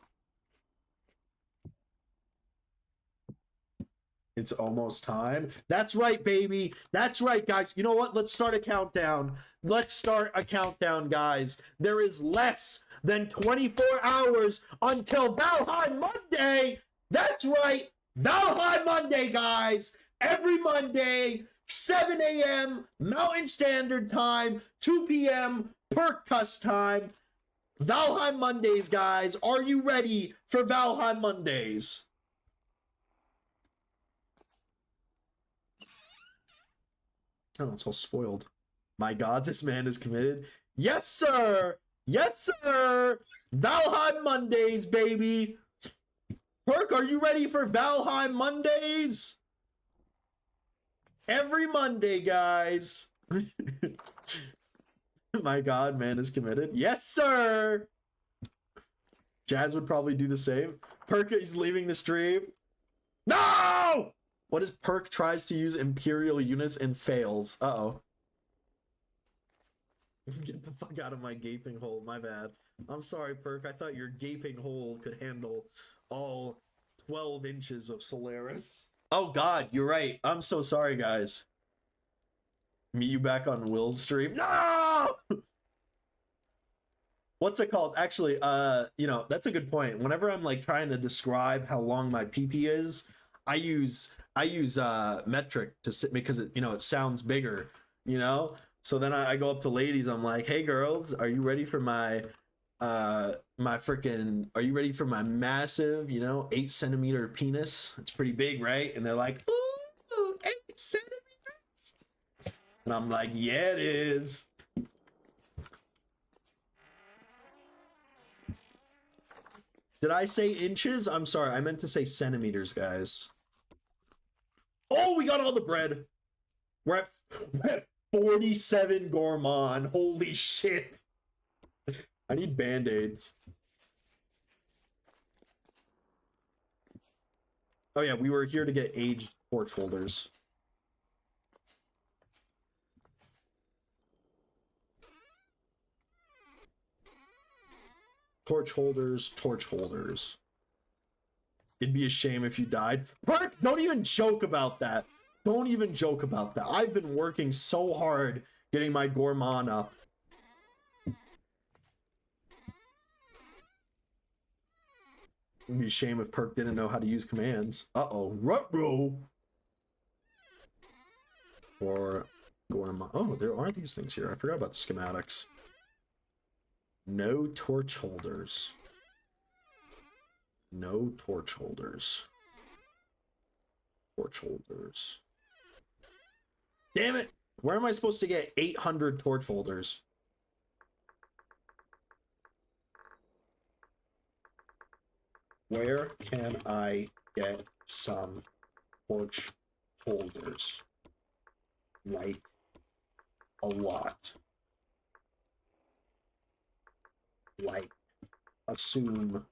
It's almost time. That's right, baby. That's right, guys. You know what? Let's start a countdown. Let's start a countdown, guys. There is less than 24 hours until Valheim Monday. That's right. Valheim Monday, guys. Every Monday, 7 a.m. Mountain Standard Time, 2 p.m. Perk Cuss time. Valheim Mondays, guys. Are you ready for Valheim Mondays? Oh, it's all spoiled. My god, this man is committed. Yes, sir! Yes, sir! Valheim Mondays, baby! Perk, are you ready for Valheim Mondays? Every Monday, guys. My god, man is committed. Yes, sir! Jazz would probably do the same. Perk is leaving the stream. No! What if Perk tries to use Imperial units and fails? Uh-oh. Get the fuck out of my gaping hole. My bad. I'm sorry, Perk. I thought your gaping hole could handle all 12 inches of Solaris. Oh god, you're right. I'm so sorry, guys. Meet you back on Will's stream. No! What's it called? Actually, you know, that's a good point. Whenever I'm like trying to describe how long my PP is, I use metric to sit because it, you know, it sounds bigger, you know? So then I go up to ladies, I'm like, "Hey girls, are you ready for my my freaking are you ready for my massive, you know, 8 centimeter penis? It's pretty big, right?" And they're like, "Ooh, 8 centimeters." And I'm like, "Yeah, it is." Did I say inches? I'm sorry, I meant to say centimeters, guys. Oh, we got all the bread. We're at 47 gourmand. Holy shit. I need band-aids. Oh yeah, we were here to get aged torch holders. Torch holders, torch holders. It'd be a shame if you died. Perk, don't even joke about that. Don't even joke about that. I've been working so hard getting my gourmand up. It'd be a shame if Perk didn't know how to use commands. Uh-oh. Ruh-roh. Or gourmand. Oh, there are these things here. I forgot about the schematics. No torch holders. No torch holders. Torch holders. Damn it! Where am I supposed to get 800 torch holders? Where can I get some torch holders? Like a lot. Like, assume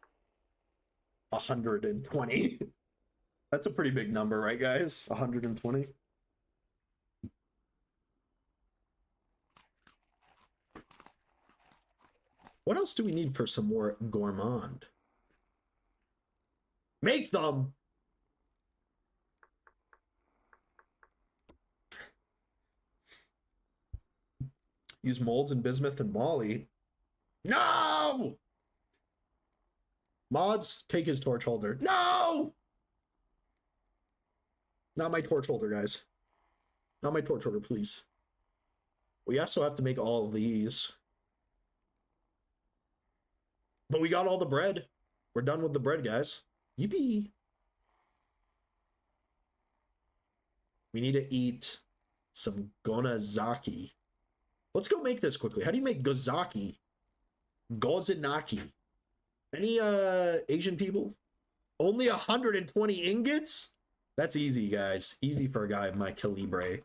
120. That's a pretty big number, right, guys? 120. What else do we need for some more gourmand? Make them! Use molds and bismuth and molly. No! Mods, take his torch holder. No! Not my torch holder, guys. Not my torch holder, please. We also have to make all of these. But we got all the bread. We're done with the bread, guys. Yippee! We need to eat some gonazaki. Let's go make this quickly. How do you make gozaki? Gozinaki. Any Asian people? Only 120 ingots? That's easy, guys. Easy for a guy of my calibre.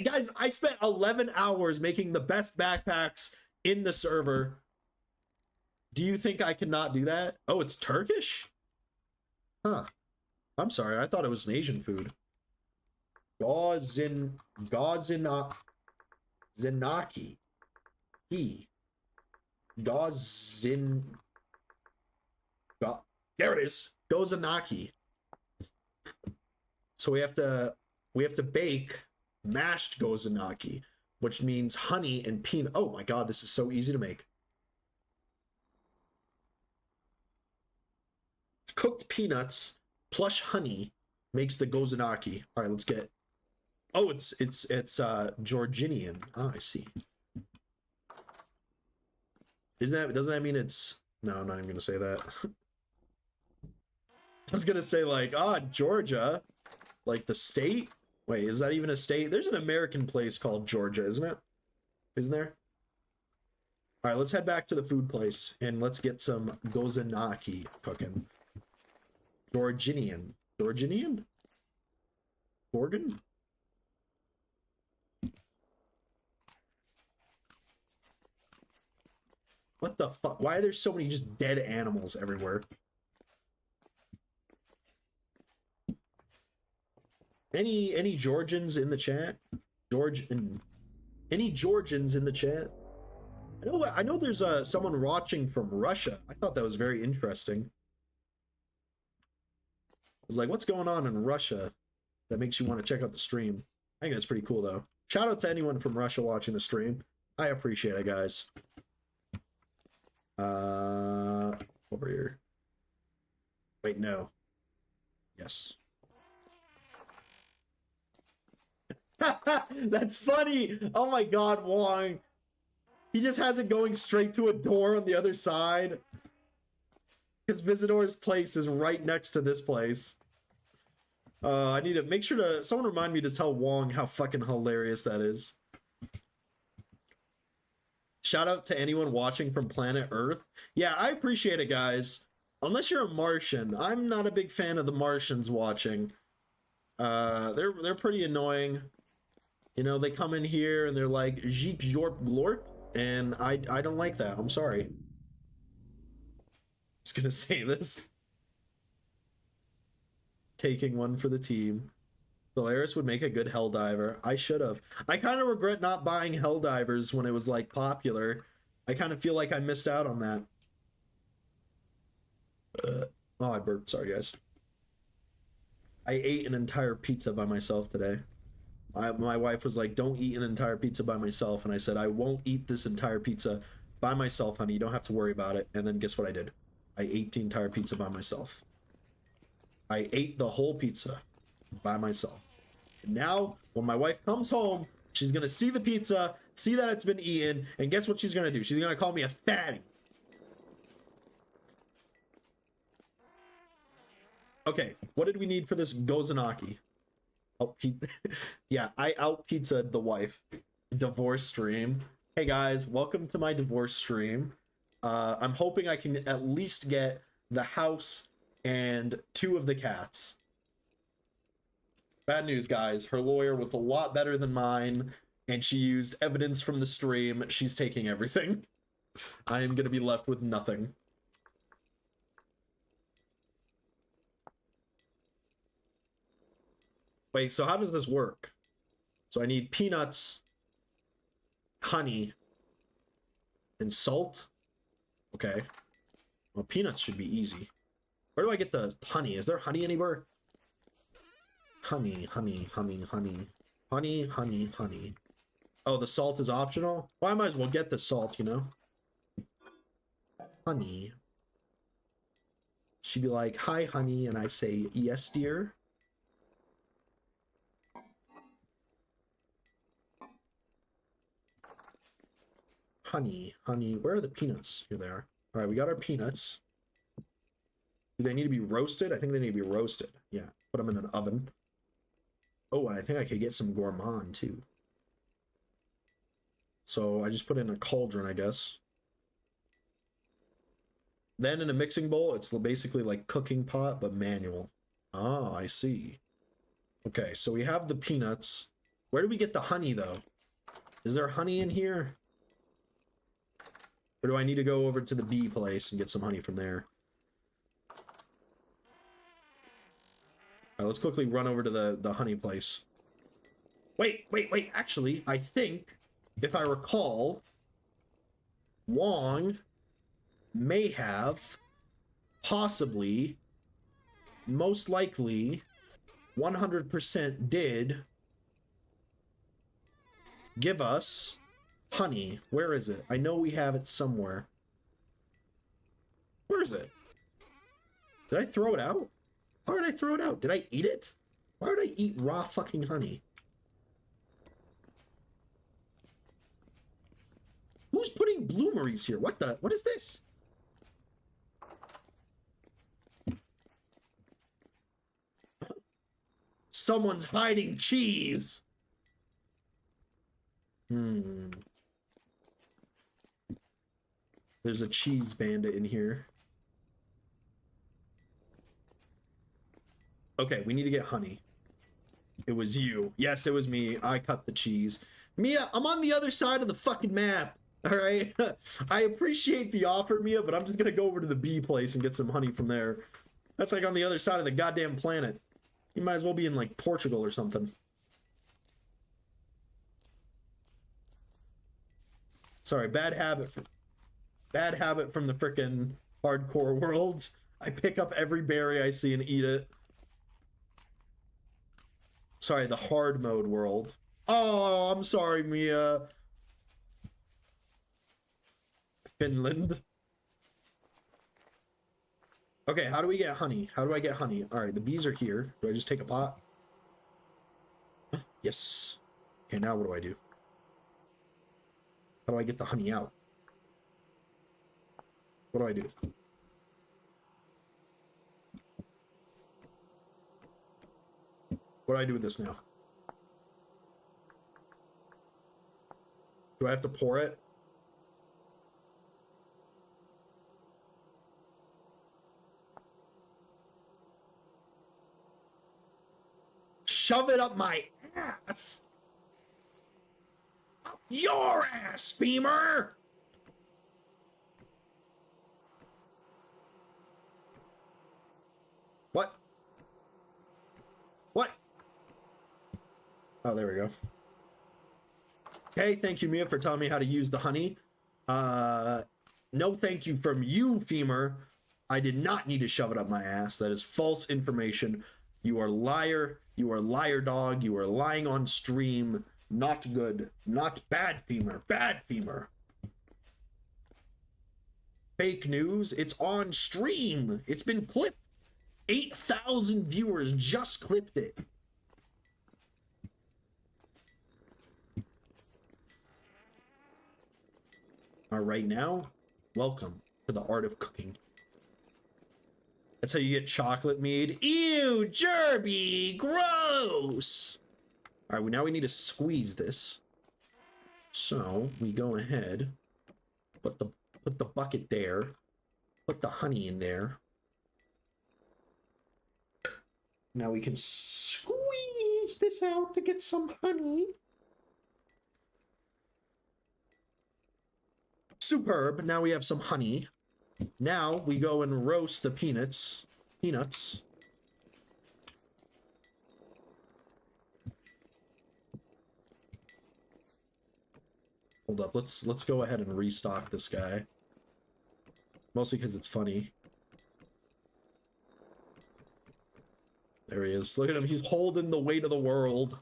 Guys, I spent 11 hours making the best backpacks in the server. Do you think I cannot do that? Oh, it's Turkish? Huh. I'm sorry. I thought it was an Asian food. Zinaki. There it is. Gozanaki. So we have to bake mashed gozanaki, which means honey and peanut. Oh my god, this is so easy to make. Cooked peanuts plus honey makes the gozanaki. All right, let's get. Oh, it's Georginian. Oh, I see. Doesn't that mean it's? No, I'm not even gonna say that. I was gonna say like, Georgia, like the state. Wait, is that even a state? There's an American place called Georgia, isn't it? Isn't there? All right, let's head back to the food place and let's get some gozanaki cooking. Georginian. Gorgon? What the fuck? Why are there so many just dead animals everywhere? Any Georgians in the chat? Any Georgians in the chat? I know there's someone watching from Russia. I thought that was very interesting. I was like, what's going on in Russia that makes you want to check out the stream? I think that's pretty cool though. Shout out to anyone from Russia watching the stream. I appreciate it, guys. Over here. Wait, no. Yes. That's funny. Oh my god, Wong. He just has it going straight to a door on the other side. His visitor's place is right next to this place. I need to make sure to... Someone remind me to tell Wong how fucking hilarious that is. Shout out to anyone watching from planet Earth. Yeah, I appreciate it, guys. Unless you're a Martian. I'm not a big fan of the Martians watching. They're pretty annoying. You know, they come in here and they're like, Jeep Jorp Glorp. And I don't like that. I'm sorry. Just gonna say this. Taking one for the team. Solaris would make a good Helldiver. I should have. I kind of regret not buying Helldivers when it was like popular. I kind of feel like I missed out on that. Oh, I burped. Sorry, guys. I ate an entire pizza by myself today. My wife was like, don't eat an entire pizza by myself. And I said, I won't eat this entire pizza by myself, honey. You don't have to worry about it. And then guess what I did? I ate the entire pizza by myself. I ate the whole pizza by myself. And now, when my wife comes home, she's going to see the pizza, see that it's been eaten, and guess what she's going to do? She's going to call me a fatty. Okay, what did we need for this Gozanaki? Oh, yeah, I out-pizzaed the wife. Divorce stream. Hey guys, welcome to my divorce stream. I'm hoping I can at least get the house and 2 of the cats. Bad news, guys. Her lawyer was a lot better than mine, and she used evidence from the stream. She's taking everything. I am going to be left with nothing. Wait, so how does this work? So I need peanuts, honey, and salt? Okay. Well, peanuts should be easy. Where do I get the honey? Is there honey anywhere? Honey, honey, honey, honey. Honey, honey, honey. Oh, the salt is optional? Well, I might as well get the salt, you know? Honey. She'd be like, hi, honey, and I say, yes, dear. Honey, honey, where are the peanuts? Here they are. All right, we got our peanuts. Do they need to be roasted? I think they need to be roasted. Yeah, put them in an oven. Oh, and I think I could get some gourmand too. So I just put it in a cauldron, I guess. Then in a mixing bowl, it's basically like cooking pot, but manual. Oh, I see. Okay, so we have the peanuts. Where do we get the honey, though? Is there honey in here? Or do I need to go over to the bee place and get some honey from there? All right, let's quickly run over to the honey place. Wait. Actually, I think, if I recall, Wong may have, possibly, most likely, 100% did give us honey. Where is it? I know we have it somewhere. Where is it? Did I throw it out? Why did I throw it out? Did I eat it? Why would I eat raw fucking honey? Who's putting bloomeries here? What is this? Someone's hiding cheese. There's a cheese bandit in here. Okay, we need to get honey. It was you. Yes, it was me. I cut the cheese. Mia, I'm on the other side of the fucking map. All right? I appreciate the offer, Mia, but I'm just going to go over to the bee place and get some honey from there. That's like on the other side of the goddamn planet. You might as well be in like Portugal or something. Sorry, bad habit. Bad habit from the frickin' hardcore world. I pick up every berry I see and eat it. Sorry, the hard mode world. Oh, I'm sorry, Mia. Finland. Okay, how do we get honey? How do I get honey? All right, the bees are here. Do I just take a pot? Yes. Okay, now what do I do? How do I get the honey out? What do I do? What do I do with this now? Do I have to pour it? Shove it up my ass! Up your ass, femur! What? What? Oh, there we go. Okay, thank you, Mia, for telling me how to use the honey. No thank you from you, femur. I did not need to shove it up my ass. That is false information. You are liar. You are liar dog. You are lying on stream. Not good. Not bad, femur. Bad, femur. Fake news. It's on stream. It's been clipped. 8,000 viewers just clipped it. All right, now, welcome to the art of cooking. That's how you get chocolate mead. Ew, Jerby, gross. All right, now we need to squeeze this. So we go ahead, put the bucket there, put the honey in there. Now we can squeeze this out to get some honey. Superb. Now we have some honey. Now we go and roast the peanuts. Hold up. Let's go ahead and restock this guy. Mostly because it's funny. There he is. Look at him. He's holding the weight of the world.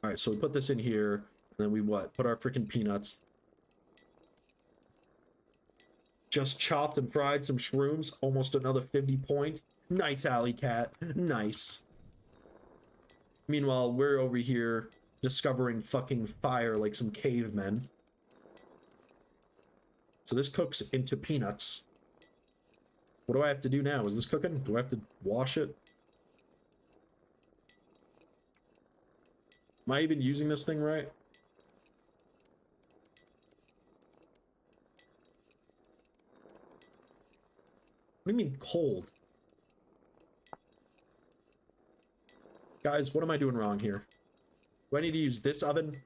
All right, so we put this in here, and then we what? Put our freaking peanuts. Just chopped and fried some shrooms. Almost another 50 points. Nice, alley cat. Nice. Meanwhile, we're over here discovering fucking fire like some cavemen. So this cooks into peanuts. What do I have to do now? Is this cooking? Do I have to wash it? Am I even using this thing right? What do you mean cold? Guys, what am I doing wrong here? Do I need to use this oven?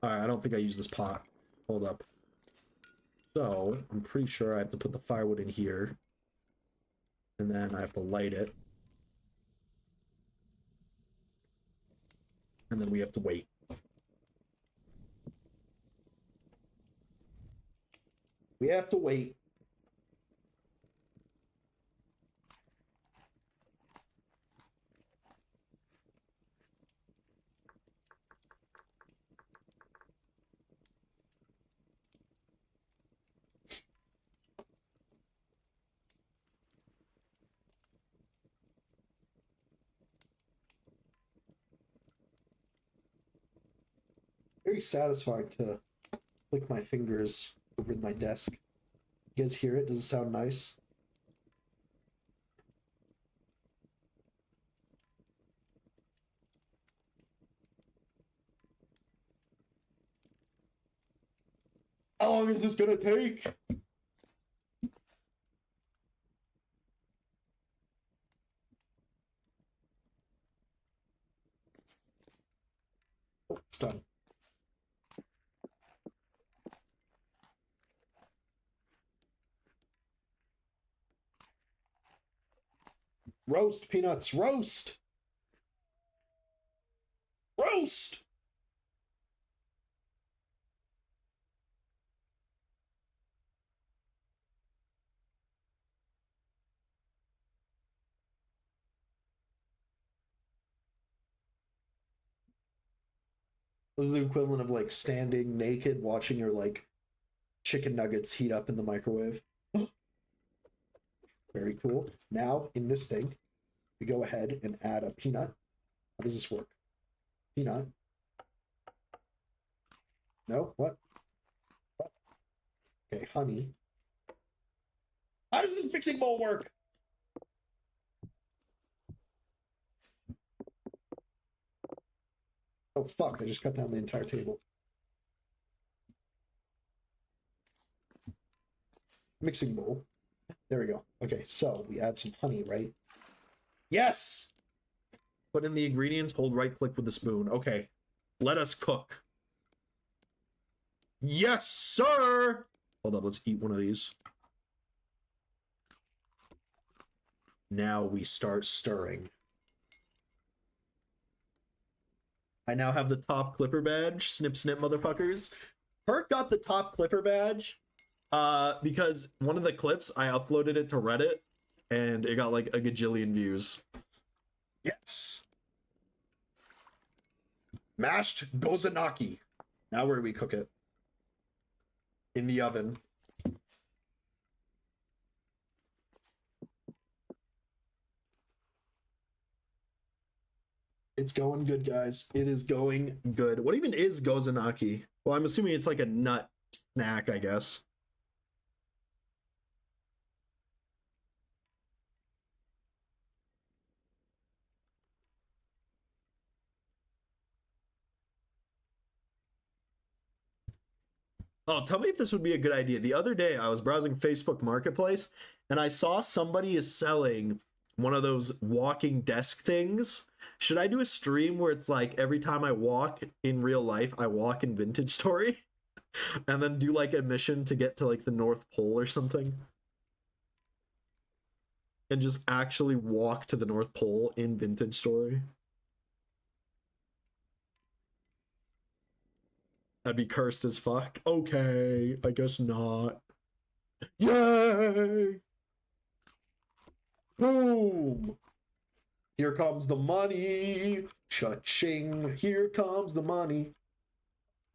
Alright, I don't think I use this pot. Hold up. So, I'm pretty sure I have to put the firewood in here. And then I have to light it. And then we have to wait. We have to wait. Very satisfying to flick my fingers over my desk. You guys hear it? Does it sound nice? How long is this gonna take? Oh, it's done. Roast, peanuts, roast! Roast! This is the equivalent of like standing naked watching your like chicken nuggets heat up in the microwave. Very cool. Now in this thing, we go ahead and add a peanut. How does this work? Peanut. No? What? What? Okay, honey. How does this mixing bowl work? Oh fuck, I just cut down the entire table. Mixing bowl. There we go. Okay, so we add some honey, right? Yes! Put in the ingredients, hold right click with the spoon. Okay, let us cook. Yes, sir! Hold up, let's eat one of these. Now we start stirring. I now have the top clipper badge. Snip, snip, motherfuckers. Perk got the top clipper badge because one of the clips, I uploaded it to Reddit, and it got like a gajillion views. Yes! Mashed gozanaki. Now where do we cook it? In the oven. It's going good, guys. It is going good. What even is gozanaki? Well, I'm assuming it's like a nut snack, I guess. Oh, tell me if this would be a good idea. The other day, I was browsing Facebook Marketplace, and I saw somebody is selling one of those walking desk things. Should I do a stream where it's like every time I walk in real life, I walk in Vintage Story? And then do like a mission to get to like the North Pole or something? And just actually walk to the North Pole in Vintage Story? I'd be cursed as fuck. Okay, I guess not. Yay! Boom! Here comes the money. Cha-ching. Here comes the money.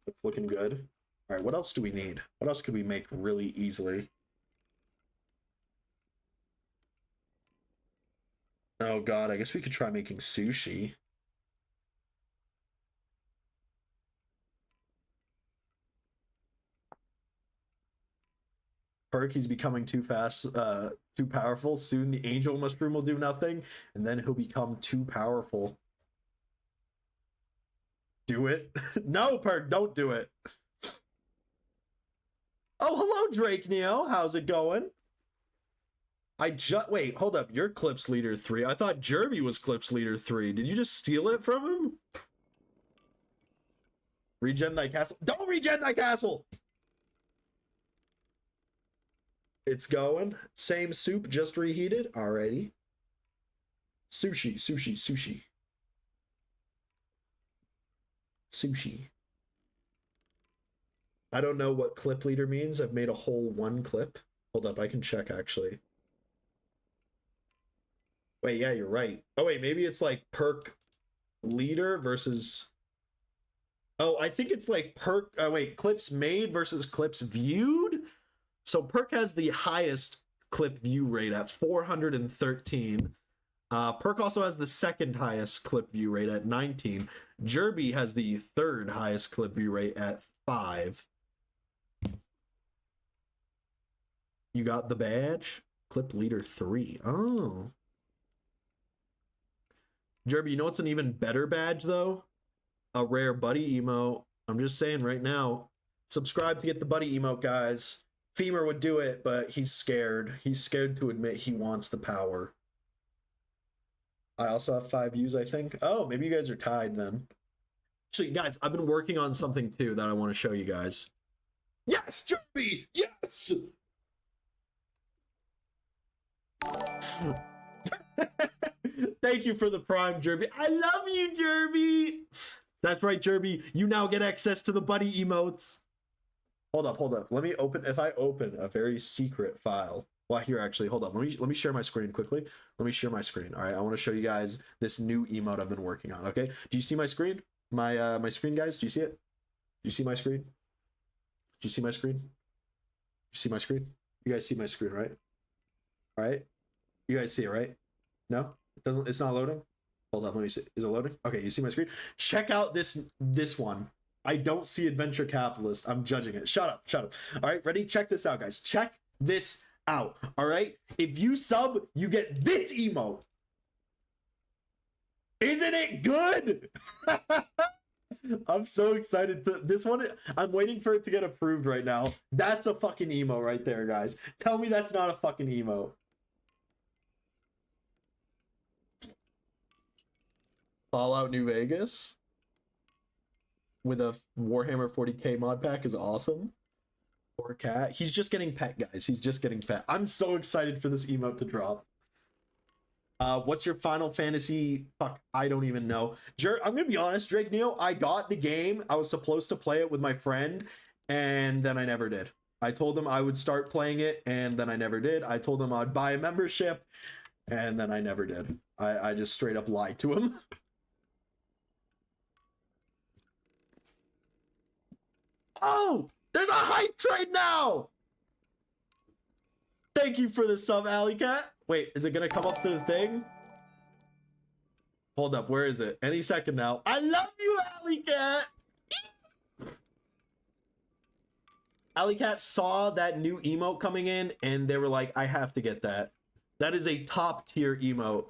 That's looking good. All right, what else do we need? What else could we make really easily? Oh god, I guess we could try making sushi. Perk, he's becoming too fast, too powerful. Soon the angel mushroom will do nothing, and then he'll become too powerful. Do it. No, Perk, don't do it. Oh, hello, Drake Neo. How's it going? I just wait, hold up. You're Clips Leader 3. I thought Jerby was Clips Leader 3. Did you just steal it from him? Regen thy castle. Don't regen thy castle! It's going. Same soup, just reheated. Alrighty. Sushi, sushi, sushi. Sushi. I don't know what clip leader means. I've made a whole one clip. Hold up, I can check actually. Wait, yeah, you're right. Oh wait, maybe it's like perk leader versus. Oh, I think it's like perk. Wait, clips made versus clips viewed. So perk has the highest clip view rate at 413. Perk also has the second highest clip view rate at 19. Jerby has the third highest clip view rate at 5. You got the badge? Clip leader 3. Oh. Jerby, you know what's an even better badge, though? A rare buddy emote. I'm just saying right now. Subscribe to get the buddy emote, guys. Femur would do it, but he's scared. He's scared to admit he wants the power. I also have 5 views, I think. Oh, maybe you guys are tied then. Actually, guys, I've been working on something, too, that I want to show you guys. Yes, Jerby! Yes! Thank you for the prime, Jerby. I love you, Jerby. That's right, Jerby. You now get access to the buddy emotes. Hold up. Let me open. If I open a very secret file. Well, here, actually, hold up. Let me share my screen quickly. Let me share my screen. All right, I want to show you guys this new emote I've been working on. Okay, do you see my screen? My screen, guys. Do you see it? Do you see my screen? Do you see my screen? Do you see my screen? You guys see my screen, right? All right. You guys see it, right? No, it doesn't. It's not loading. Hold on, let me see. Is it loading? Okay, you see my screen? Check out this one. I don't see Adventure Capitalist. I'm judging it. Shut up. All right, ready? Check this out, guys. Check this out. All right? If you sub, you get this emote. Isn't it good? I'm so excited to this one. I'm waiting for it to get approved right now. That's a fucking emote right there, guys. Tell me that's not a fucking emote. Fallout New Vegas with a Warhammer 40k mod pack is awesome. Poor cat. He's just getting pet, guys. He's just getting pet. I'm so excited for this emote to drop. What's your Final Fantasy? Fuck, I don't even know. I'm gonna be honest, Drake Neo. I got the game. I was supposed to play it with my friend, and then I never did. I told him I would start playing it, and then I never did. I told him I'd buy a membership, and then I never did. I just straight up lied to him. Oh, there's a hype train now! Thank you for the sub, Alley Cat. Wait, is it gonna come up to the thing? Hold up, where is it? Any second now. I love you, Alley Cat! Alley Cat saw that new emote coming in, and they were like, I have to get that. That is a top tier emote.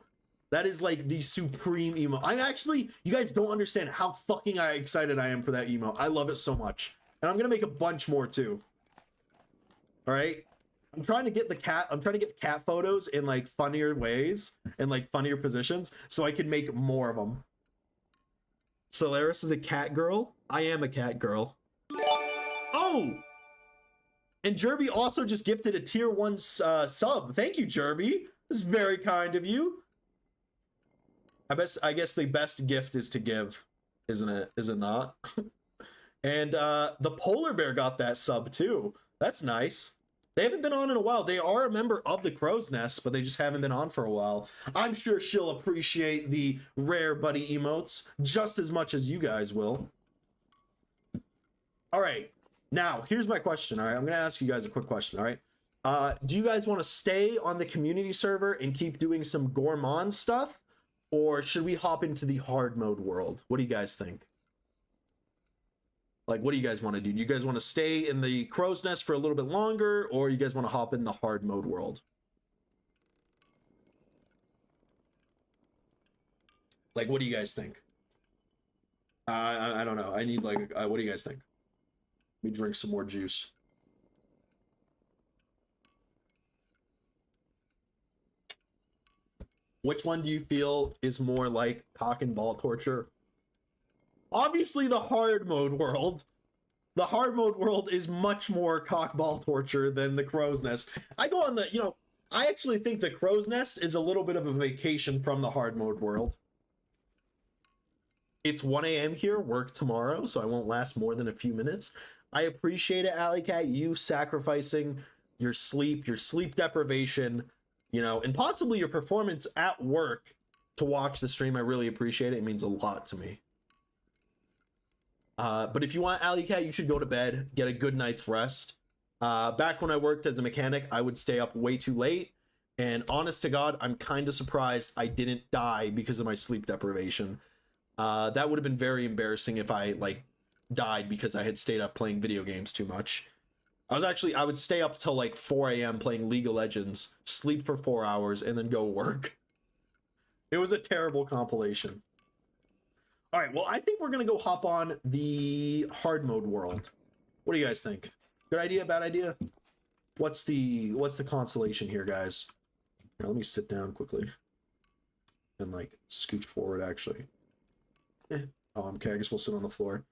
That is like the supreme emote. I'm actually, you guys don't understand how fucking excited I am for that emote. I love it so much. And I'm gonna make a bunch more too. All right. I'm trying to get the cat photos in like funnier ways and like funnier positions so I can make more of them. Solaris is a cat girl. I am a cat girl. Oh! And Jerby also just gifted a tier 1 sub. Thank you, Jerby. That's very kind of you. I guess the best gift is to give, isn't it? Is it not? And the polar bear got that sub too. That's nice. They haven't been on in a while. They are a member of the Crow's Nest, but they just haven't been on for a while. I'm sure she'll appreciate the rare buddy emotes just as much as you guys will. All right. Now, here's my question. All right. I'm going to ask you guys a quick question. All right. Do you guys want to stay on the community server and keep doing some gourmand stuff? Or should we hop into the hard mode world? What do you guys think? Like, what do you guys want to do? Do you guys want to stay in the Crow's Nest for a little bit longer, or you guys want to hop in the hard mode world? Like, what do you guys think? I don't know. I need like, what do you guys think? Let me drink some more juice. Which one do you feel is more like cock and ball torture? Obviously the hard mode world. The hard mode world is much more cock ball torture than the Crow's Nest. I go on the, you know, I actually think the Crow's Nest is a little bit of a vacation from the hard mode world. It's 1 a.m. here, work tomorrow, so I won't last more than a few minutes. I appreciate it, Alley Cat, you sacrificing your sleep deprivation, you know, and possibly your performance at work to watch the stream. I really appreciate it. It means a lot to me. But if you want, Alley Cat, you should go to bed, get a good night's rest. Back when I worked as a mechanic, I would stay up way too late. And honest to God, I'm kind of surprised I didn't die because of my sleep deprivation. That would have been very embarrassing if I like died because I had stayed up playing video games too much. I would stay up till like 4 a.m. playing League of Legends, sleep for 4 hours, and then go work. It was a terrible compilation. All right, well, I think we're going to go hop on the hard mode world. What do you guys think? Good idea, bad idea? What's the consolation here, guys? Here, let me sit down quickly. And, like, scooch forward, actually. Oh, okay, I guess we'll sit on the floor.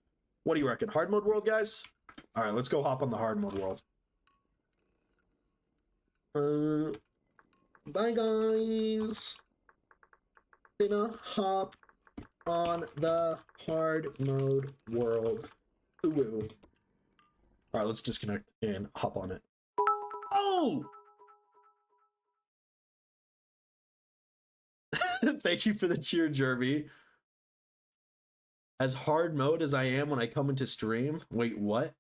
What do you reckon? Hard mode world, guys? All right, let's go hop on the hard mode world. Bye, guys. Gonna hop on the hard mode world. Ooh. All right, let's disconnect and hop on it. Oh! Thank you for the cheer, Jerby. As hard mode as I am when I come into stream. Wait, what?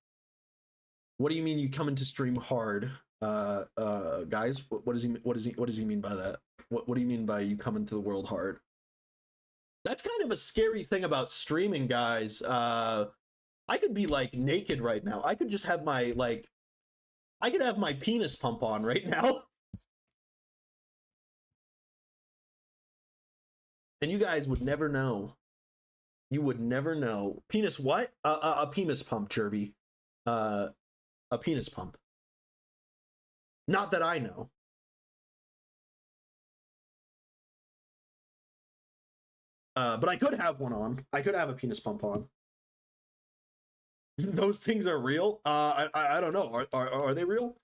What do you mean you come into stream hard? Guys, what does he mean by that? What do you mean by you come into the world hard? That's kind of a scary thing about streaming, guys. I could be like naked right now. I could just have my I could have my penis pump on right now. And you guys would never know. You would never know. Penis what? A penis pump, Jerby. A penis pump. Not that I know. But I could have one on. I could have a penis pump on. Those things are real? I don't know. Are they real?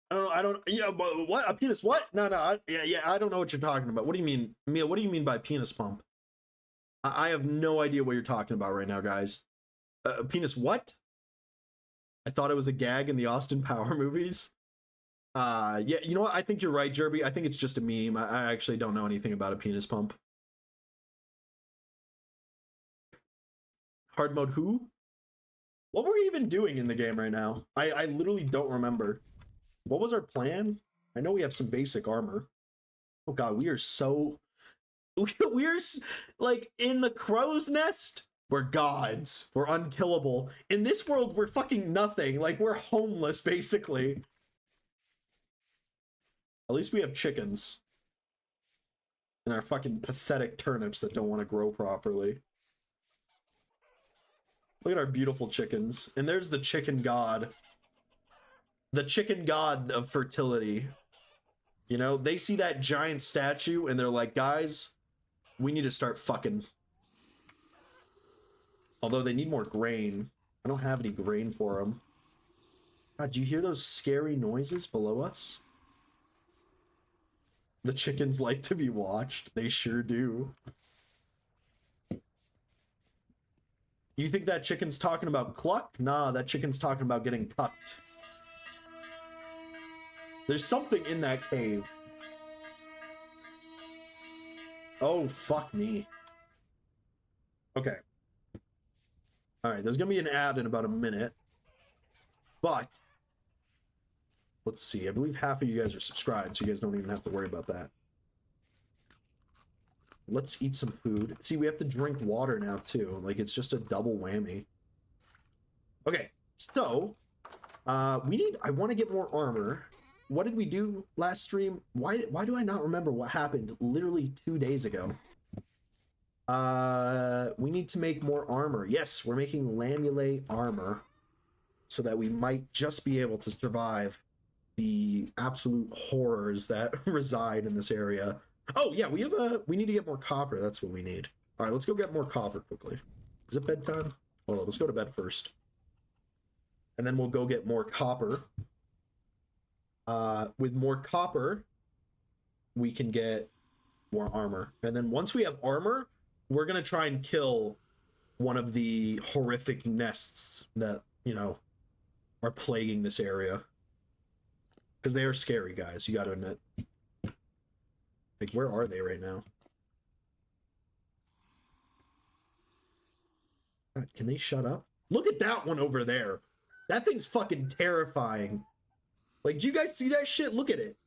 I don't. Yeah, but what? A penis? What? No. Yeah. I don't know what you're talking about. What do you mean, Mia? What do you mean by penis pump? I have no idea what you're talking about right now, guys. Penis? What? I thought it was a gag in the Austin Power movies. Yeah. You know what? I think you're right, Jerby. I think it's just a meme. I actually don't know anything about a penis pump. Hard mode? Who? What were we even doing in the game right now? I literally don't remember. What was our plan? I know we have some basic armor. Oh god, we are so... We're like in the crow's nest. We're gods. We're unkillable. In this world, we're fucking nothing. Like, we're homeless, basically. At least we have chickens. And our fucking pathetic turnips that don't want to grow properly. Look at our beautiful chickens. And there's the chicken god. The chicken god of fertility. You know, they see that giant statue and they're like, guys, we need to start fucking. Although they need more grain. I don't have any grain for them. God, do you hear those scary noises below us? The chickens like to be watched. They sure do. You think that chicken's talking about cluck? Nah, that chicken's talking about getting cucked. There's something in that cave. Oh, fuck me. Okay. Alright, there's gonna be an ad in about a minute. But, let's see. I believe half of you guys are subscribed, so you guys don't even have to worry about that. Let's eat some food. See, we have to drink water now, too. Like, it's just a double whammy. Okay, so, I want to get more armor. What did we do last stream? Why do I not remember what happened literally 2 days ago? We need to make more armor. Yes, we're making lamulate armor so that we might just be able to survive the absolute horrors that reside in this area. Oh yeah, we need to get more copper. That's what we need. All right, let's go get more copper quickly. Is it bedtime? Hold on, let's go to bed first. And then we'll go get more copper. With more copper, we can get more armor. And then once we have armor, we're going to try and kill one of the horrific nests that, you know, are plaguing this area. Because they are scary, guys. You got to admit. Like, where are they right now? God, can they shut up? Look at that one over there. That thing's fucking terrifying. Like, do you guys see that shit? Look at it.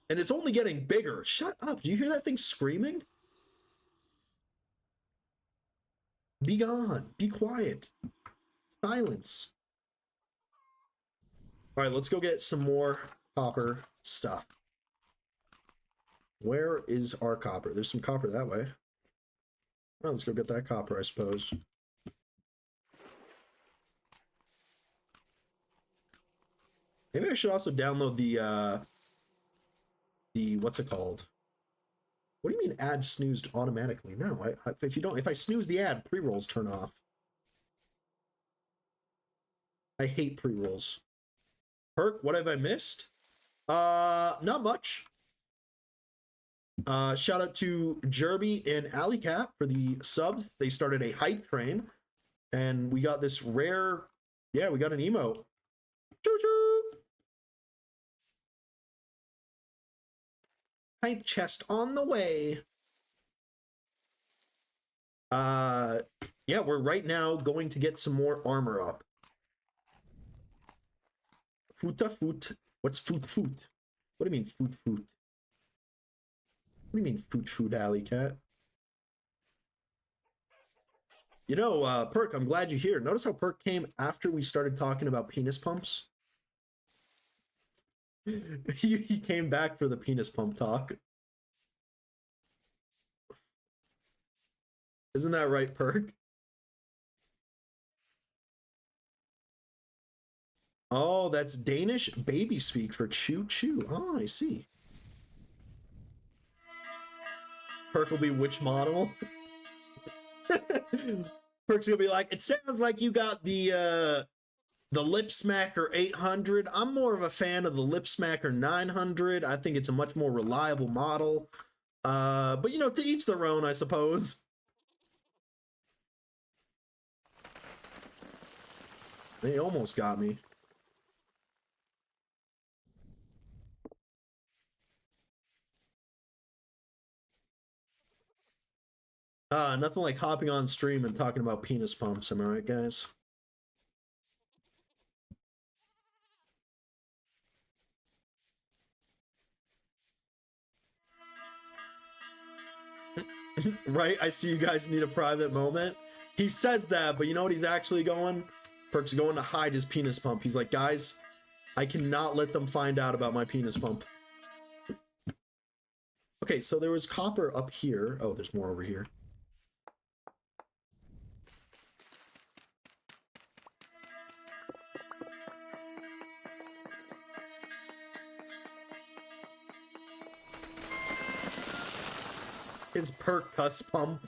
And it's only getting bigger. Shut up. Do you hear that thing screaming? Be gone. Be quiet. Silence. All right, let's go get some more copper stuff. Where is our copper? There's some copper that way. Well, let's go get that copper, I suppose. Maybe I should also download the what's it called? What do you mean ad snoozed automatically? No, if I snooze the ad, pre-rolls turn off. I hate pre-rolls. Perk, what have I missed? Not much. Shout out to Jerby and Alley Cat for the subs. They started a hype train, and we got this rare. Yeah, we got an emote. Choo choo. Hype chest on the way. Yeah, we're right now going to get some more armor up. Foota foot. What's foot foot? What do you mean foot foot? What do you mean foot Alley Cat? You know, Perk, I'm glad you're here. Notice how Perk came after we started talking about penis pumps? He came back for the penis pump talk. Isn't that right, Perk? Oh, that's Danish baby speak for choo choo. Oh, I see. Perk will be which model? Perk's gonna be like, it sounds like you got the Lip Smacker 800. I'm more of a fan of the Lip Smacker 900. I think it's a much more reliable model. But you know, to each their own, I suppose. They almost got me. Nothing like hopping on stream and talking about penis pumps, am I right, guys? Right? I see you guys need a private moment. He says that, but you know what he's actually going? Perk's going to hide his penis pump. He's like, guys, I cannot let them find out about my penis pump. Okay, so there was copper up here. Oh, there's more over here. His Perk cuss pump.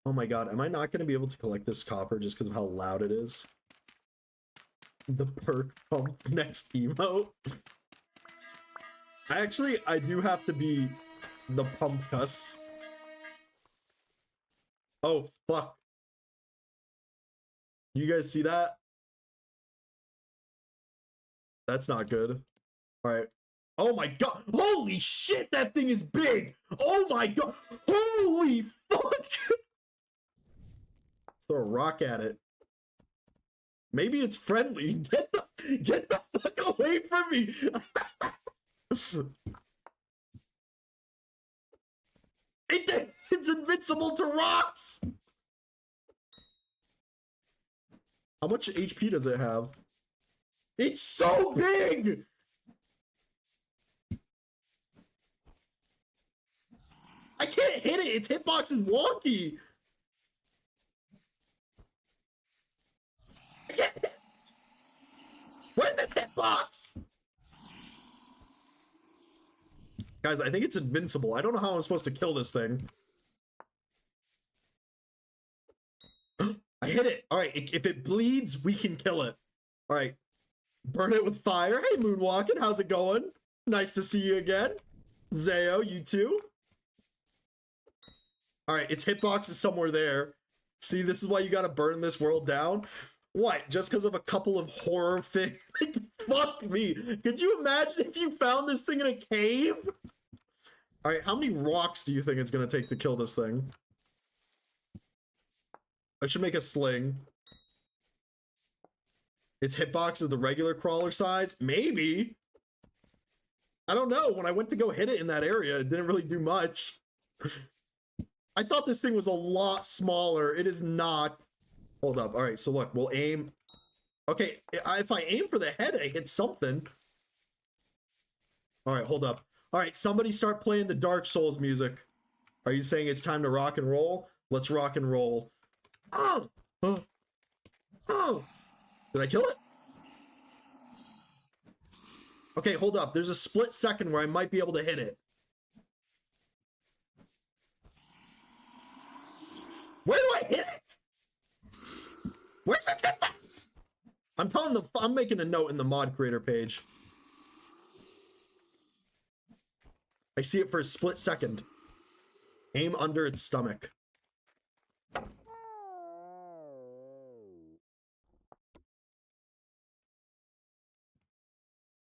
Oh my god, am I not going to be able to collect this copper just because of how loud it is? The Perk pump next emote. I do have to be the pump cuss. Oh, fuck. You guys see that? That's not good. Alright. Oh my god. Holy shit, that thing is big. Oh my god. Holy fuck. Throw a rock at it. Maybe it's friendly. Get the fuck away from me. It's invincible to rocks. How much HP does it have? It's so big. I can't hit it. Its hitbox is wonky. I can't hit it. Where's the hitbox? Guys, I think it's invincible. I don't know how I'm supposed to kill this thing. I hit it. All right, if it bleeds, we can kill it. All right. Burn it with fire. Hey, Moonwalking, how's it going? Nice to see you again. Zayo, you too? All right, its hitbox is somewhere there. See, this is why you gotta burn this world down. What? Just because of a couple of horror things? Like, fuck me. Could you imagine if you found this thing in a cave? All right, how many rocks do you think it's gonna take to kill this thing? I should make a sling. Its hitbox is the regular crawler size? Maybe. I don't know. When I went to go hit it in that area, it didn't really do much. I thought this thing was a lot smaller. It is not. Hold up. All right, so look, we'll aim. Okay, if I aim for the head, I hit something. All right, hold up. All right, somebody start playing the Dark Souls music. Are you saying it's time to rock and roll? Let's rock and roll. Oh! Oh! Oh! Did I kill it? Okay, hold up. There's a split second where I might be able to hit it. Where's its hitbox? I'm telling them, I'm making a note in the mod creator page. I see it for a split second. Aim under its stomach.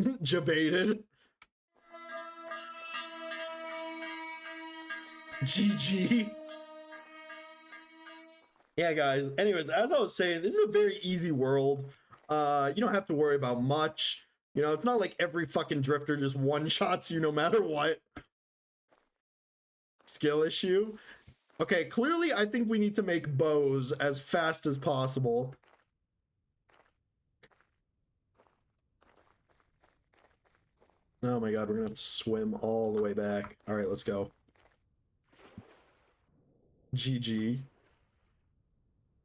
Jebaited. GG. Yeah, guys. Anyways, as I was saying, this is a very easy world. You don't have to worry about much. You know, it's not like every fucking drifter just one-shots you no matter what. Skill issue. Okay, clearly I think we need to make bows as fast as possible. Oh my god, we're gonna have to swim all the way back. Alright, let's go. GG.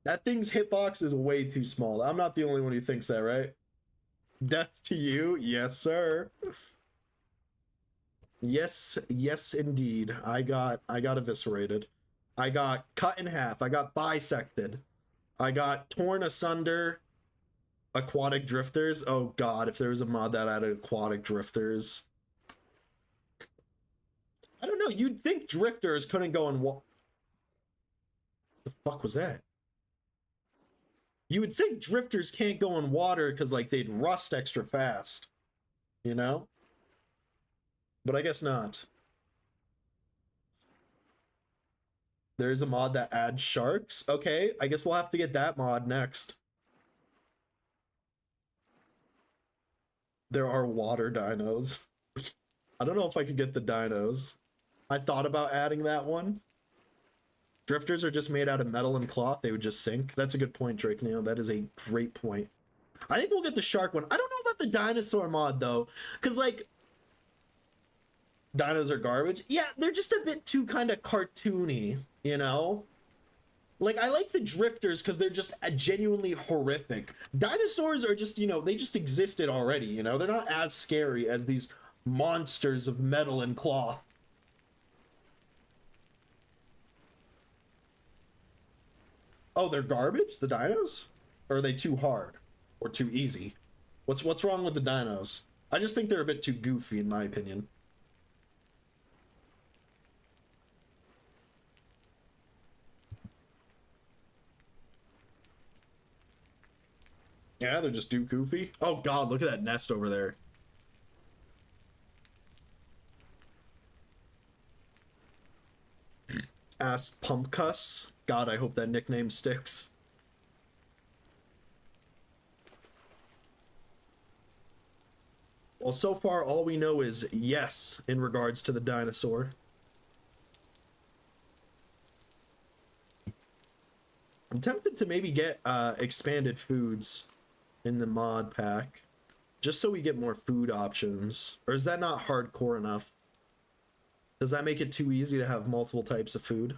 That thing's hitbox is way too small. I'm not the only one who thinks that, right? Death to you? Yes, sir. Yes, yes indeed. I got eviscerated. I got cut in half. I got bisected. I got torn asunder. Aquatic drifters. Oh god, if there was a mod that added aquatic drifters. I don't know, you'd think drifters couldn't go in what the fuck was that? You would think drifters can't go in water because like they'd rust extra fast. You know? But I guess not. There's a mod that adds sharks. Okay, I guess we'll have to get that mod next. There are water dinos. I don't know if I could get the dinos. I thought about adding that one. Drifters are just made out of metal and cloth. They would just sink. That's a good point, Drake Neo. That is a great point. I think we'll get the shark one. I don't know about the dinosaur mod, though. Because, like, dinos are garbage. Yeah, they're just a bit too kind of cartoony, you know? Like, I like the drifters because they're just genuinely horrific. Dinosaurs are just, you know, they just existed already, you know? They're not as scary as these monsters of metal and cloth. Oh, they're garbage? The dinos? Or are they too hard? Or too easy? What's wrong with the dinos? I just think they're a bit too goofy, in my opinion. Yeah, they're just too goofy. Oh god, look at that nest over there. Asked Pumpcuss. God, I hope that nickname sticks. Well, so far all we know is yes in regards to the dinosaur. I'm tempted to maybe get expanded foods in the mod pack, just so we get more food options. Or is that not hardcore enough? Does that make it too easy to have multiple types of food?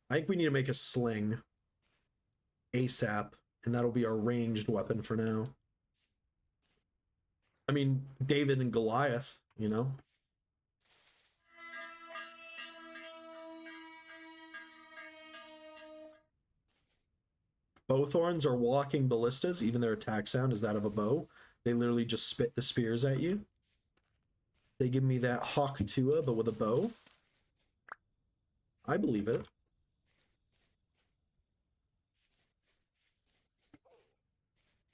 I think we need to make a sling ASAP, and that'll be our ranged weapon for now. I mean, David and Goliath, you know? Bowthorns are walking ballistas, even their attack sound is that of a bow. They literally just spit the spears at you. They give me that Hawk Tua, but with a bow. I believe it.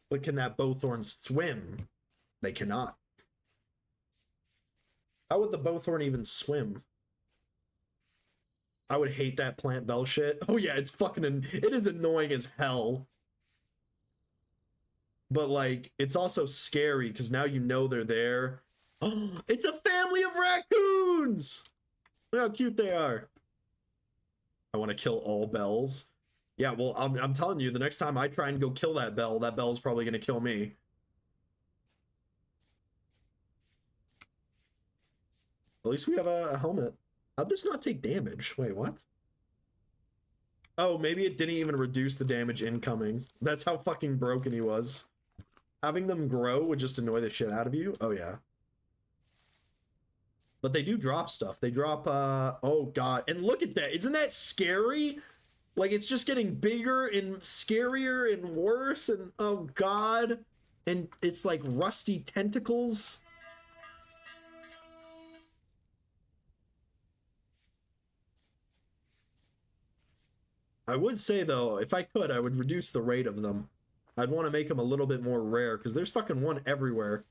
But can that Bowthorn swim? They cannot. How would the Bowthorn even swim? I would hate that plant bell shit. Oh yeah, it's fucking, it is annoying as hell. But like, it's also scary because now you know they're there. Oh, it's a family of raccoons! Look how cute they are. I want to kill all bells. Yeah, well, I'm telling you, the next time I try and go kill that bell's probably going to kill me. At least we have a helmet. How'd this not take damage? Wait, what? Oh, maybe it didn't even reduce the damage incoming. That's how fucking broken he was. Having them grow would just annoy the shit out of you? Oh, yeah. But they do drop stuff. They drop oh god. And look at that. Isn't that scary? Like it's just getting bigger and scarier and worse and oh god. And it's like rusty tentacles. I would say though, if I could, I would reduce the rate of them. I'd want to make them a little bit more rare because there's fucking one everywhere.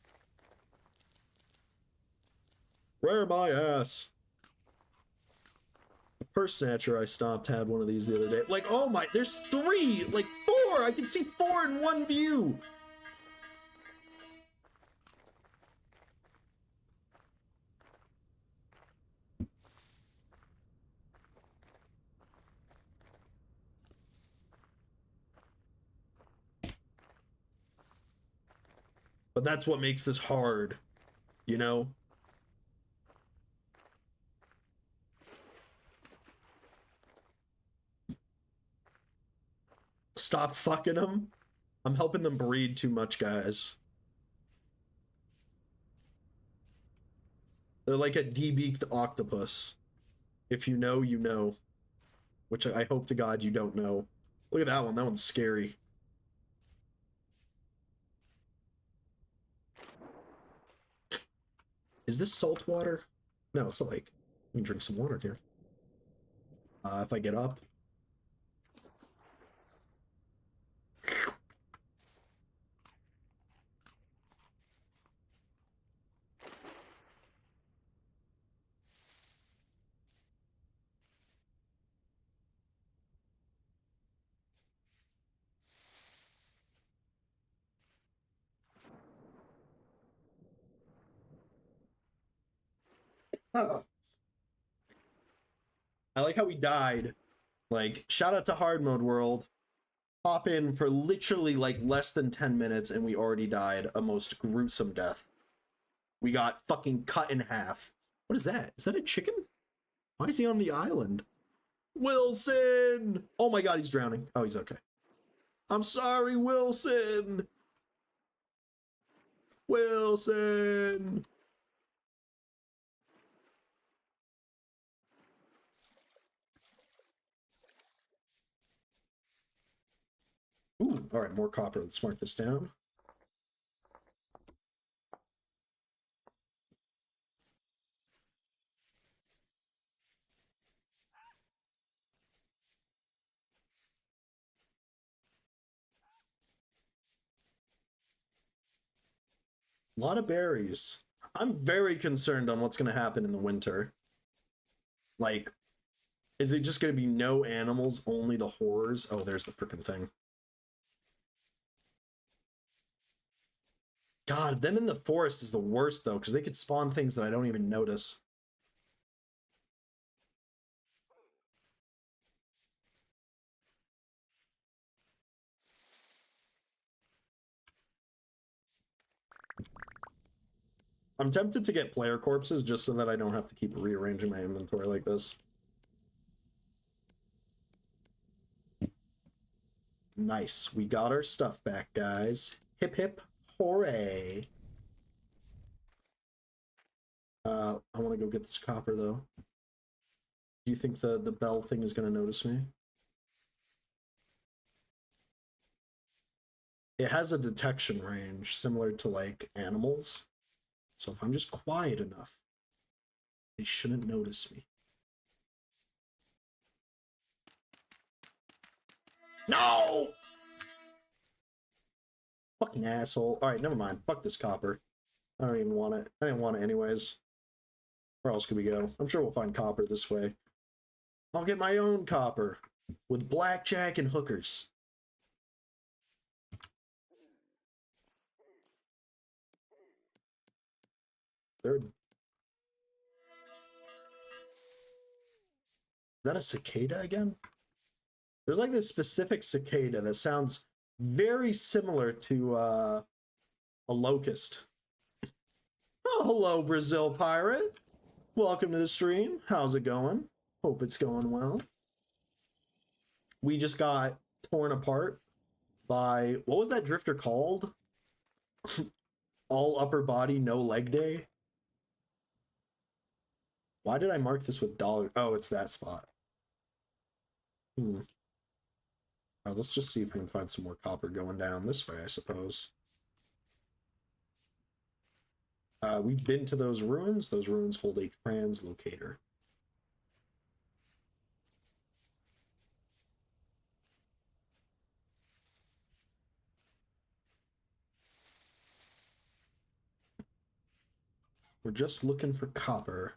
Rare my ass. The purse snatcher I stopped had one of these the other day. Like, oh my, there's 3, like 4. I can see 4 in one view. But that's what makes this hard, you know? Stop fucking them. I'm helping them breed too much, guys. They're like a debeaked octopus. If you know, you know. Which I hope to God you don't know. Look at that one. That one's scary. Is this salt water? No, it's a lake. We can drink some water here. If I get up. Oh. I like how we died. Like, shout out to Hardmode World. Pop in for literally like less than 10 minutes and we already died a most gruesome death. We got fucking cut in half. What is that? Is that a chicken? Why is he on the island? Wilson! Oh my god, he's drowning. Oh, he's okay. I'm sorry, Wilson! Wilson! Ooh, all right, more copper. Let's mark this down. A lot of berries. I'm very concerned on what's going to happen in the winter. Like, is it just going to be no animals, only the horrors? Oh, there's the freaking thing. God, them in the forest is the worst, though, because they could spawn things that I don't even notice. I'm tempted to get player corpses just so that I don't have to keep rearranging my inventory like this. Nice. We got our stuff back, guys. Hip hip hooray. I want to go get this copper, though. Do you think the bell thing is going to notice me? It has a detection range similar to, like, animals. So if I'm just quiet enough, they shouldn't notice me. No! Fucking asshole. Alright, never mind. Fuck this copper. I don't even want it. I didn't want it anyways. Where else could we go? I'm sure we'll find copper this way. I'll get my own copper with blackjack and hookers. Third. Is that a cicada again? There's like this specific cicada that sounds very similar to a locust. Oh, hello, Brazil pirate. Welcome to the stream. How's it going? Hope it's going well. We just got torn apart by, what was that drifter called? All upper body, no leg day. Why did I mark this with dollar? Oh, it's that spot. Hmm. All right, let's just see if we can find some more copper going down this way, I suppose. We've been to those ruins. Those ruins hold a translocator. We're just looking for copper.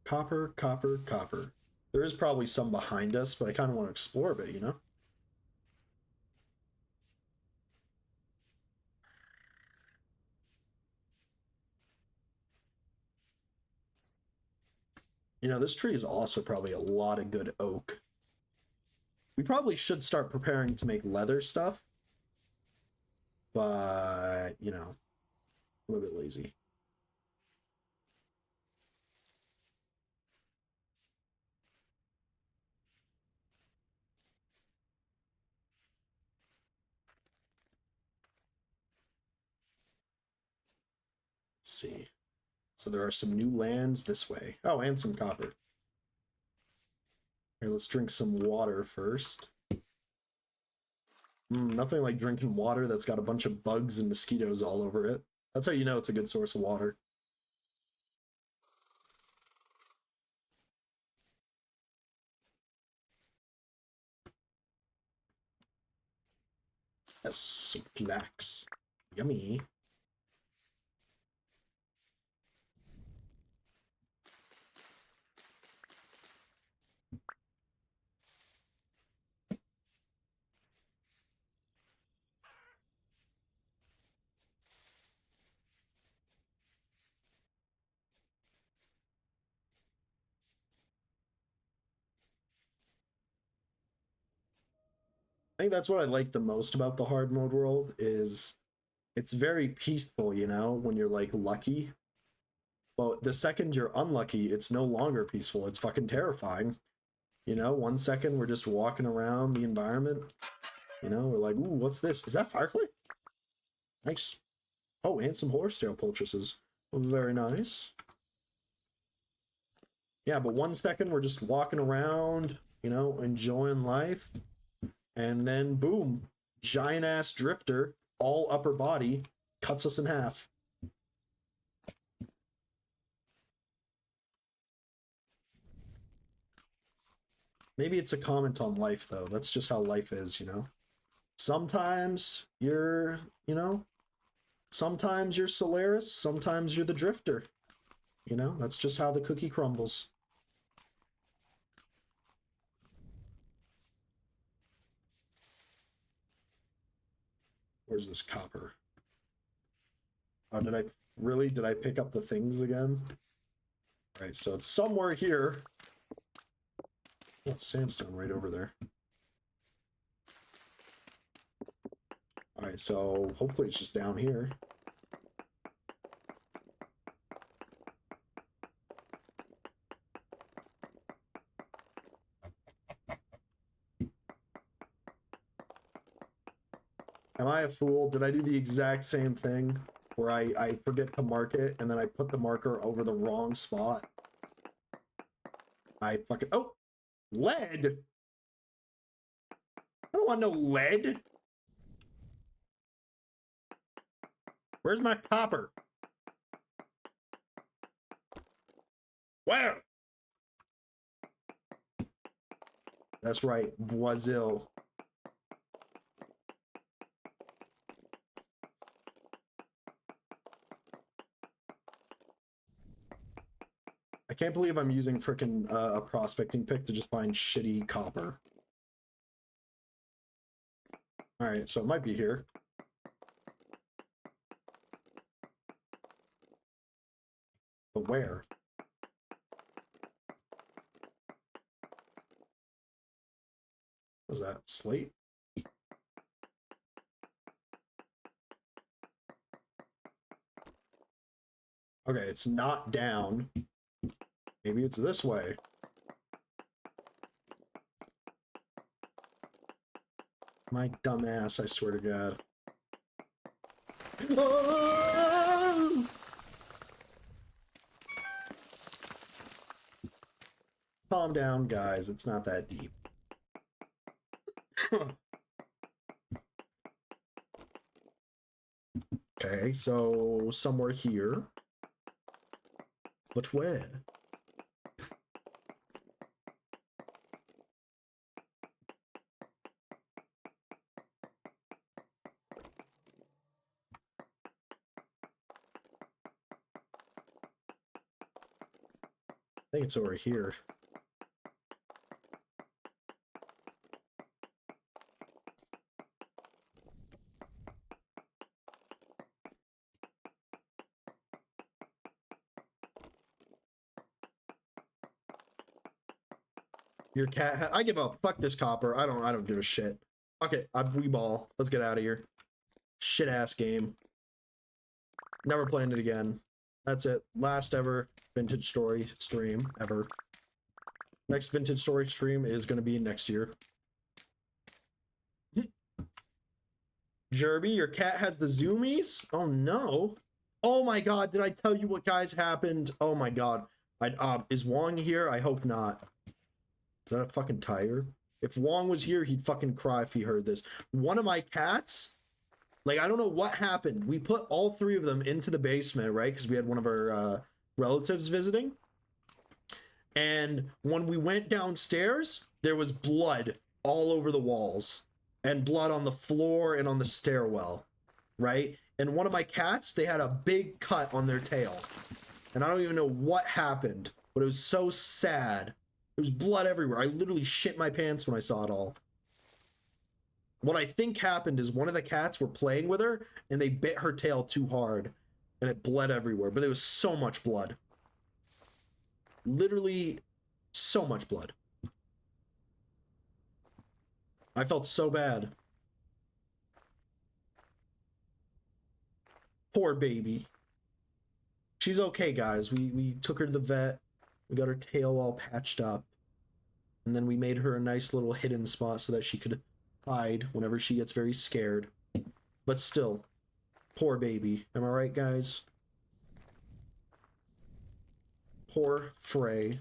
Copper, copper, copper. There is probably some behind us, but I kind of want to explore a bit, you know? You know, this tree is also probably a lot of good oak. We probably should start preparing to make leather stuff, but, you know, a little bit lazy. Let's see. So there are some new lands this way. Oh, and some copper. Here, let's drink some water first. Nothing like drinking water that's got a bunch of bugs and mosquitoes all over it. That's how you know it's a good source of water. Yes, some flax. Yummy. I think that's what I like the most about the hard mode world is it's very peaceful, you know, when you're like lucky. But the second you're unlucky, it's no longer peaceful. It's fucking terrifying. You know, 1 second we're just walking around the environment. You know, we're like, ooh, what's this? Is that Fireclay? Nice. Oh, and some horsetail poultices. Very nice. Yeah, but 1 second we're just walking around, you know, enjoying life. And then boom, giant ass drifter, all upper body, cuts us in half. Maybe it's a comment on life, though. That's just how life is, you know? Sometimes you're, you know, sometimes you're Solaris, sometimes you're the drifter. You know, that's just how the cookie crumbles. Where's this copper? Oh, did I pick up the things again? All right, so it's somewhere here. That's sandstone right over there. All right, so hopefully it's just down here. Am I a fool? Did I do the exact same thing where I forget to mark it and then I put the marker over the wrong spot? I fucking... Oh! Lead! I don't want no lead! Where's my copper? Where? That's right, Brazil. I can't believe I'm using frickin' a prospecting pick to just find shitty copper. Alright, so it might be here. But where? What was that? Slate? Okay, it's not down. Maybe it's this way. My dumb ass, I swear to God. Oh! Calm down, guys. It's not that deep. Okay, so somewhere here. But where? I think it's over here. Your cat. I give up. Fuck this copper. I don't give a shit. Fuck it. We ball. Let's get out of here. Shit ass game. Never playing it again. That's it. Last ever vintage story stream ever. Next vintage story stream is going to be next year. Jerby, your cat has the zoomies? Oh no. Oh my god, did I tell you what guys happened? Oh my god. Is Wong here? I hope not. Is that a fucking tire? If Wong was here, he'd fucking cry if he heard this. One of my cats, like, I don't know what happened. We put all three of them into the basement, right? Because we had one of our relatives visiting. And when we went downstairs, there was blood all over the walls. And blood on the floor and on the stairwell, right? And one of my cats, they had a big cut on their tail. And I don't even know what happened, but it was so sad. There was blood everywhere. I literally shit my pants when I saw it all. What I think happened is one of the cats were playing with her and they bit her tail too hard and it bled everywhere, but it was so much blood. Literally so much blood. I felt so bad. Poor baby. She's okay, guys. We took her to the vet. We got her tail all patched up. And then we made her a nice little hidden spot so that she could hide whenever she gets very scared. But still, poor baby. Am I right, guys? Poor Frey.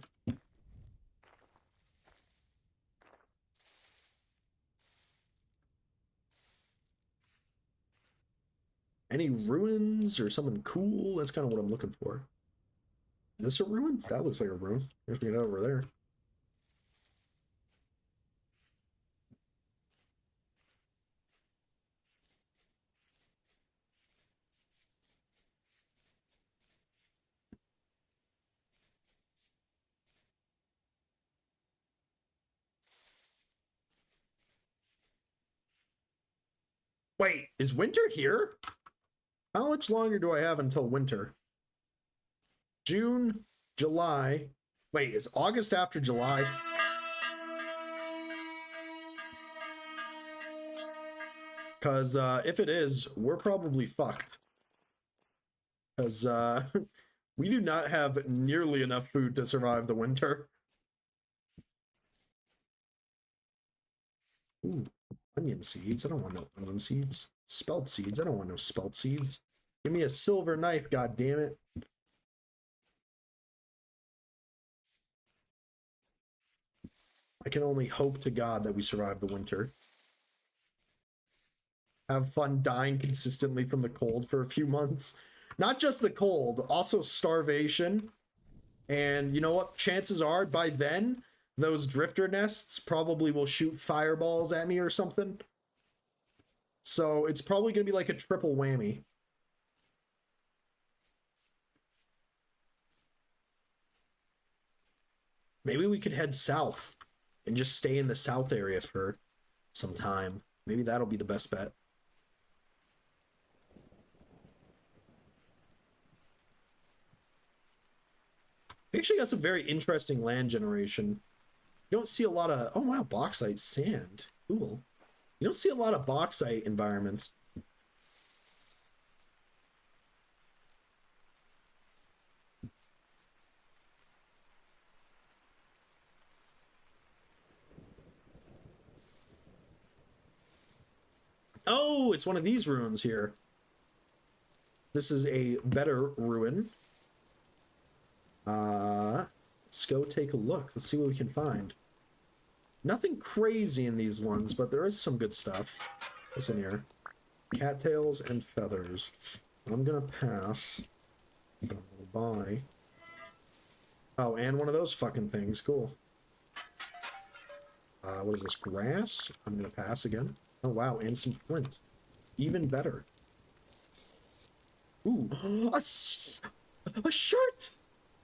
Any ruins or something cool? That's kind of what I'm looking for. Is this a ruin? That looks like a ruin. There's me over there. Wait, is winter here? How much longer do I have until winter? June, July. Wait, is August after July? Because if it is, we're probably fucked. Because we do not have nearly enough food to survive the winter. Ooh, onion seeds. I don't want no onion seeds. Spelt seeds. I don't want no spelt seeds. Give me a silver knife, god damn it. I can only hope to God that we survive the winter. Have fun dying consistently from the cold for a few months. Not just the cold, also starvation. And you know what? Chances are by then, those drifter nests probably will shoot fireballs at me or something. So it's probably going to be like a triple whammy. Maybe we could head south and just stay in the south area for some time. Maybe that'll be the best bet. We actually got some very interesting land generation. You don't see a lot of... Oh, wow, bauxite sand. Cool. You don't see a lot of bauxite environments. Oh, it's one of these ruins here. This is a better ruin. Let's Let's go take a look. Let's see what we can find. Nothing crazy in these ones, but there is some good stuff. What's in here? Cattails and feathers. I'm gonna pass. I'm gonna buy. Oh, and one of those fucking things. Cool. What is this? Grass? I'm gonna pass again. Oh wow, and some flint. Even better. Ooh, a shirt!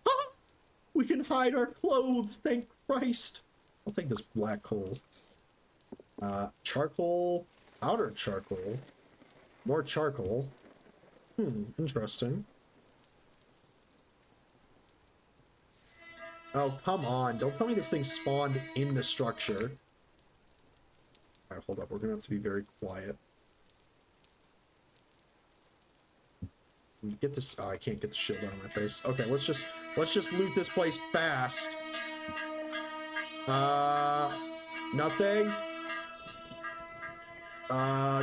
Ah! We can hide our clothes, thank Christ. I'll take this black coal. Charcoal, powder charcoal, more charcoal. Interesting. Oh, come on. Don't tell me this thing spawned in the structure. Alright, hold up. We're gonna have to be very quiet. Get this. Oh, I can't get the shield out of my face. Okay, let's just loot this place fast. Nothing.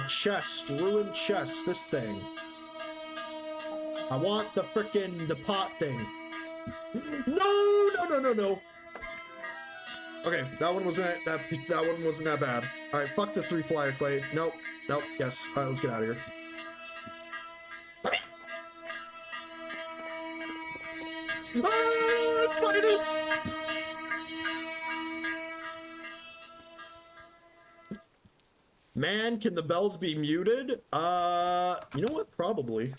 Chest, ruined chest. This thing. I want the the pot thing. No, no, no, no, no. Okay, that one wasn't that one wasn't that bad. All right, fuck the 3 flyer clay. Nope, nope. Yes. All right, let's get out of here. Ah, spiders! Man, can the bells be muted? You know what? Probably.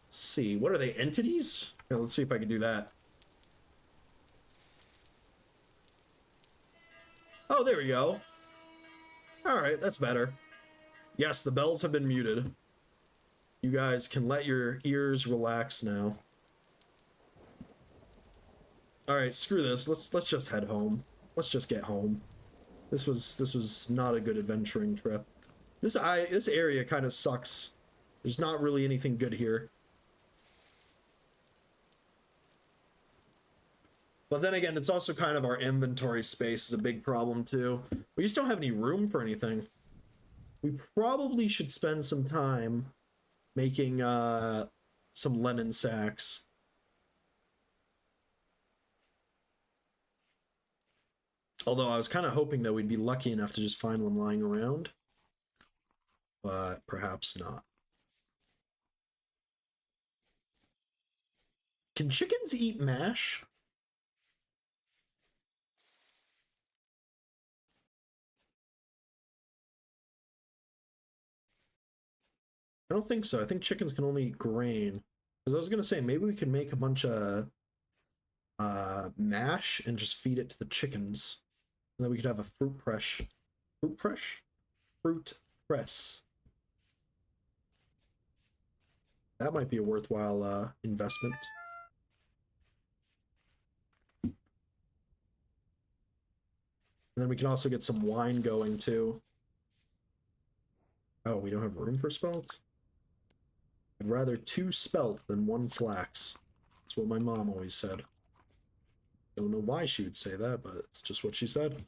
Let's see. What are they? Entities? Yeah, let's see if I can do that. Oh, there we go. All right, that's better. Yes, the bells have been muted. You guys can let your ears relax now. All right, screw this. Let's just head home. Let's just get home. This was not a good adventuring trip. This area kind of sucks. There's not really anything good here. But then again, it's also kind of our inventory space is a big problem too. We just don't have any room for anything. We probably should spend some time making some linen sacks. Although I was kind of hoping that we'd be lucky enough to just find one lying around. But perhaps not. Can chickens eat mash? I don't think so. I think chickens can only eat grain. Because I was going to say, maybe we could make a bunch of mash and just feed it to the chickens. And then we could have a fruit press. Fruit press? Fruit press. That might be a worthwhile investment. And then we can also get some wine going too. Oh, we don't have room for spelt? I'd rather 2 spelt than 1 flax. That's what my mom always said. Don't know why she would say that, but it's just what she said.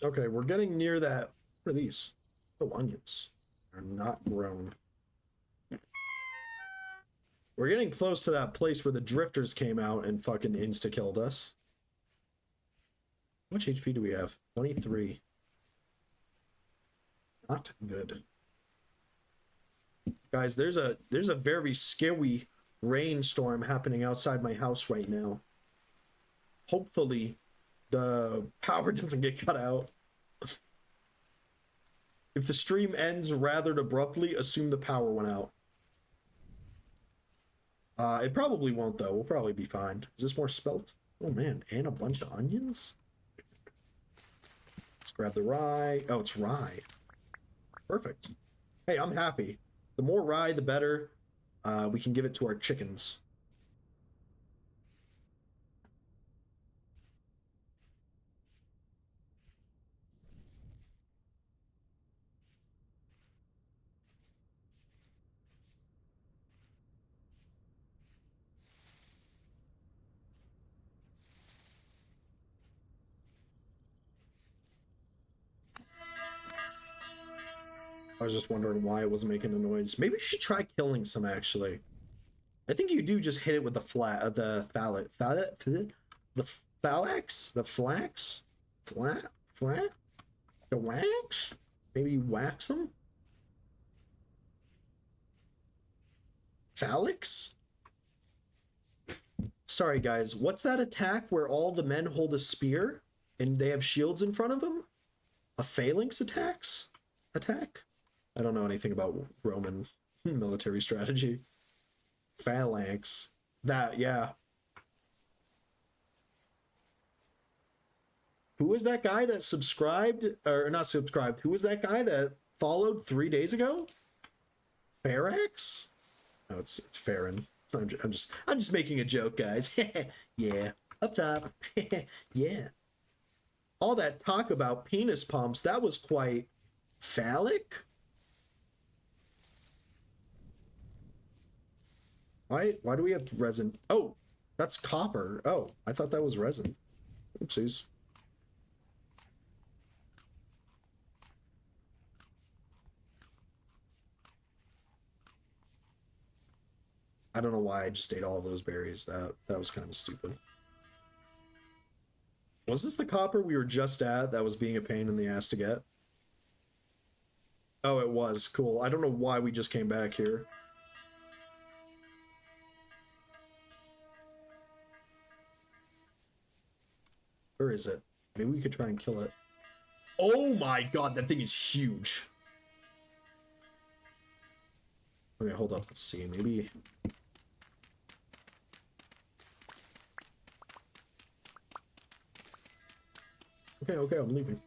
Okay, we're getting near that. What are these? Oh, onions. They're not grown. We're getting close to that place where the drifters came out and fucking insta-killed us. How much HP do we have? 23. Not good. Guys, there's a very scary rainstorm happening outside my house right now. Hopefully, the power doesn't get cut out. If the stream ends rather abruptly, assume the power went out. It probably won't, though. We'll probably be fine. Is this more spelt? Oh, man. And a bunch of onions? Let's grab the rye. Oh, it's rye. Perfect. Hey, I'm happy. The more rye, the better. We can give it to our chickens. was just wondering why it wasn't making a noise. Maybe we should try killing some, actually. I think you do just hit it with the the phalanx? The flax? Flat? The wax? Maybe you wax them? Phalanx? Sorry, guys. What's that attack where all the men hold a spear and they have shields in front of them? A phalanx attack? I don't know anything about Roman military strategy. Phalanx. That, yeah. Who was that guy that subscribed, or not subscribed? Who was that guy that followed 3 days ago? Farax? No, it's Farron. I'm just making a joke, guys. Yeah, up top. Yeah. All that talk about penis pumps, that was quite phallic. Why do we have resin? Oh, that's copper. Oh, I thought that was resin. Oopsies. I don't know why I just ate all those berries. That was kind of stupid. Was this the copper we were just at that was being a pain in the ass to get? Oh, it was. Cool. I don't know why we just came back here. Where is it? Maybe we could try and kill it. Oh my god, that thing is huge. Okay, hold up. Let's see. Maybe... Okay, I'm leaving.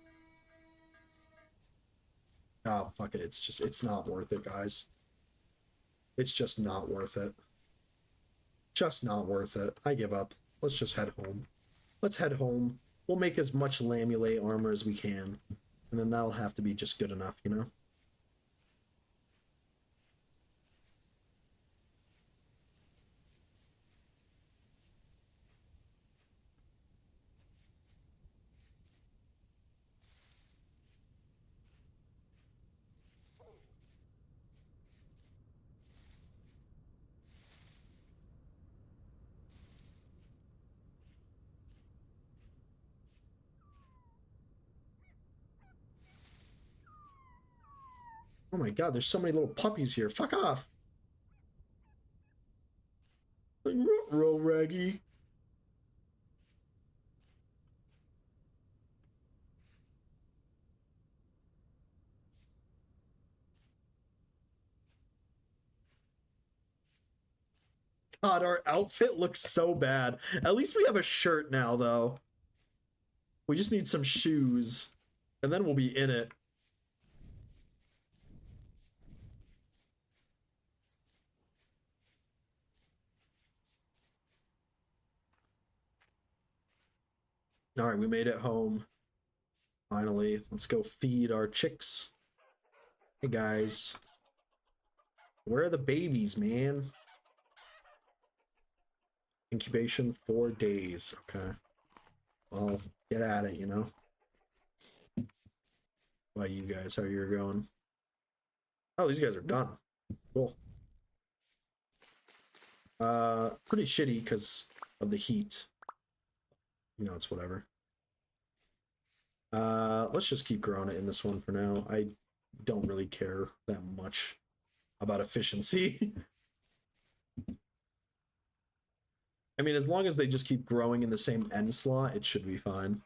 Oh, fuck it. It's not worth it, guys. It's just not worth it. Just not worth it. I give up. Let's just head home. Let's head home. We'll make as much lamulate armor as we can. And then that'll have to be just good enough, you know? Oh my god, there's so many little puppies here. Fuck off. Roll Raggy. God, our outfit looks so bad. At least we have a shirt now, though. We just need some shoes. And then we'll be in it. Alright, we made it home. Finally. Let's go feed our chicks. Hey, guys. Where are the babies, man? Incubation 4 days. Okay. Well, get at it, you know? Why you guys, how you're going? Oh, these guys are done. Cool. Pretty shitty because of the heat. You know, it's whatever. Let's just keep growing it in this one for now. I don't really care that much about efficiency. I mean, as long as they just keep growing in the same end slot, it should be fine.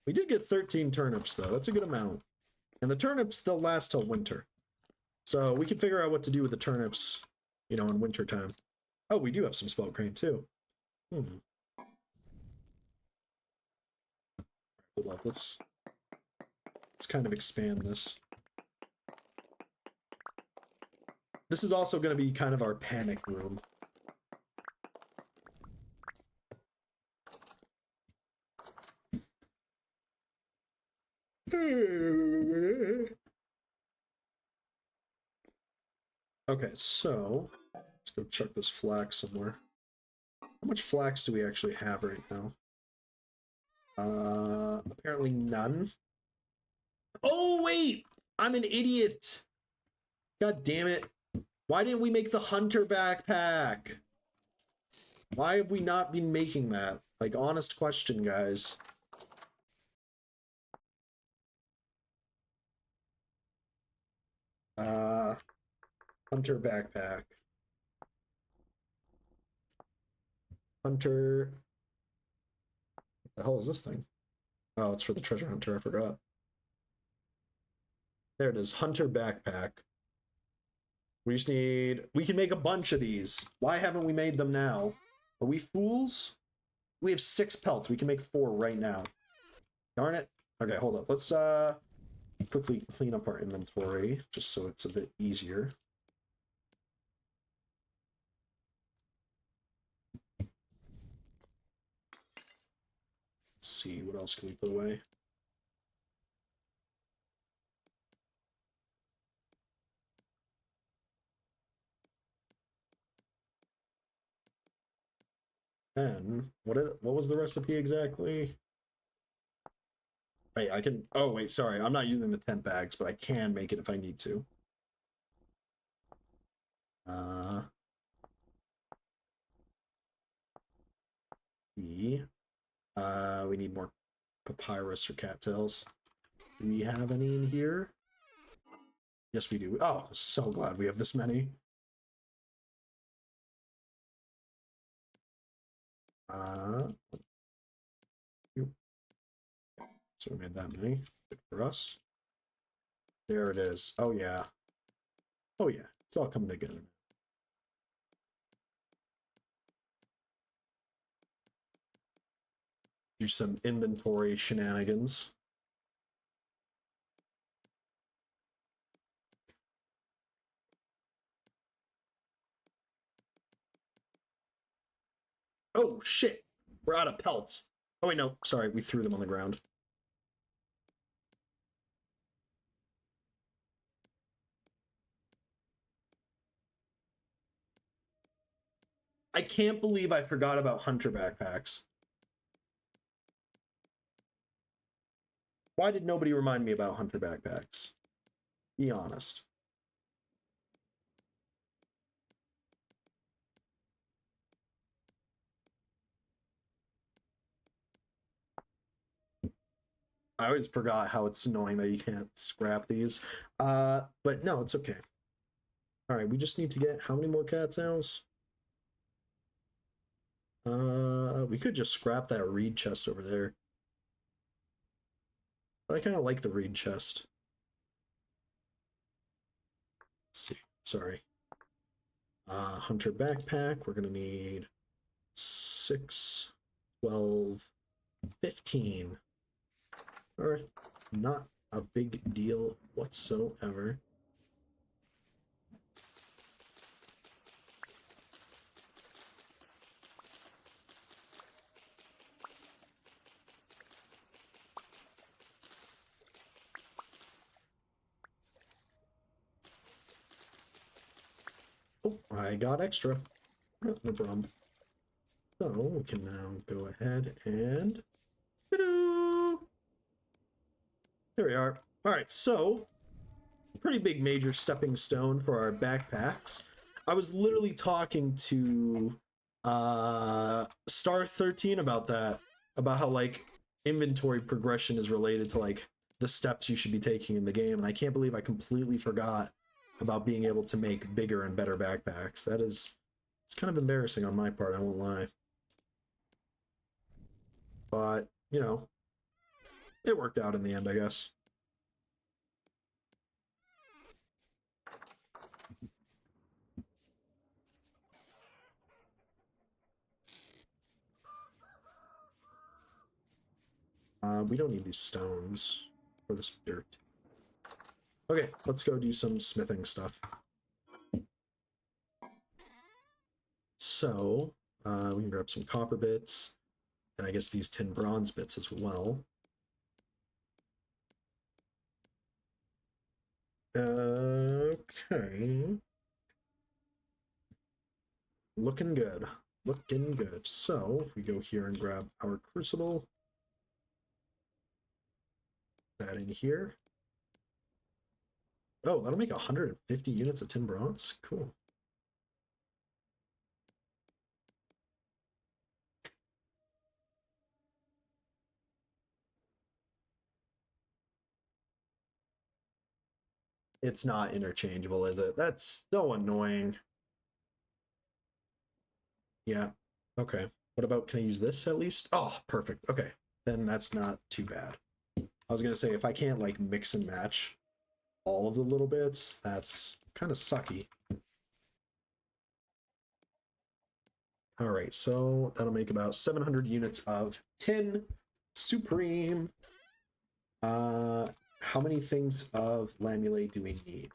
We did get 13 turnips, though. That's a good amount. And the turnips, they'll last till winter. So we can figure out what to do with the turnips, you know, in winter time. Oh, we do have some spelt grain, too. Hold up, let's kind of expand this. This is also going to be kind of our panic room. Okay, so let's go check this flax somewhere. How much flax do we actually have right now? Apparently none. Oh, wait! I'm an idiot! God damn it. Why didn't we make the hunter backpack? Why have we not been making that? Like, honest question, guys. Hunter backpack. Hunter. What the hell is this thing? Oh, it's for the treasure hunter. I forgot. There it is. Hunter backpack. We just need... We can make a bunch of these. Why haven't we made them now? Are we fools? We have 6 pelts. We can make 4 right now. Darn it. Okay, hold up. Let's quickly clean up our inventory just so it's a bit easier. Let's see, what else can we put away? And what was the recipe exactly? Wait, I can... Oh, wait, sorry. I'm not using the tent bags, but I can make it if I need to. We need more papyrus or cattails. Do we have any in here? Yes, we do. Oh, so glad we have this many. So we made that many. Good for us. There it is. Oh, yeah. Oh, yeah. It's all coming together. Do some inventory shenanigans. Oh, shit. We're out of pelts. Oh, wait, no. Sorry, we threw them on the ground. I can't believe I forgot about hunter backpacks. Why did nobody remind me about hunter backpacks? Be honest. I always forgot how it's annoying that you can't scrap these. But no, it's okay. All right, we just need to get how many more cattails? We could just scrap that reed chest over there. I kind of like the reed chest. Let's see. Sorry. Hunter backpack. We're gonna need 6, 12, 15. All right, not a big deal whatsoever. Oh, I got extra. No problem. So we can now go ahead and... There we are. All right, so pretty big major stepping stone for our backpacks. I was literally talking to Star 13 about that, about how like inventory progression is related to like the steps you should be taking in the game, and I can't believe I completely forgot about being able to make bigger and better backpacks. That is, it's kind of embarrassing on my part, I won't lie. But, you know, it worked out in the end, I guess. We don't need these stones for this dirt. Okay, let's go do some smithing stuff. So, we can grab some copper bits, and I guess these tin bronze bits as well. Okay. Looking good. Looking good. So, if we go here and grab our crucible, that in here. Oh, that'll make 150 units of tin bronze. Cool. It's not interchangeable, is it? That's so annoying. Yeah. Okay. What about, can I use this at least? Oh, perfect. Okay. Then that's not too bad. I was gonna say, if I can't like mix and match all of the little bits, that's kind of sucky. All right, so that'll make about 700 units of tin. Supreme. How many things of lamulate do we need?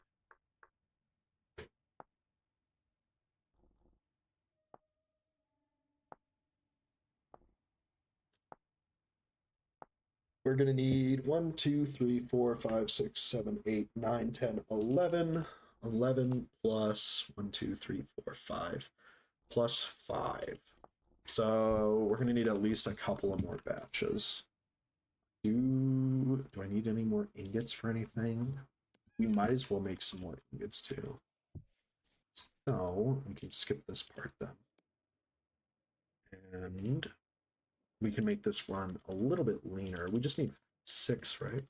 We're gonna need 1, 2, 3, 4, 5, 6, 7, 8, 9, 10, 11. 11 plus 1, 2, 3, 4, 5 plus 5. So we're gonna need at least a couple of more batches. Do I need any more ingots for anything? We might as well make some more ingots too. So we can skip this part then. And we can make this run a little bit leaner. We just need 6, right?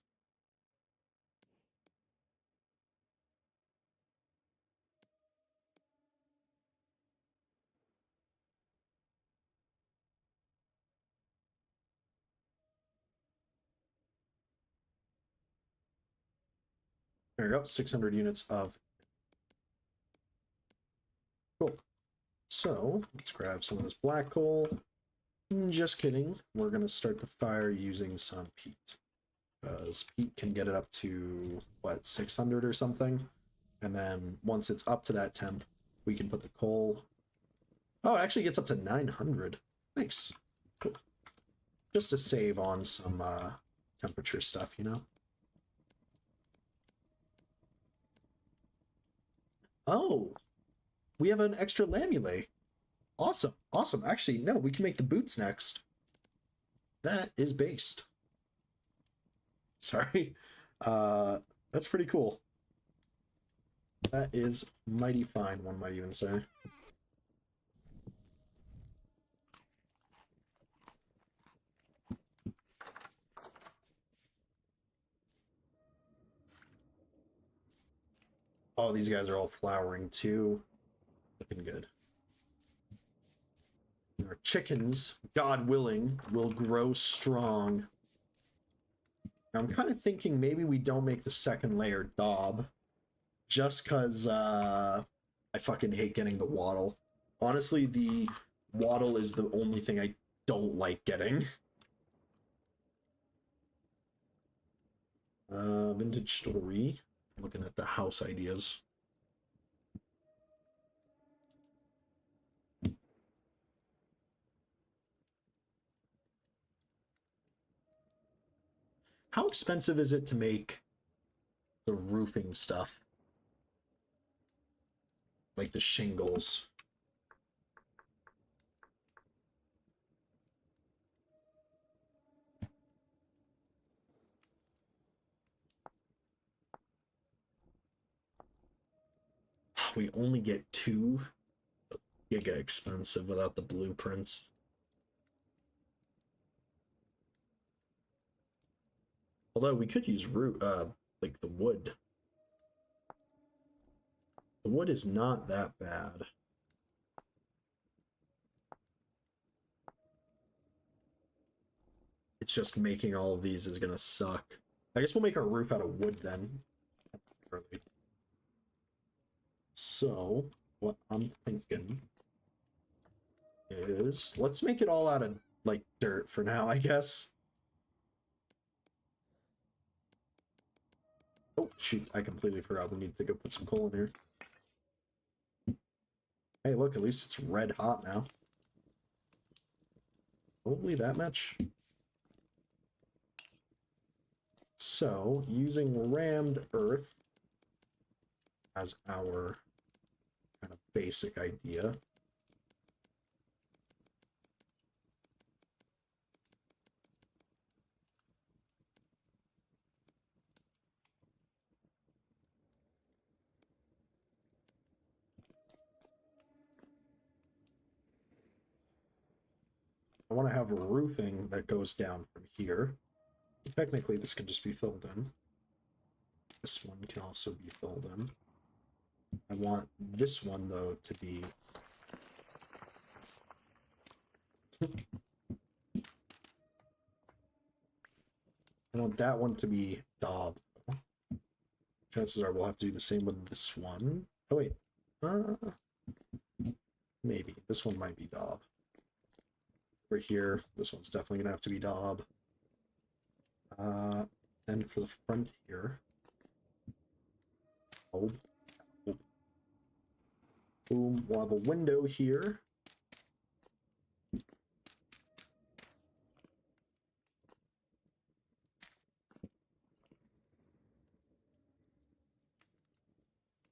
There we go, 600 units of. Cool. So let's grab some of this black coal. Just kidding. We're going to start the fire using some peat. Because peat can get it up to, what, 600 or something? And then once it's up to that temp, we can put the coal. Oh, it actually gets up to 900. Nice. Cool. Just to save on some temperature stuff, you know? Oh, we have an extra lamulate. Awesome. Awesome. Actually, no, we can make the boots next. That is based. Sorry. That's pretty cool. That is mighty fine, one might even say. Oh, these guys are all flowering too. Looking good. Our chickens, God willing, will grow strong. Now, I'm kind of thinking maybe we don't make the second layer daub. Just because I fucking hate getting the waddle. Honestly, the waddle is the only thing I don't like getting. Vintage story. Looking at the house ideas. How expensive is it to make the roofing stuff? Like the shingles. We only get 2. Giga expensive without the blueprints. Although we could use like the wood. The wood is not that bad. It's just making all of these is gonna suck. I guess we'll make our roof out of wood then. So what I'm thinking is let's make it all out of like dirt for now, I guess. Oh shoot, I completely forgot we need to go put some coal in here. Hey, look, at least it's red hot now. Probably that much. So, using rammed earth as our kind of basic idea. I want to have a roofing that goes down from here. Technically, this can just be filled in. This one can also be filled in. I want this one, though, to be... I want that one to be daub. Chances are we'll have to do the same with this one. Oh, wait. Maybe. This one might be daub. Over here, this one's definitely going to have to be daub. Then for the front here... Oh. Boom. We'll have a window here.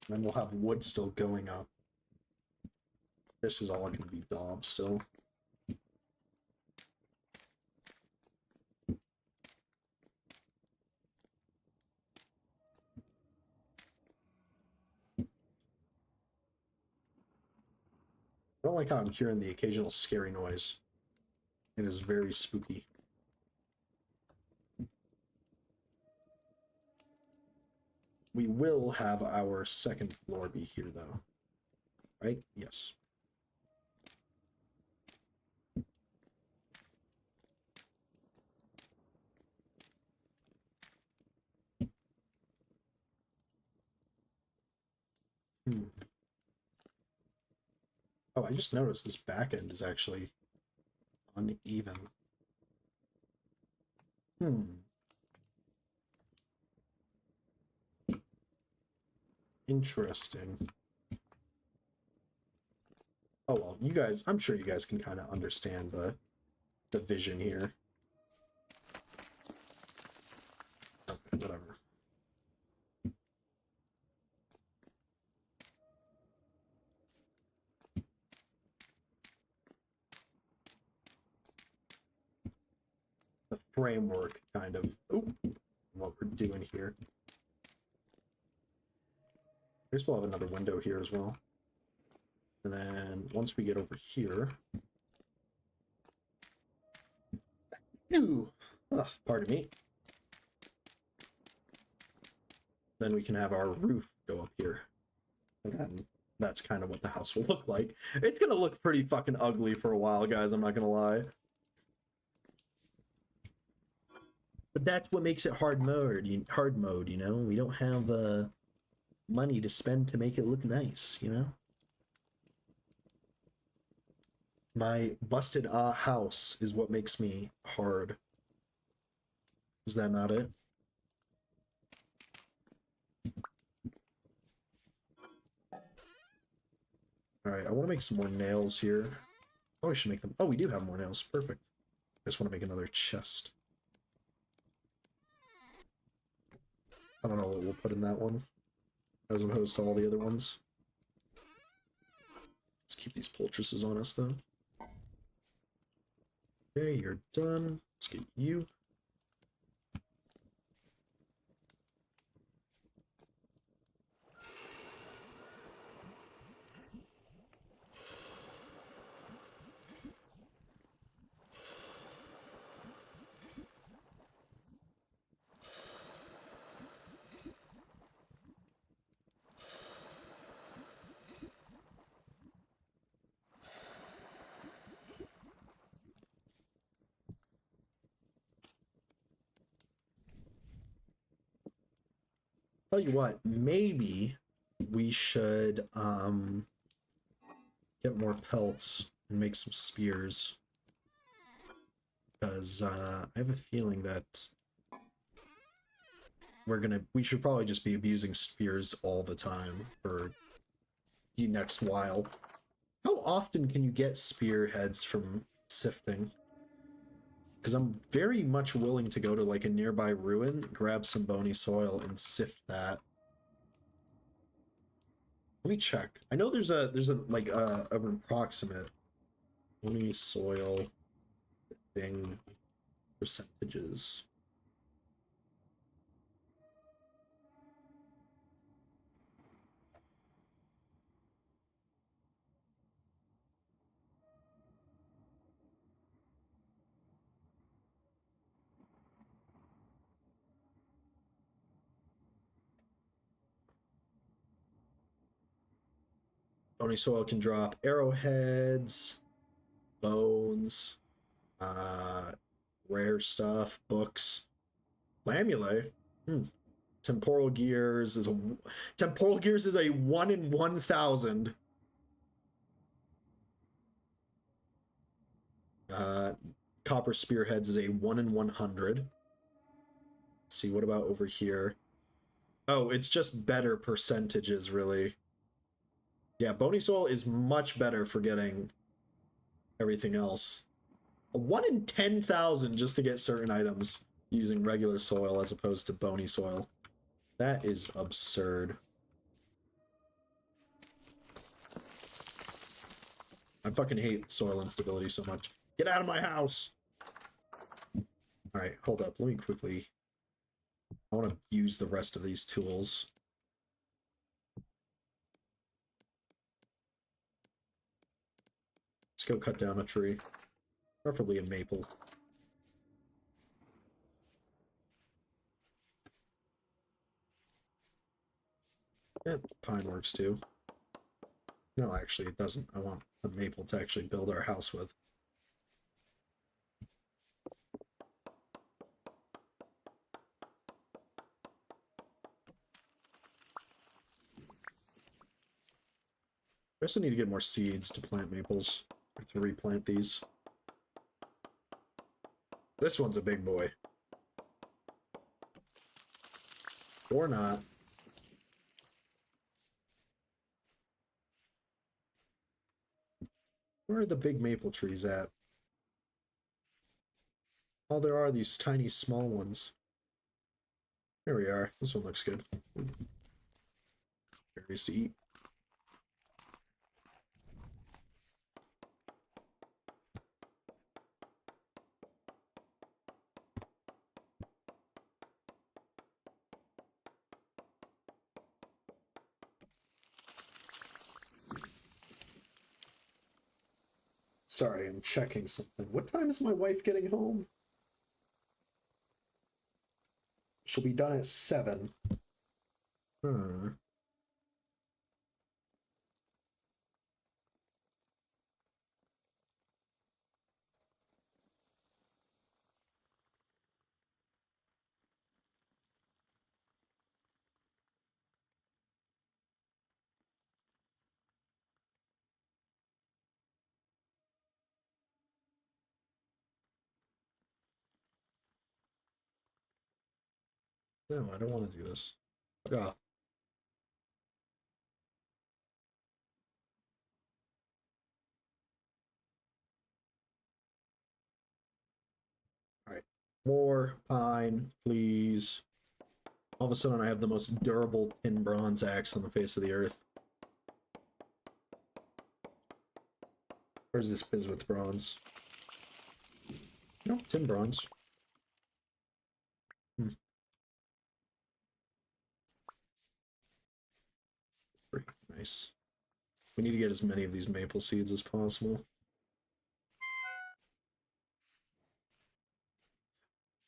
And then we'll have wood still going up. This is all going to be daub still. I don't like how I'm hearing the occasional scary noise. It is very spooky. We will have our second floor be here, though. Right? Yes. Oh, I just noticed this back end is actually uneven. Interesting. Oh, well, you guys, I'm sure you guys can kind of understand the vision here. Okay, whatever. The framework, kind of, what we're doing here. I guess we'll have another window here as well. And then once we get over here... Ooh! Ugh, pardon me. Then we can have our roof go up here. And that's kind of what the house will look like. It's gonna look pretty fucking ugly for a while, guys, I'm not gonna lie. But that's what makes it hard mode, you know? We don't have money to spend to make it look nice, you know? My busted house is what makes me hard. Is that not it? Alright, I want to make some more nails here. Oh, we should make them... Oh, we do have more nails. Perfect. I just want to make another chest. I don't know what we'll put in that one, as opposed to all the other ones. Let's keep these poultices on us, though. Okay, you're done. Let's get you. Tell you what, maybe we should get more pelts and make some spears, because I have a feeling that we should probably just be abusing spears all the time for the next while. How often can you get spearheads from sifting? Because I'm very much willing to go to like a nearby ruin, grab some bony soil, and sift that. Let me check. I know there's a like an approximate bony soil thing percentages. Bony soil can drop arrowheads, bones, rare stuff, books, lamulae. Temporal gears is a 1 in 1,000. Copper spearheads is a 1 in 100. Let's see, what about over here? Oh, it's just better percentages, really. Yeah, bony soil is much better for getting everything else. A 1 in 10,000 just to get certain items using regular soil as opposed to bony soil. That is absurd. I fucking hate soil instability so much. Get out of my house! Alright, hold up. Let me quickly... I want to use the rest of these tools. Let's go cut down a tree. Preferably a maple. Eh, pine works too. No, actually it doesn't. I want a maple to actually build our house with. I also need to get more seeds to plant maples. I have to replant these. This one's a big boy. Or not. Where are the big maple trees at? Oh, there are these tiny small ones. There we are. This one looks good. Berries to eat. Sorry, I'm checking something. What time is my wife getting home? She'll be done at 7. No, I don't want to do this. Fuck off. Alright. More pine, please. All of a sudden I have the most durable tin bronze axe on the face of the earth. Where's this bismuth bronze? No, tin bronze. Pretty nice. We need to get as many of these maple seeds as possible.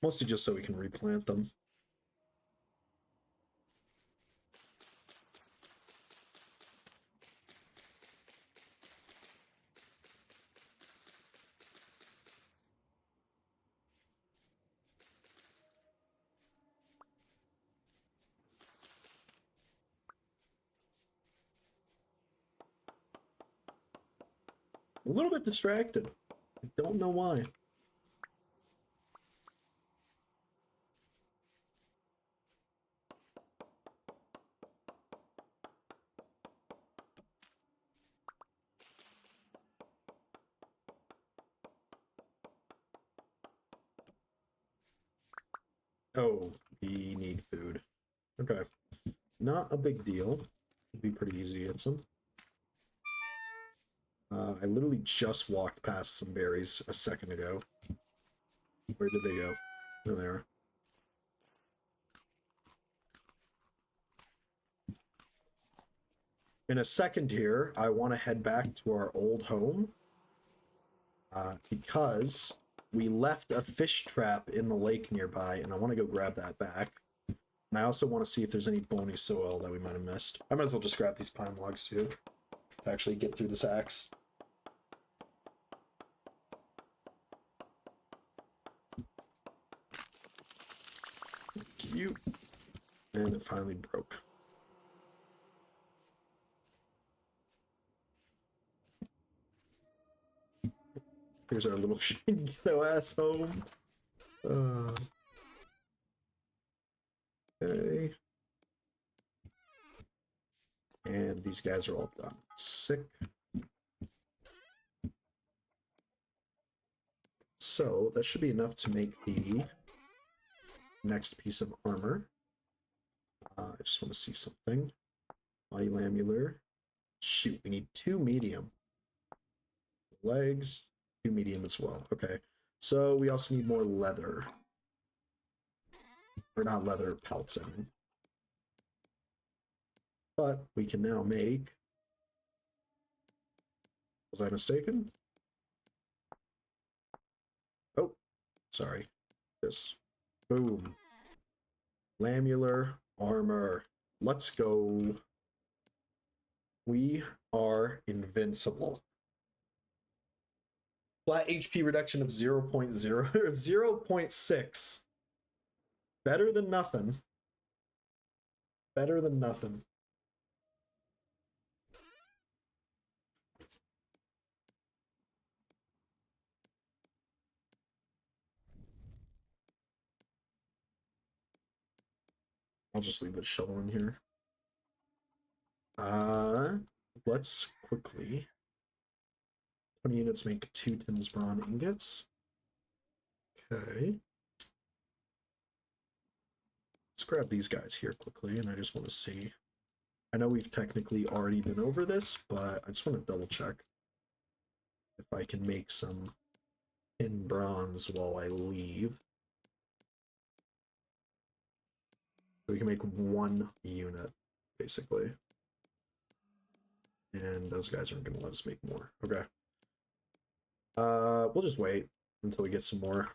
Mostly just so we can replant them. A little bit distracted. I don't know why. Oh, we need food. Okay. Not a big deal. It'd be pretty easy to get some. I literally just walked past some berries a second ago. Where did they go? There they are. In a second here, I want to head back to our old home. Because we left a fish trap in the lake nearby, and I want to go grab that back. And I also want to see if there's any bony soil that we might have missed. I might as well just grab these pine logs too. to actually get through this axe. Cute. And it finally broke. Here's our little ghetto ass home. Okay. And these guys are all done. Sick. So that should be enough to make the next piece of armor. I just want to see something. Body lamellar. Shoot, we need 2 medium. Legs, 2 medium as well. Okay. So we also need more leather. Or not leather, pelts, I mean. But we can now make... Was I mistaken? Oh, sorry. This. Boom. Lamellar armor. Let's go. We are invincible. Flat HP reduction of 0.0, 0.6. Better than nothing. Better than nothing. I'll just leave the shovel in here. Let's quickly. 20 units make 2 Tim's Brawn ingots. Okay. Let's grab these guys here quickly, and I just want to see. I know we've technically already been over this, but I just want to double check if I can make some tin bronze while I leave. So we can make 1 unit, basically. And those guys aren't going to let us make more. Okay. We'll just wait until we get some more.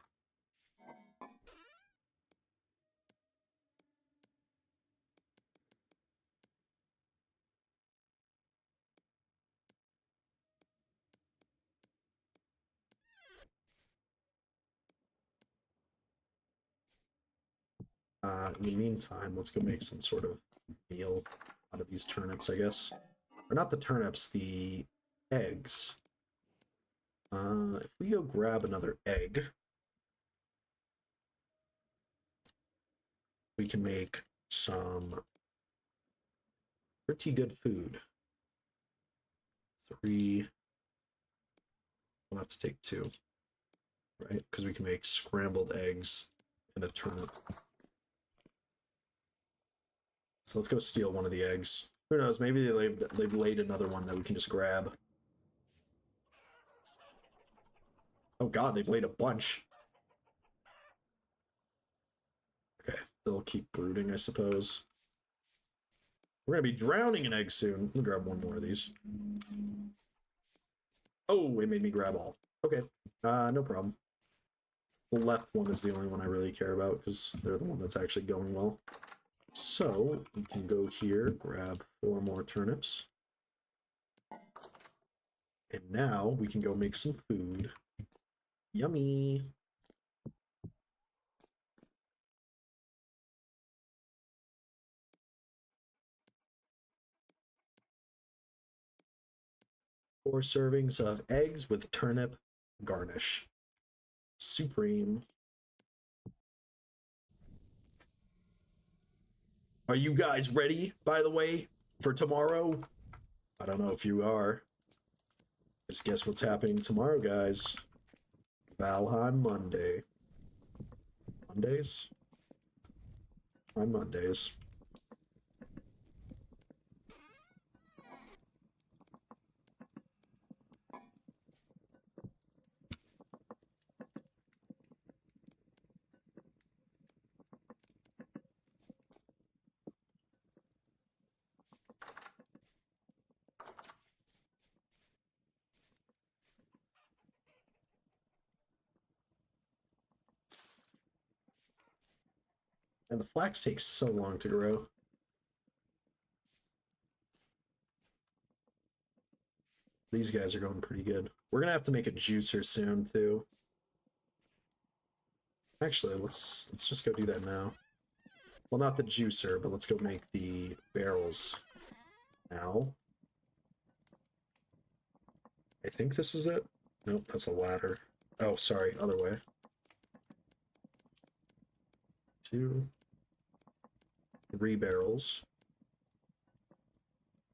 In the meantime, let's go make some sort of meal out of these turnips, I guess. Or not the turnips, the eggs. If we go grab another egg, we can make some pretty good food. 3. We'll have to take 2, right? Because we can make scrambled eggs and a turnip. So let's go steal one of the eggs. Who knows? Maybe they've laid another one that we can just grab. Oh god, they've laid a bunch. Okay, they'll keep brooding, I suppose. We're gonna be drowning in eggs soon. Let me grab one more of these. Oh, it made me grab all. Okay, no problem. The left one is the only one I really care about because they're the one that's actually going well. So we can go here, grab 4 more turnips. And now we can go make some food. Yummy. Four servings of eggs with turnip garnish. Supreme. Are you guys ready, by the way, for tomorrow? I don't know if you are. Just guess what's happening tomorrow, guys. Valheim Monday. Mondays? On Mondays. And the flax takes so long to grow. These guys are going pretty good. We're gonna have to make a juicer soon too. Actually, let's just go do that now. Well, not the juicer, but let's go make the barrels now. I think this is it. Nope, that's a ladder. Oh, sorry, other way. 2, 3 barrels.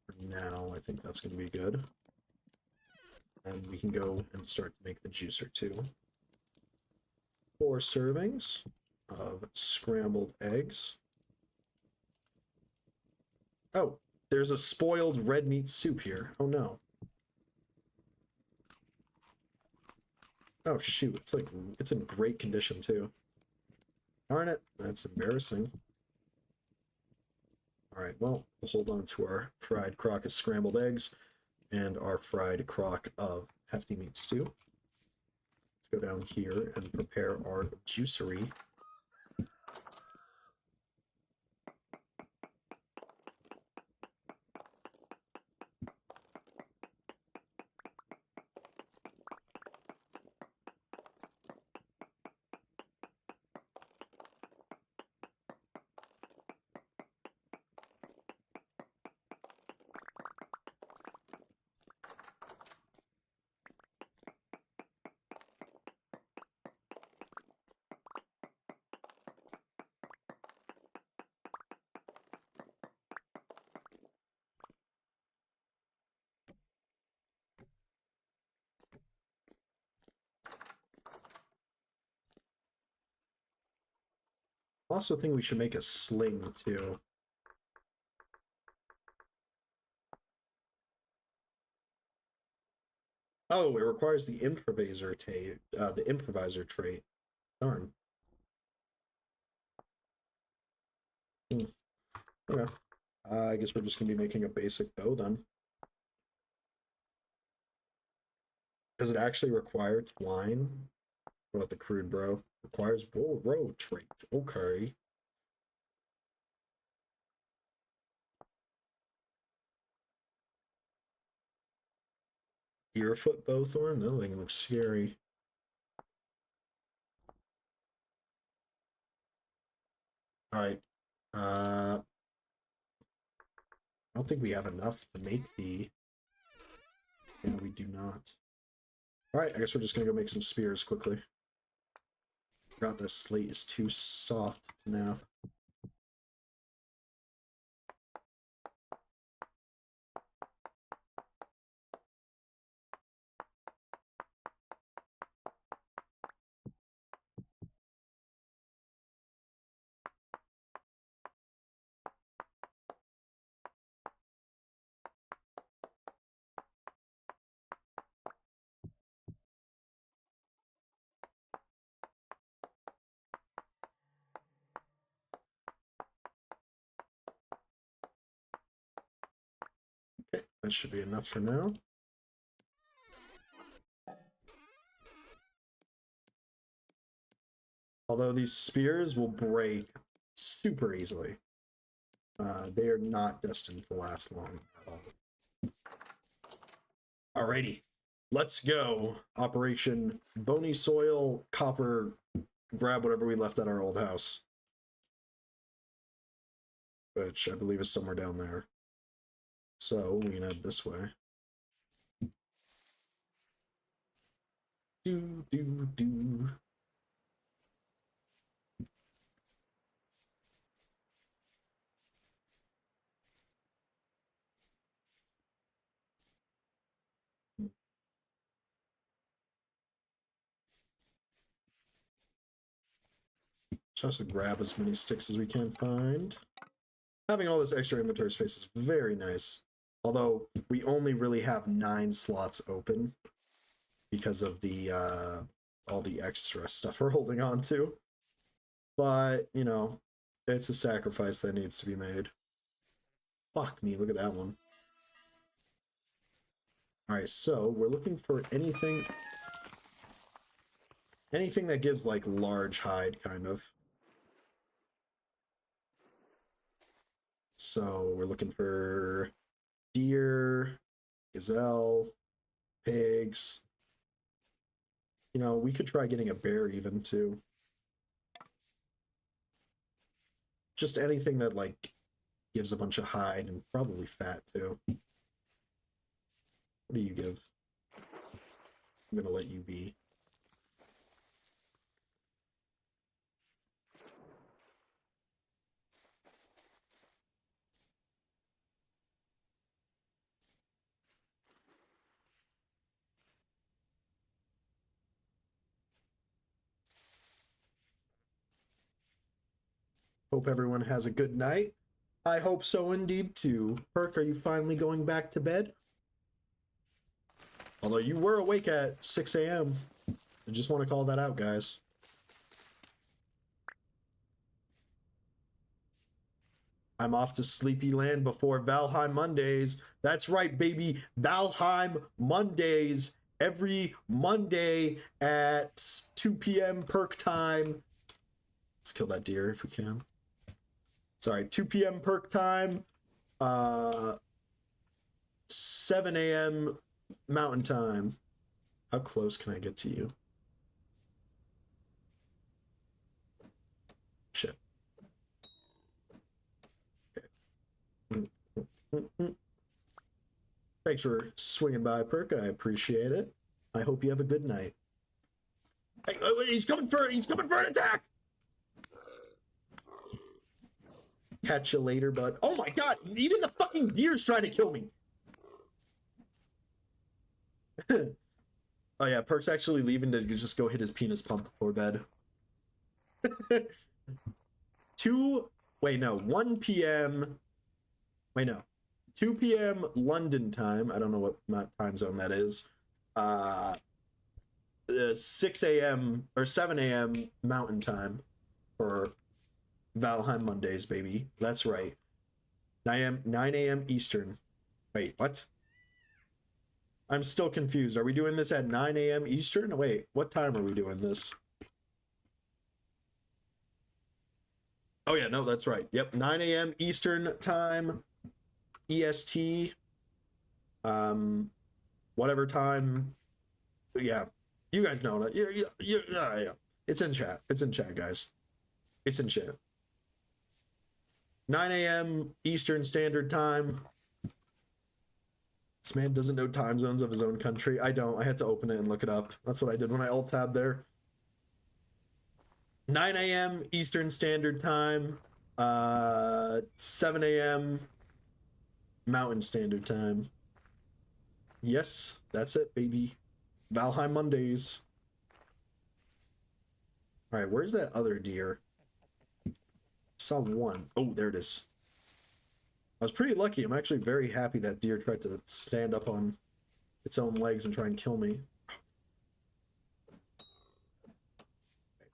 For now, I think that's going to be good. And we can go and start to make the juicer too. 4 servings of scrambled eggs. Oh, there's a spoiled red meat soup here. Oh no. Oh shoot, it's in great condition too. Darn it, that's embarrassing. Alright, well, we'll hold on to our fried crock of scrambled eggs and our fried crock of hefty meat stew. Let's go down here and prepare our juicery. I also think we should make a sling too. Oh, it requires the improviser trait. Darn. Hmm. Okay. I guess we're just gonna be making a basic bow then. Does it actually require twine? What about the crude bro? Requires row trait. Okay. Deerfoot bowthorn? That thing looks scary. Alright. I don't think we have enough to make the... Yeah, we do not. Alright, I guess we're just gonna go make some spears quickly. Forgot this slate is too soft to nap. Okay, that should be enough for now. Although these spears will break super easily. They are not destined to last long at all. Alrighty, let's go. Operation Bony Soil Copper. Grab whatever we left at our old house, which I believe is somewhere down there. So we can head this way. Do. Just to grab as many sticks as we can find. Having all this extra inventory space is very nice. Although we only really have 9 slots open because of the all the extra stuff we're holding on to. But, you know, it's a sacrifice that needs to be made. Fuck me, look at that one. Alright, so we're looking for anything that gives like large hide kind of. So we're looking for deer, gazelle, pigs. You know, we could try getting a bear even too. Just anything that like gives a bunch of hide and probably fat too. What do you give? I'm gonna let you be. Hope everyone has a good night. I hope so indeed too. Perk, are you finally going back to bed? Although you were awake at 6 a.m. I just want to call that out, guys. I'm off to Sleepy Land before Valheim Mondays. That's right, baby. Valheim Mondays. Every Monday at 2 p.m. perk time. Let's kill that deer if we can. Sorry, 2 p.m. perk time. 7 a.m. Mountain Time. How close can I get to you? Shit. Okay. Thanks for swinging by, Perk. I appreciate it. I hope you have a good night. Hey, he's coming for an attack. Catch you later, bud. Oh my god, even the fucking deer's trying to kill me. Oh yeah, Perk's actually leaving to just go hit his penis pump before bed. 1 p.m. Wait, no. 2 p.m. London time. I don't know what time zone that is. 6 a.m. or 7 a.m. Mountain time for Valheim Mondays, baby. That's right. 9 a.m. Eastern. Wait, what? I'm still confused. Are we doing this at 9 a.m. Eastern? Wait, what time are we doing this? Oh yeah, no, that's right. Yep, 9 a.m. Eastern time, EST. Whatever time. Yeah, you guys know that. Yeah. It's in chat. It's in chat, guys. It's in chat. 9 a.m. Eastern Standard Time. This man doesn't know time zones of his own country. I don't. I had to open it and look it up. That's what I did when I alt tabbed there. 9 a.m. Eastern Standard Time. 7 a.m. Mountain Standard Time. Yes, that's it, baby. Valheim Mondays. All right, where's that other deer? I saw one. Oh, there it is. I was pretty lucky. I'm actually very happy that deer tried to stand up on its own legs and try and kill me.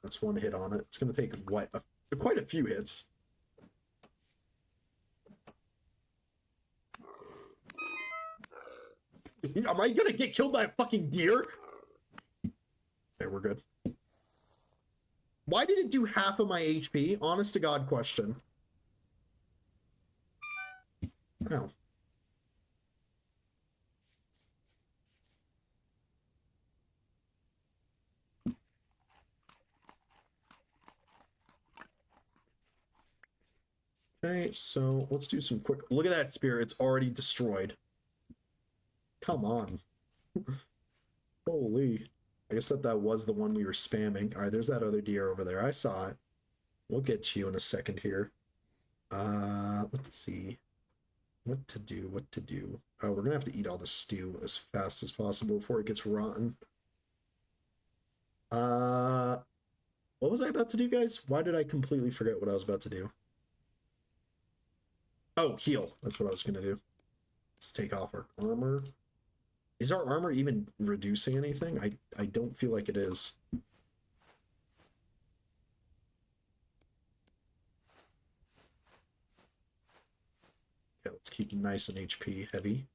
That's one hit on it. It's going to take quite a few hits. Am I going to get killed by a fucking deer? Okay, we're good. Why did it do half of my HP? Honest to God question. Oh. Okay, so let's do some quick... Look at that spear. It's already destroyed. Come on. Holy. I guess that was the one we were spamming. All right, there's that other deer over there. I saw it. We'll get you in a second here. Let's see. What to do. Oh, we're gonna have to eat all the stew as fast as possible before it gets rotten. What was I about to do, guys? Why did I completely forget what I was about to do? Oh, heal. That's what I was gonna do. Let's take off our armor. Is our armor even reducing anything? I don't feel like it is. Okay, let's keep it nice and HP heavy.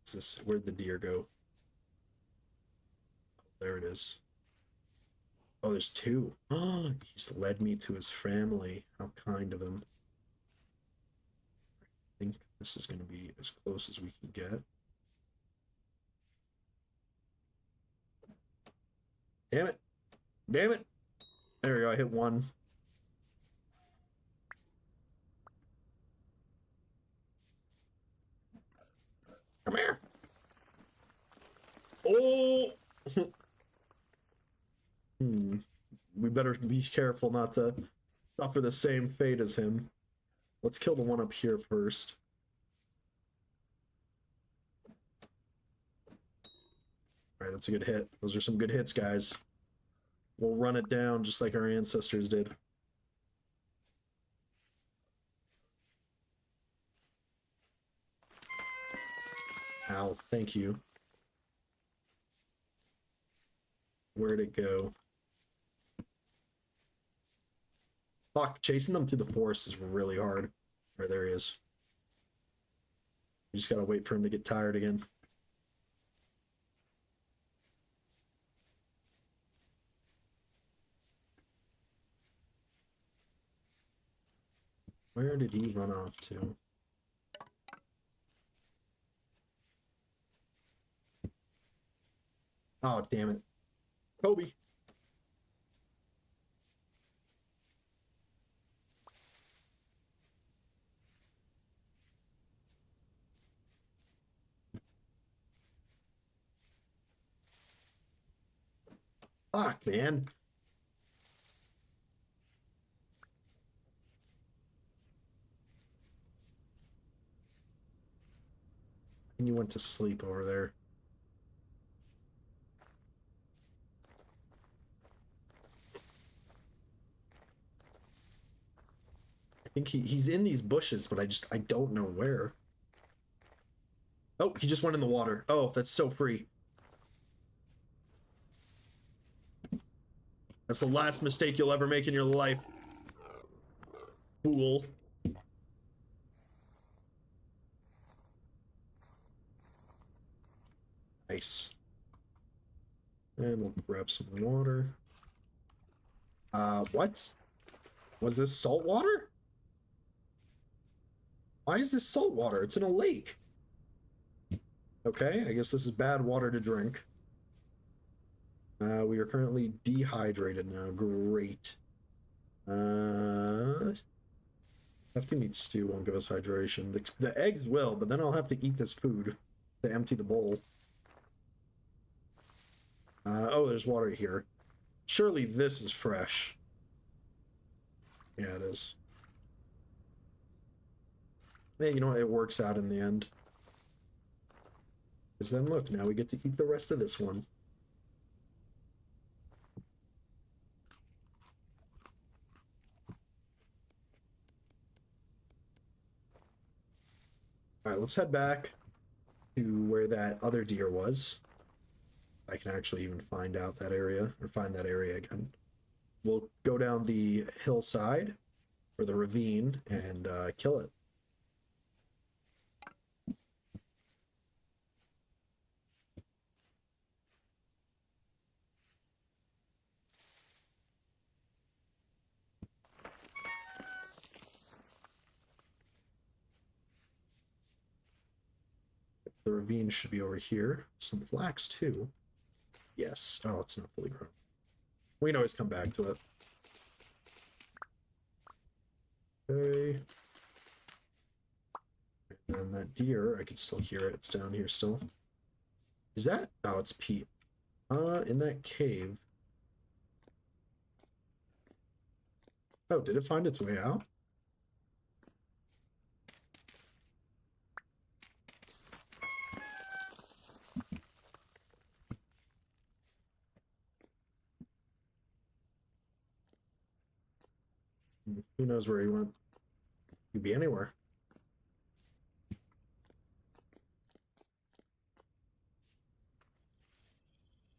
Is this, where'd the deer go? Oh, there it is. Oh, there's two. Oh, he's led me to his family. How kind of him. I think This is going to be as close as we can get. Damn it. Damn it. There we go. I hit one. Come here. Oh! We better be careful not to suffer the same fate as him. Let's kill the one up here first. Alright, that's a good hit. Those are some good hits, guys. We'll run it down just like our ancestors did. Ow, thank you. Where'd it go? Fuck, chasing them through the forest is really hard. Right, there he is. You just gotta wait for him to get tired again. Where did he run off to? Oh, damn it. Kobe. Fuck, man. And you went to sleep over there. I think he's in these bushes, but I don't know where. Oh, he just went in the water. Oh, that's so free. That's the last mistake you'll ever make in your life. Fool. Nice. And we'll grab some water. What? Was this salt water? Why is this salt water? It's in a lake. Okay, I guess this is bad water to drink. We are currently dehydrated now. Great. Hefty meat stew won't give us hydration. The eggs will, but then I'll have to eat this food to empty the bowl. Oh, there's water here. Surely this is fresh. Yeah, it is. Man, you know what? It works out in the end. Because then look, now we get to eat the rest of this one. Alright, let's head back to where that other deer was. I can actually even find out that area, or find that area again. We'll go down the hillside, or the ravine, and kill it. The ravine should be over here. Some flax, too. Yes. Oh, it's not fully grown. We can always come back to it. Okay. And that deer, I can still hear it. It's down here still. Is that? Oh, it's Pete. In that cave. Oh, did it find its way out? Who knows where he went? He'd be anywhere.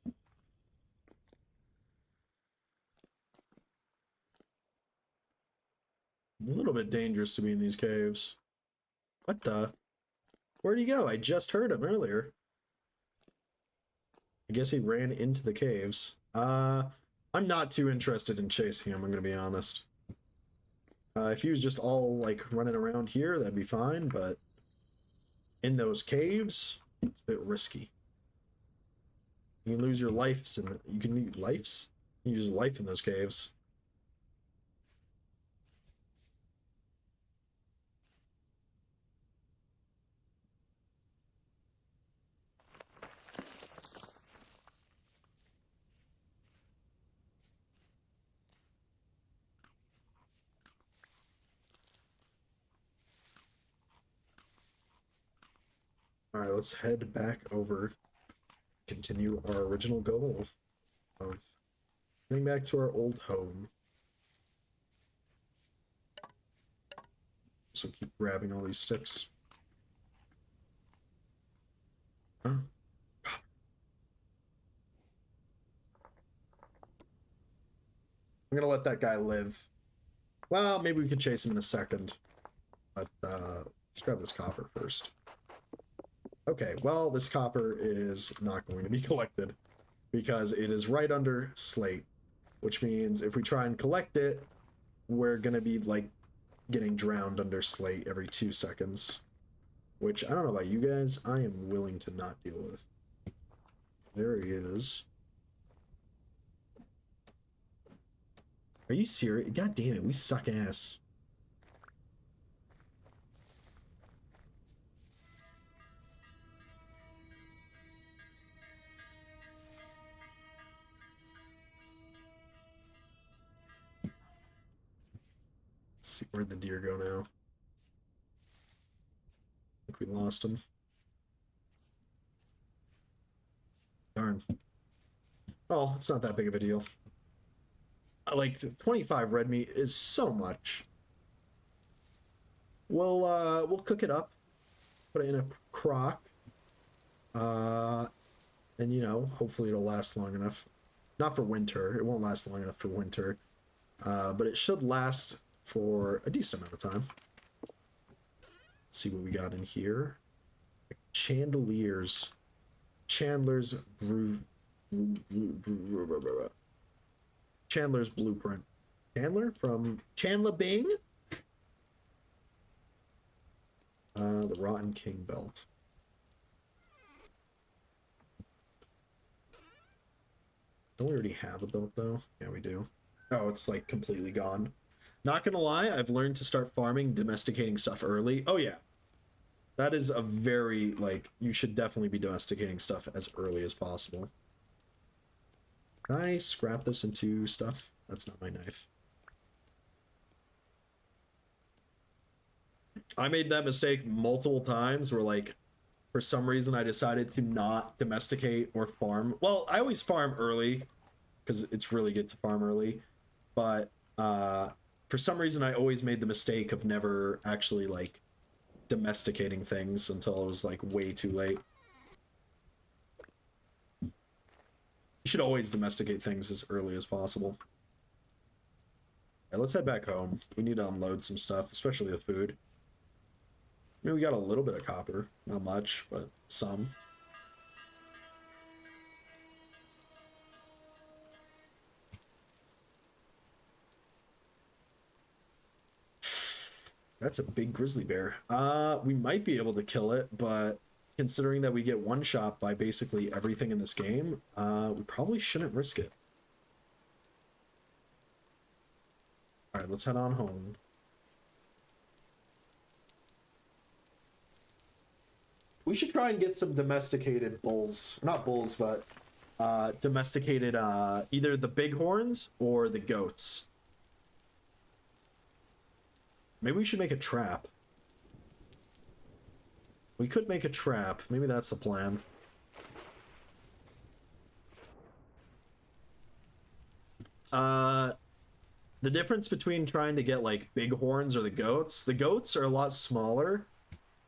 A little bit dangerous to be in these caves. What the? Where'd he go? I just heard him earlier. I guess he ran into the caves. I'm not too interested in chasing him, I'm gonna be honest. If he was just all, like, running around here, that'd be fine, but in those caves, it's a bit risky. You can lose your lives, and you can use lives. You can use life in those caves. All right, let's head back over. Continue our original goal of getting back to our old home. So keep grabbing all these sticks. Huh? I'm gonna let that guy live. Well, maybe we could chase him in a second. But let's grab this copper first. Okay, well, this copper is not going to be collected because it is right under slate, which means if we try and collect it, we're gonna be like getting drowned under slate every 2 seconds, which I don't know about you guys, I am willing to not deal with. There he is. Are you serious? God damn it, we suck ass. Let's see, where'd the deer go now? I think we lost him. Darn. Oh, it's not that big of a deal. Like 25 red meat is so much. We'll cook it up, put it in a crock, and you know, hopefully it'll last long enough. Not for winter. It won't last long enough for winter, but it should last for a decent amount of time. Let's see what we got in here. Chandeliers. Chandler's Chandler's Blueprint. Chandler from Chandler Bing? The Rotten King Belt. Don't we already have a belt, though? Yeah, we do. Oh, it's, like, completely gone. Not gonna lie, I've learned to start farming, domesticating stuff early. Oh, yeah. That is a very, like, you should definitely be domesticating stuff as early as possible. Can I scrap this into stuff? That's not my knife. I made that mistake multiple times where, like, for some reason I decided to not domesticate or farm. Well, I always farm early because it's really good to farm early, but for some reason I always made the mistake of never actually, like, domesticating things until it was, like, way too late. You should always domesticate things as early as possible. All right, let's head back home. We need to unload some stuff, especially the food. I mean, we got a little bit of copper. Not much, but some. That's a big grizzly bear. We might be able to kill it, but considering that we get one shot by basically everything in this game, we probably shouldn't risk it. All right, let's head on home. We should try and get some domesticated bulls. Not bulls, but domesticated either the bighorns or the goats. Maybe we should make a trap. We could make a trap. Maybe that's the plan. The difference between trying to get, like, bighorns or the goats are a lot smaller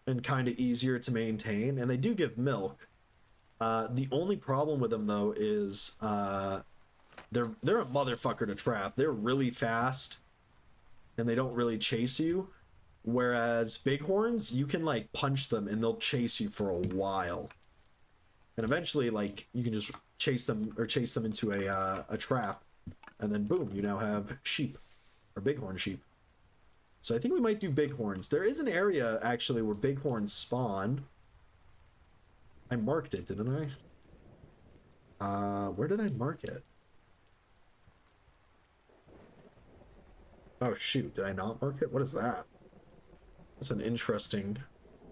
and kind of easier to maintain, and they do give milk. The only problem with them, though, is they're a motherfucker to trap. They're really fast, and they don't really chase you. Whereas bighorns, you can, like, punch them, and they'll chase you for a while. And eventually, like, you can just chase them into a trap, and then boom, you now have sheep, or bighorn sheep. So I think we might do bighorns. There is an area, actually, where bighorns spawn. I marked it, didn't I? Where did I mark it? Oh shoot, did I not mark it? What is that? That's an interesting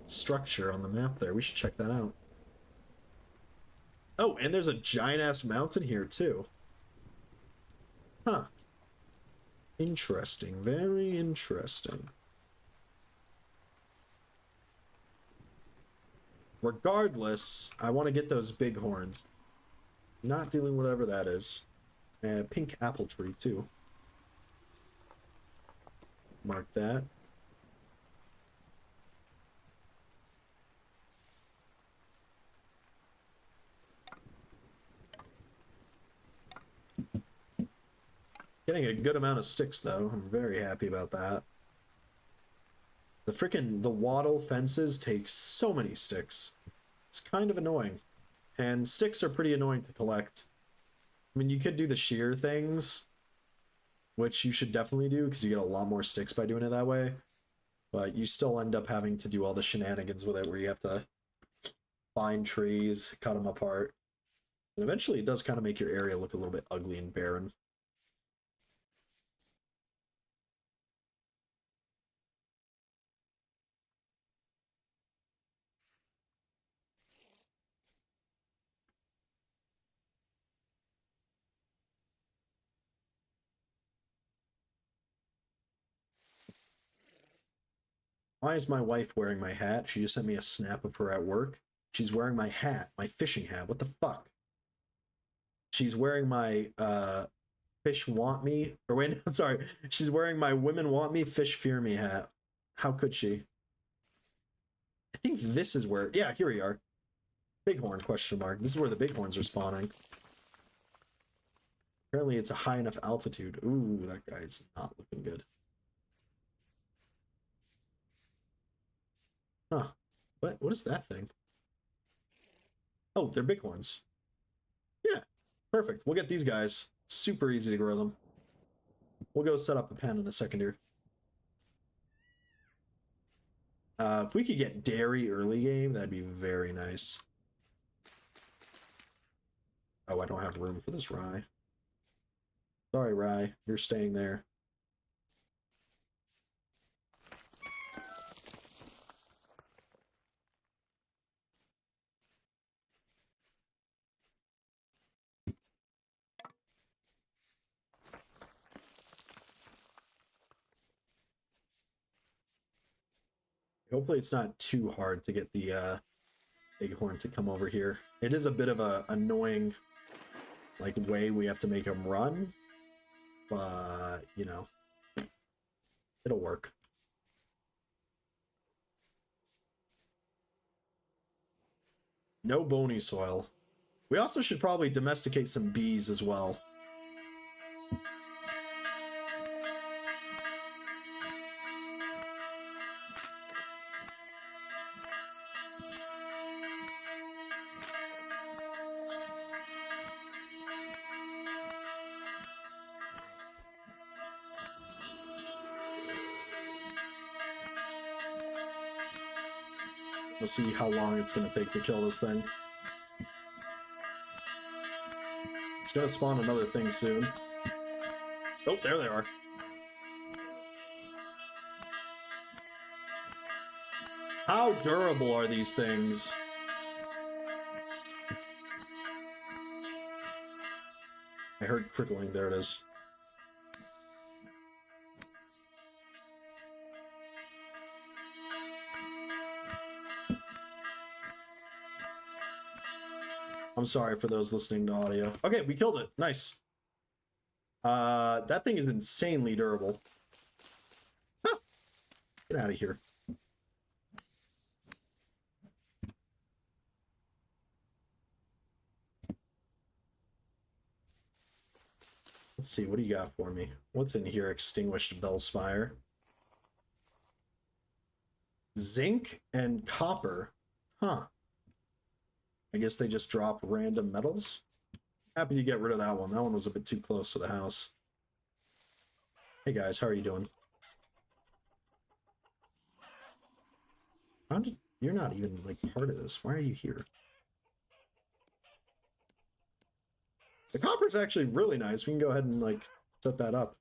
structure on the map there. We should check that out. Oh, and there's a giant-ass mountain here, too. Huh. Interesting. Very interesting. Regardless, I want to get those bighorns. Not dealing with whatever that is. And pink apple tree, too. Mark that. Getting a good amount of sticks, though. I'm very happy about that. The wattle fences take so many sticks. It's kind of annoying. And sticks are pretty annoying to collect. I mean, you could do the shear things, which you should definitely do because you get a lot more sticks by doing it that way. But you still end up having to do all the shenanigans with it where you have to find trees, cut them apart. And eventually it does kind of make your area look a little bit ugly and barren. Why is my wife wearing my hat? She just sent me a snap of her at work. She's wearing my hat, my fishing hat. What the fuck? She's wearing my fish want me, or wait, no, sorry. She's wearing my women want me, fish fear me hat. How could she? I think this is where, yeah, here we are. Bighorn question mark. This is where the bighorns are spawning. Apparently it's a high enough altitude. Ooh, that guy's not looking good. Huh. What is that thing? Oh, they're bighorns. Yeah, perfect. We'll get these guys. Super easy to grow them. We'll go set up a pen in a second here. If we could get dairy early game, that'd be very nice. Oh, I don't have room for this rye. Sorry, rye. You're staying there. Hopefully it's not too hard to get the bighorn to come over here. It is a bit of a annoying like way we have to make them run, but you know, it'll work. No bony soil. We also should probably domesticate some bees as well. We'll see how long it's going to take to kill this thing. It's going to spawn another thing soon. Oh, there they are. How durable are these things? I heard crickling. There it is. I'm sorry for those listening to audio. Okay, we killed it. Nice. That thing is insanely durable. Huh. Get out of here. Let's see, what do you got for me? What's in here? Extinguished Bellspire. Zinc and copper. Huh. I guess they just drop random metals. Happy to get rid of that one. That one was a bit too close to the house. Hey guys, how are you doing? You're not even like part of this. Why are you here? The copper's actually really nice. We can go ahead and like set that up.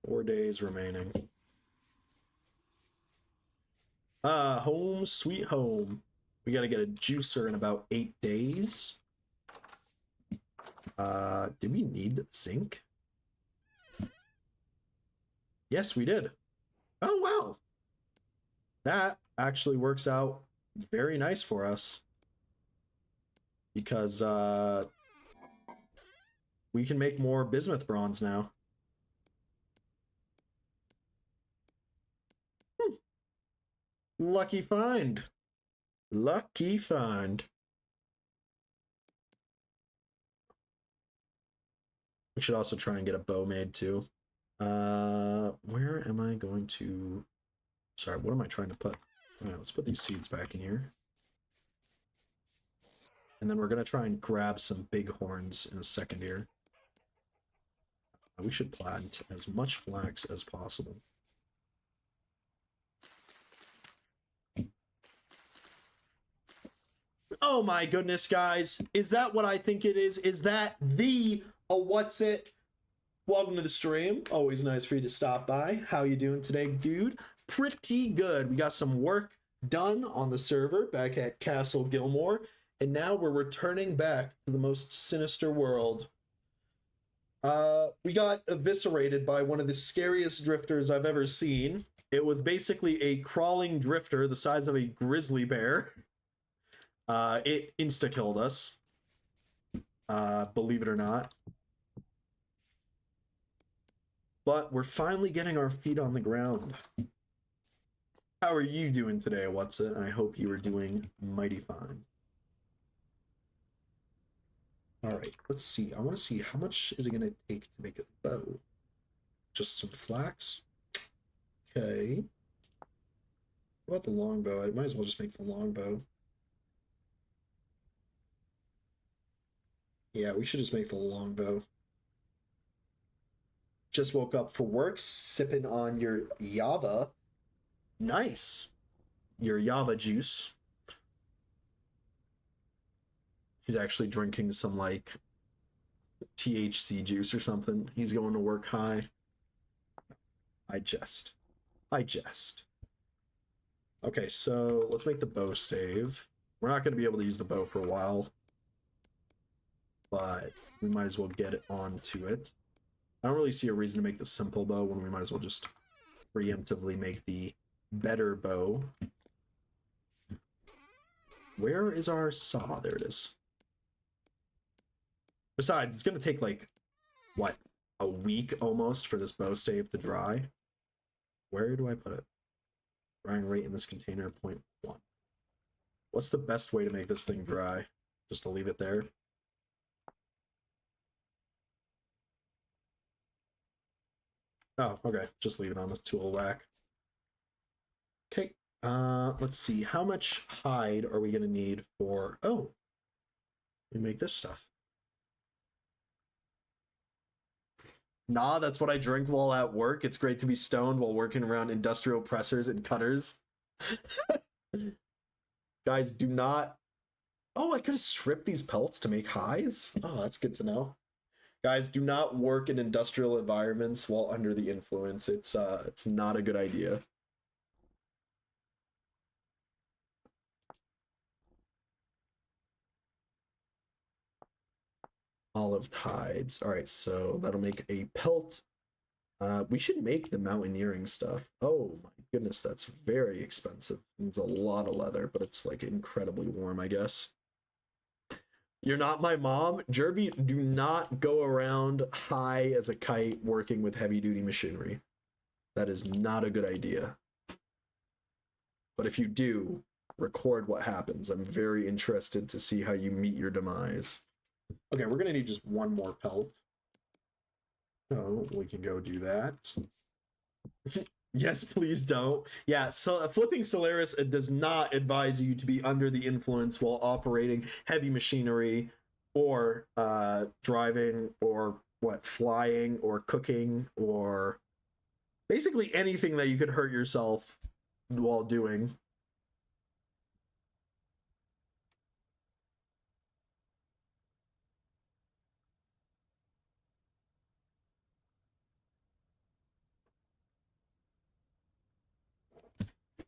Four days remaining. Home sweet home. We gotta get a juicer in about 8 days. Do we need zinc? Yes, we did. Oh, wow. That actually works out very nice for us. Because, we can make more bismuth bronze now. Lucky find. Lucky find. We should also try and get a bow made too. Where am I going to... Sorry, what am I trying to put? All right, let's put these seeds back in here. And then we're going to try and grab some bighorns in a second here. We should plant as much flax as possible. Oh my goodness, guys. Is that what I think it is? Is that the what's it? Welcome to the stream. Always nice for you to stop by. How you doing today, dude? Pretty good. We got some work done on the server back at Castle Gilmore, and now we're returning back to the most sinister world. We got eviscerated by one of the scariest drifters I've ever seen. It was basically a crawling drifter the size of a grizzly bear. It insta-killed us. Believe it or not. But we're finally getting our feet on the ground. How are you doing today, What's It? I hope you are doing mighty fine. All right, let's see. I want to see how much is it going to take to make a bow. Just some flax. Okay. What about the longbow? I might as well just make the longbow. Yeah, we should just make the longbow. Just woke up for work, sipping on your Java. Nice. Your Java juice. He's actually drinking some, like, THC juice or something. He's going to work high. I jest. Okay, so let's make the bow stave. We're not going to be able to use the bow for a while, but we might as well get it onto it. I don't really see a reason to make the simple bow when we might as well just preemptively make the better bow. Where is our saw? There it is. Besides, it's going to take, like, what, a week almost for this bow stave to dry? Where do I put it? Drying rate in this container, 0.1. What's the best way to make this thing dry? Just to leave it there? Oh, okay. Just leave it on this tool rack. Okay. Let's see. How much hide are we going to need for... Oh, we make this stuff. Nah, that's what I drink while at work. It's great to be stoned while working around industrial pressers and cutters. Guys, do not... Oh, I could have stripped these pellets to make hides? Oh, that's good to know. Guys, do not work in industrial environments while under the influence. It's not a good idea. Olive hides. All right, so that'll make a pelt. We should make the mountaineering stuff. Oh my goodness, that's very expensive. It's a lot of leather, but it's like incredibly warm, I guess. You're not my mom. Jerby, do not go around high as a kite working with heavy duty machinery. That is not a good idea. But if you do, record what happens. I'm very interested to see how you meet your demise. Okay, we're gonna need just one more pelt. So we can go do that. Yes, please don't. Yeah, so flipping Solaris does not advise you to be under the influence while operating heavy machinery or driving or flying or cooking or basically anything that you could hurt yourself while doing.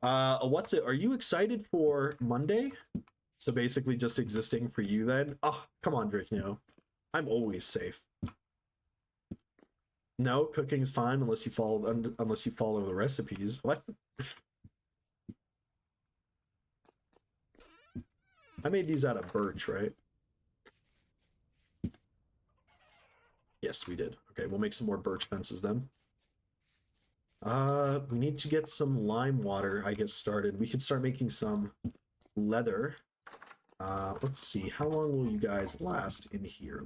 What's it? Are you excited for Monday? So basically just existing for you then? Oh, come on, Drakeo. I'm always safe. No, cooking's fine unless you follow the recipes. What? I made these out of birch, right? Yes, we did. Okay, we'll make some more birch fences then. We need to get some lime water, I guess, started. We could start making some leather. Let's see, how long will you guys last in here?